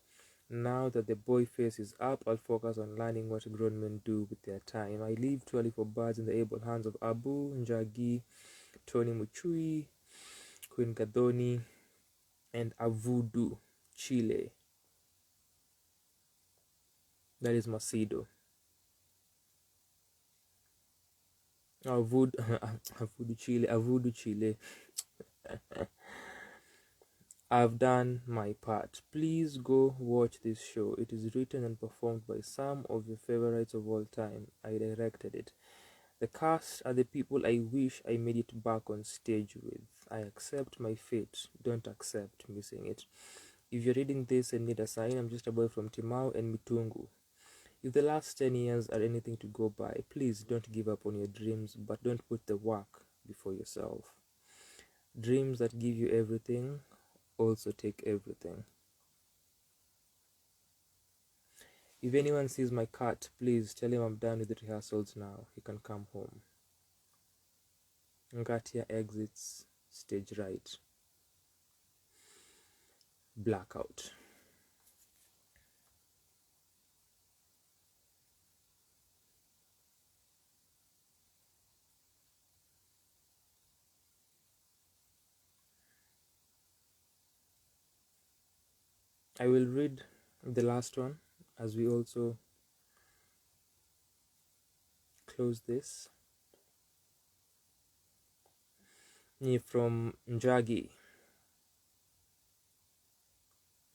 Now that the boy face is up, I'll focus on learning what grown men do with their time. I leave Too Early for Birds in the able hands of Abu, Njagi, Tony Muchui, Queen Gadoni, and Avudu Chile. That is Macedo. Avudu Chile. I've done my part. Please go watch this show. It is written and performed by some of your favorites of all time. I directed it. The cast are the people I wish I made it back on stage with. I accept my fate. Don't accept missing it. If you're reading this and need a sign, I'm just a boy from Timau and Mitungu. If the last 10 years are anything to go by, please don't give up on your dreams, but don't put the work before yourself. Dreams that give you everything also take everything. If anyone sees my cat, please tell him I'm done with the rehearsals now. He can come home. Ngatia exits stage right. Blackout. I will read the last one as we also close this. From Njagi.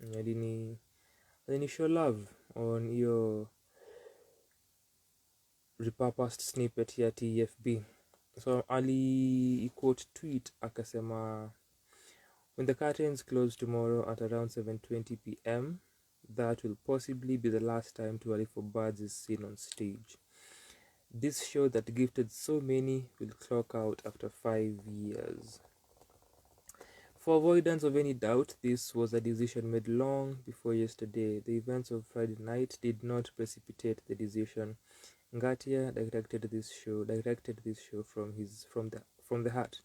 Alini show love on your repurposed snippet ya TEFB. So Ali quote tweet akasema, when the curtains close tomorrow at around 7:20 p.m., that will possibly be the last time Too Early for Birds is seen on stage. This show that gifted so many will clock out after 5 years. For avoidance of any doubt, this was a decision made long before yesterday. The events of Friday night did not precipitate the decision. Ngatia directed this show from the heart.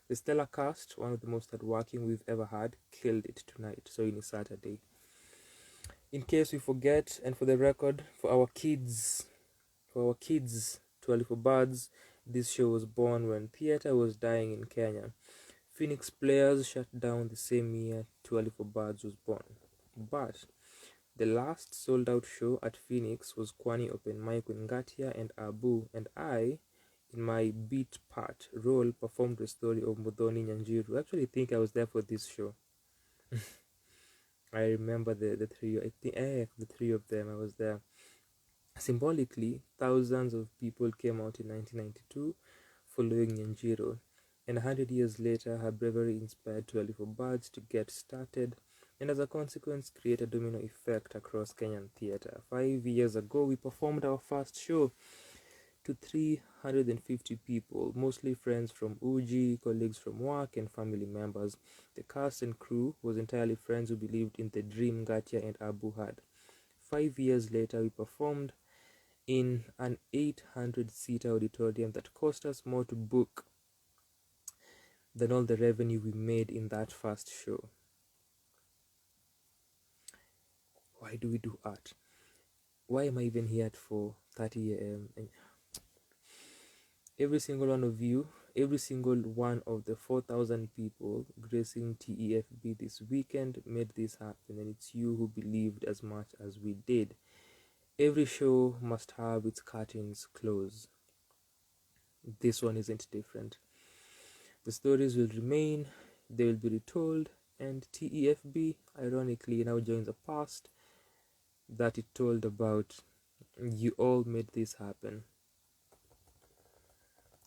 The stellar cast, one of the most hardworking we've ever had, killed it tonight. So in Saturday. In case we forget, and for the record, for our kids, Too Early for Birds, this show was born when theatre was dying in Kenya. Phoenix Players shut down the same year Too Early for Birds was born. But the last sold-out show at Phoenix was Kwani Open Mic with Ngatia and Abu, and I, in my beat part role, performed the story of Muthoni Nyanjiru. I actually think I was there for this show. I remember the three. I think the three of them. I was there. Symbolically, thousands of people came out in 1992 following Nyanjiru, and 100 years later, her bravery inspired Too Early for Birds to get started, and as a consequence, create a domino effect across Kenyan theatre. 5 years ago, we performed our first show to 350 people, mostly friends from Uji, colleagues from work, and family members. The cast and crew was entirely friends who believed in the dream Gatia and Abu had. 5 years later, we performed in an 800-seater auditorium that cost us more to book than all the revenue we made in that first show. Why do we do art? Why am I even here at 4:30 a.m.? Every single one of you, every single one of the 4,000 people gracing TEFB this weekend made this happen, and it's you who believed as much as we did. Every show must have its curtains closed. this one isn't different. The stories will remain, they will be retold, and TEFB ironically now joins a past that it told about. You all made this happen.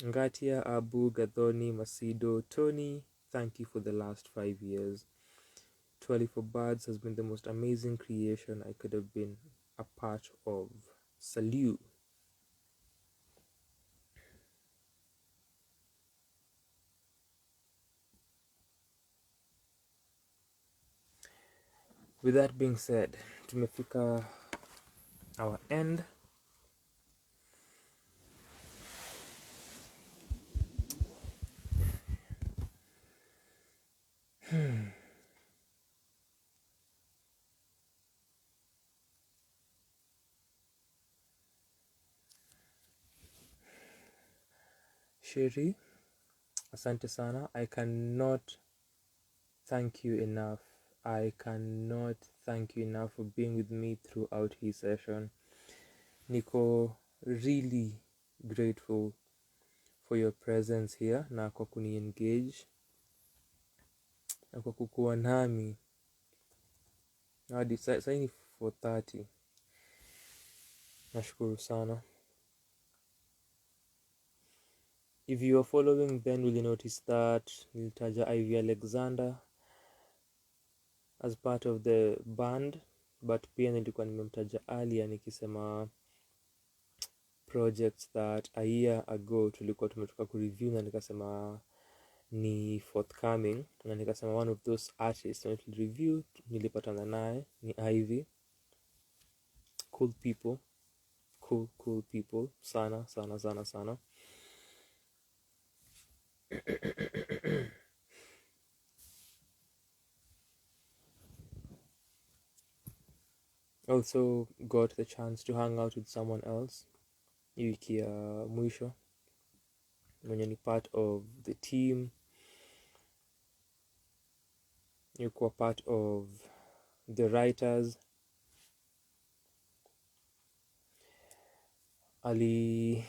Ngatia, Abu, Gathoni, Masido, Tony, thank you for the last 5 years. 24 Birds has been the most amazing creation I could have been a part of. Salute. With that being said, tumefika our end. Sheri, asante sana. I cannot thank you enough. I cannot thank you enough for being with me throughout his session. Niko really grateful for your presence here na kwa kuni engage na kwa kukuwa nami hadi sasa ni 4:30. Nashukuru sana. If you are following, then will you notice that nilitaja Ivy Alexander as part of the band, but pia nilikuwa nimemtaja earlier nikisema projects that a year ago tulikuwa tumetoka kureview na nikasema ni forthcoming, na nikasema one of those artists na review nilipatana naye ni Ivy. Cool people, cool people sana sana sana sana. Also got the chance to hang out with someone else wiki ya mwisho mwenye ni part of the team, yuko part of the writers. Ali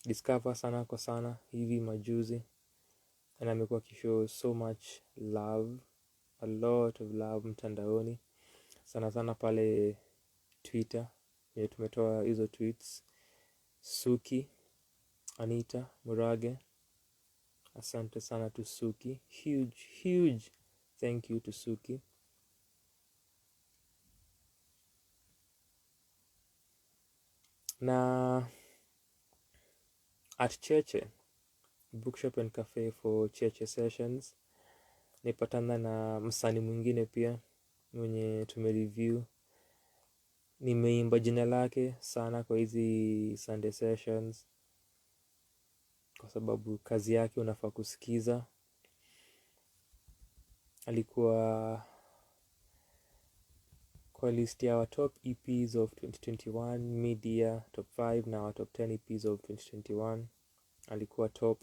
discover Sanaa kwa Sana hivi majuzi, and amekuwa kishow so much love, a lot of love mtandaoni, sana sana pale Twitter yenye tumetoa hizo tweets. Suki, Anita, Murage, asante sana to Suki. Huge thank you to Suki. Na at Cheche Bookshop and Cafe for Cheche Sessions nipatana na msanii mwingine pia mwenye tumereview. Nimeimba jina lake sana kwa hizi Sunday sessions kwa sababu kazi yake unafaa kusikiza. Alikuwa kwa list ya our top EPs of 2021, media top 5 na our top 10 EPs of 2021. Alikuwa top.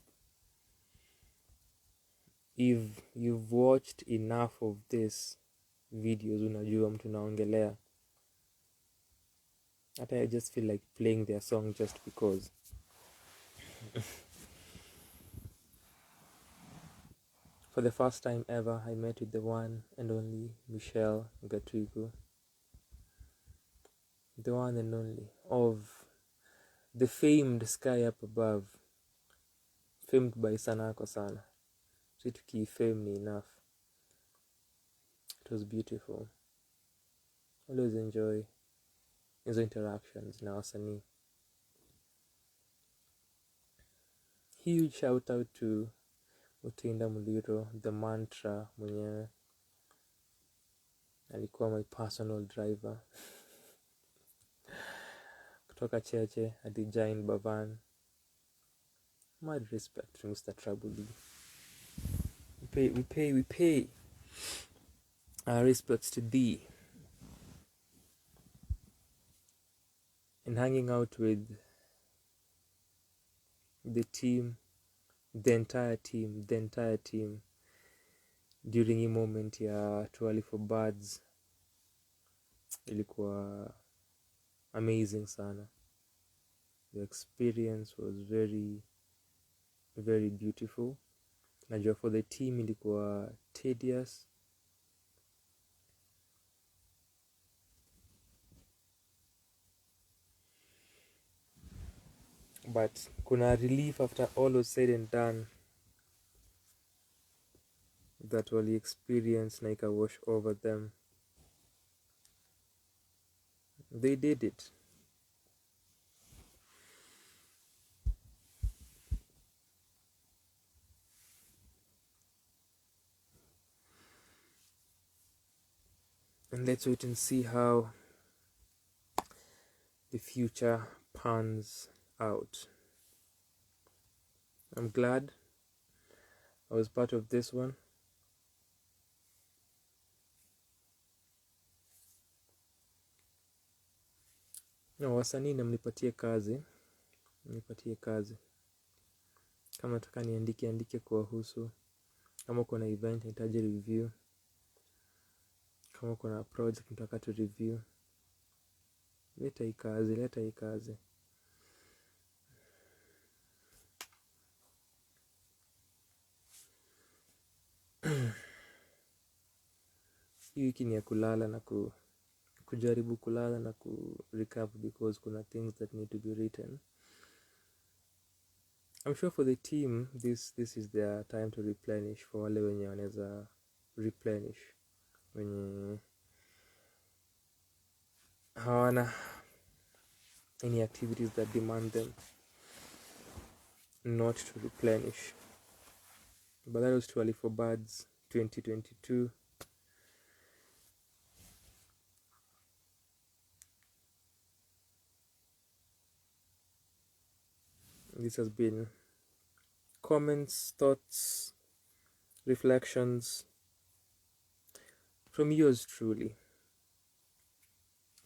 If you've watched enough of this videos, unajua mtu naongelea. Hata I just feel like playing their song just because. For the first time ever, I met with the one and only Michelle Gatuiku. The one and only of the famed Sky Up Above. Famed by Sanaa kwa Sana. Si tukifame ni enough. It was beautiful. Always enjoy hizo interactions na wasanii. Huge shout out to Utinda Muliro, the mantra mwenyewe. Alikuwa my personal driver. Kutoka Cheche hadi Jain Bavan. Mad respect to Mr. Trouble D. We pay our respects to thee. And hanging out with the team, the entire team during hii moment ya 24 Birds ilikuwa amazing sana. The experience was very, very beautiful. Najua for the team ilikuwa tedious, but kuna relief after all was said and done that wali experience na ika wash over them. They did it. And let's wait and see how the future pans out. I'm glad I was part of this one. No, wasanii na mnipatie kazi. Kama nataka niandike kuwahusu. Kama kuna event nahitaji review. Kama kuna project nataka tu review. Leta hii kazi. Hii wiki ni ya kulala na kujaribu kulala na recap because kuna things that need to be written. I'm sure for the team this is their time to replenish. For wale wenye wanaweza replenish, wenye hawana any activities that demand them not to replenish. But that was too early for birds 2022. This has been comments, thoughts, reflections from yours truly.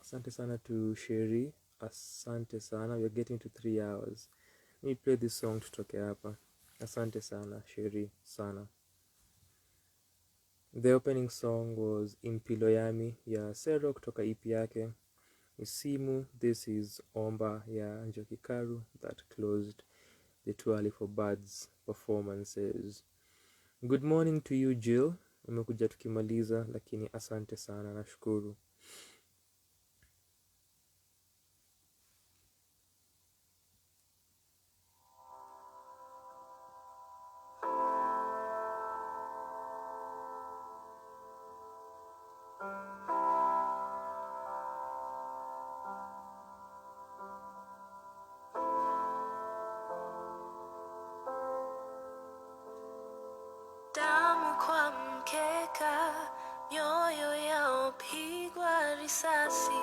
Asante sana to Sherry. Asante sana. We're getting to 3 hours. Let me play this song tutoke hapa. Asante sana, Sherry sana. The opening song was Impilo Yami ya Serro kutoka EP yake Misimu. This is Omba ya Njoki Karu that closed the Too Early for Birds performances. Good morning to you, Jill. Umekuja tukimaliza lakini asante sana, nashukuru. Damu kwa mkeka, mioyo yaopigwa risasi.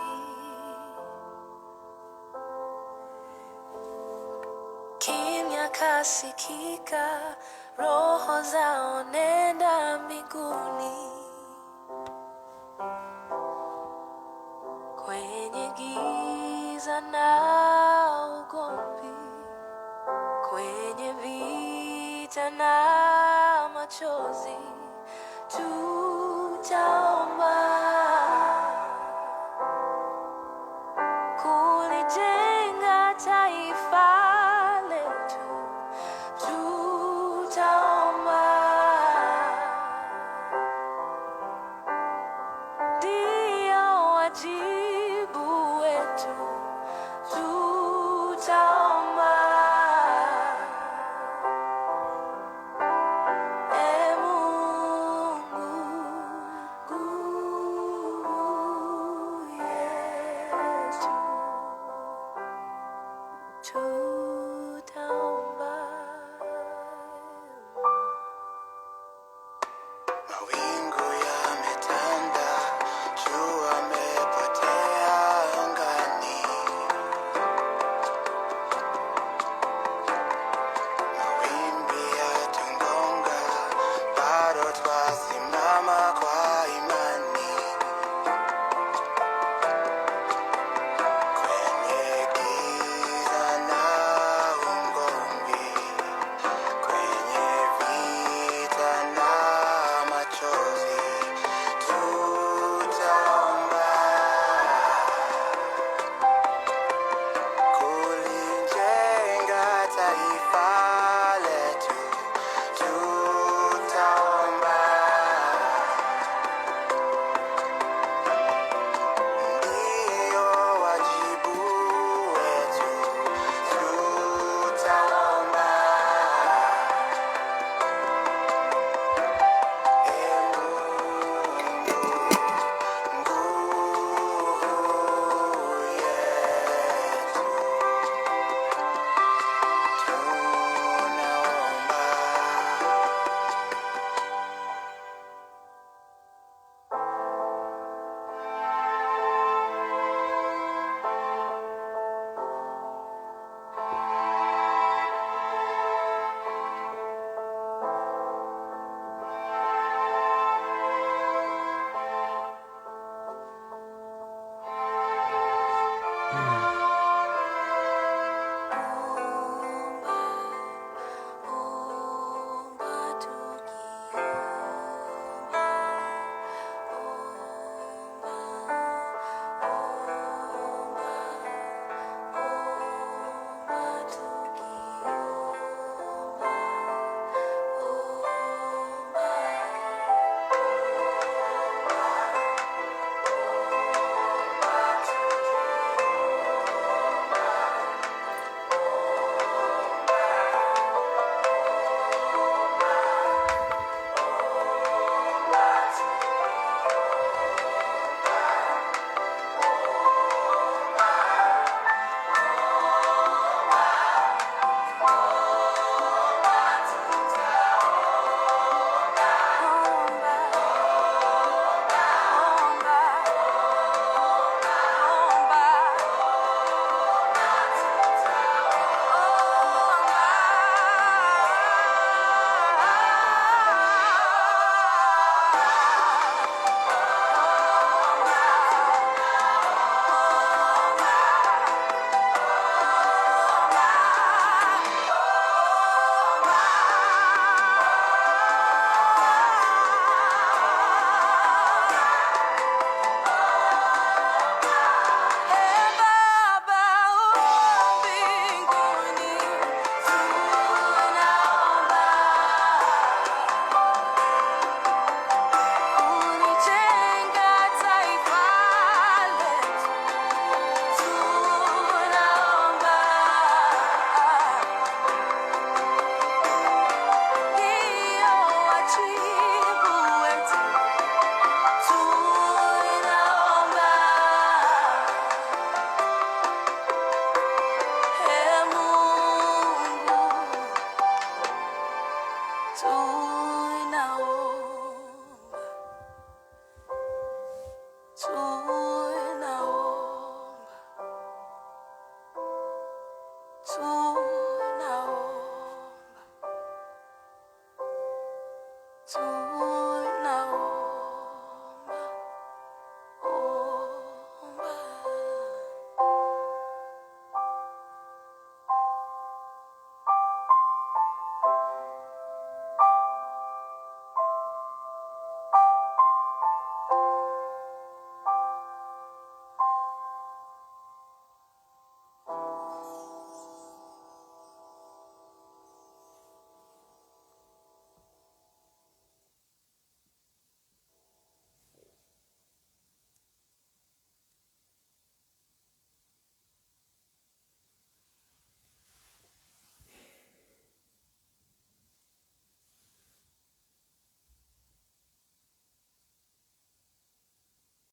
Kimya kasikika, roho zao nenda mbinguni. Kwenye giza na ugomvi, kwenye vita na machozi, tutaomba kulijenga taifa letu, tutaomba ndio wajibu wetu, tutaomba. Mungu 走。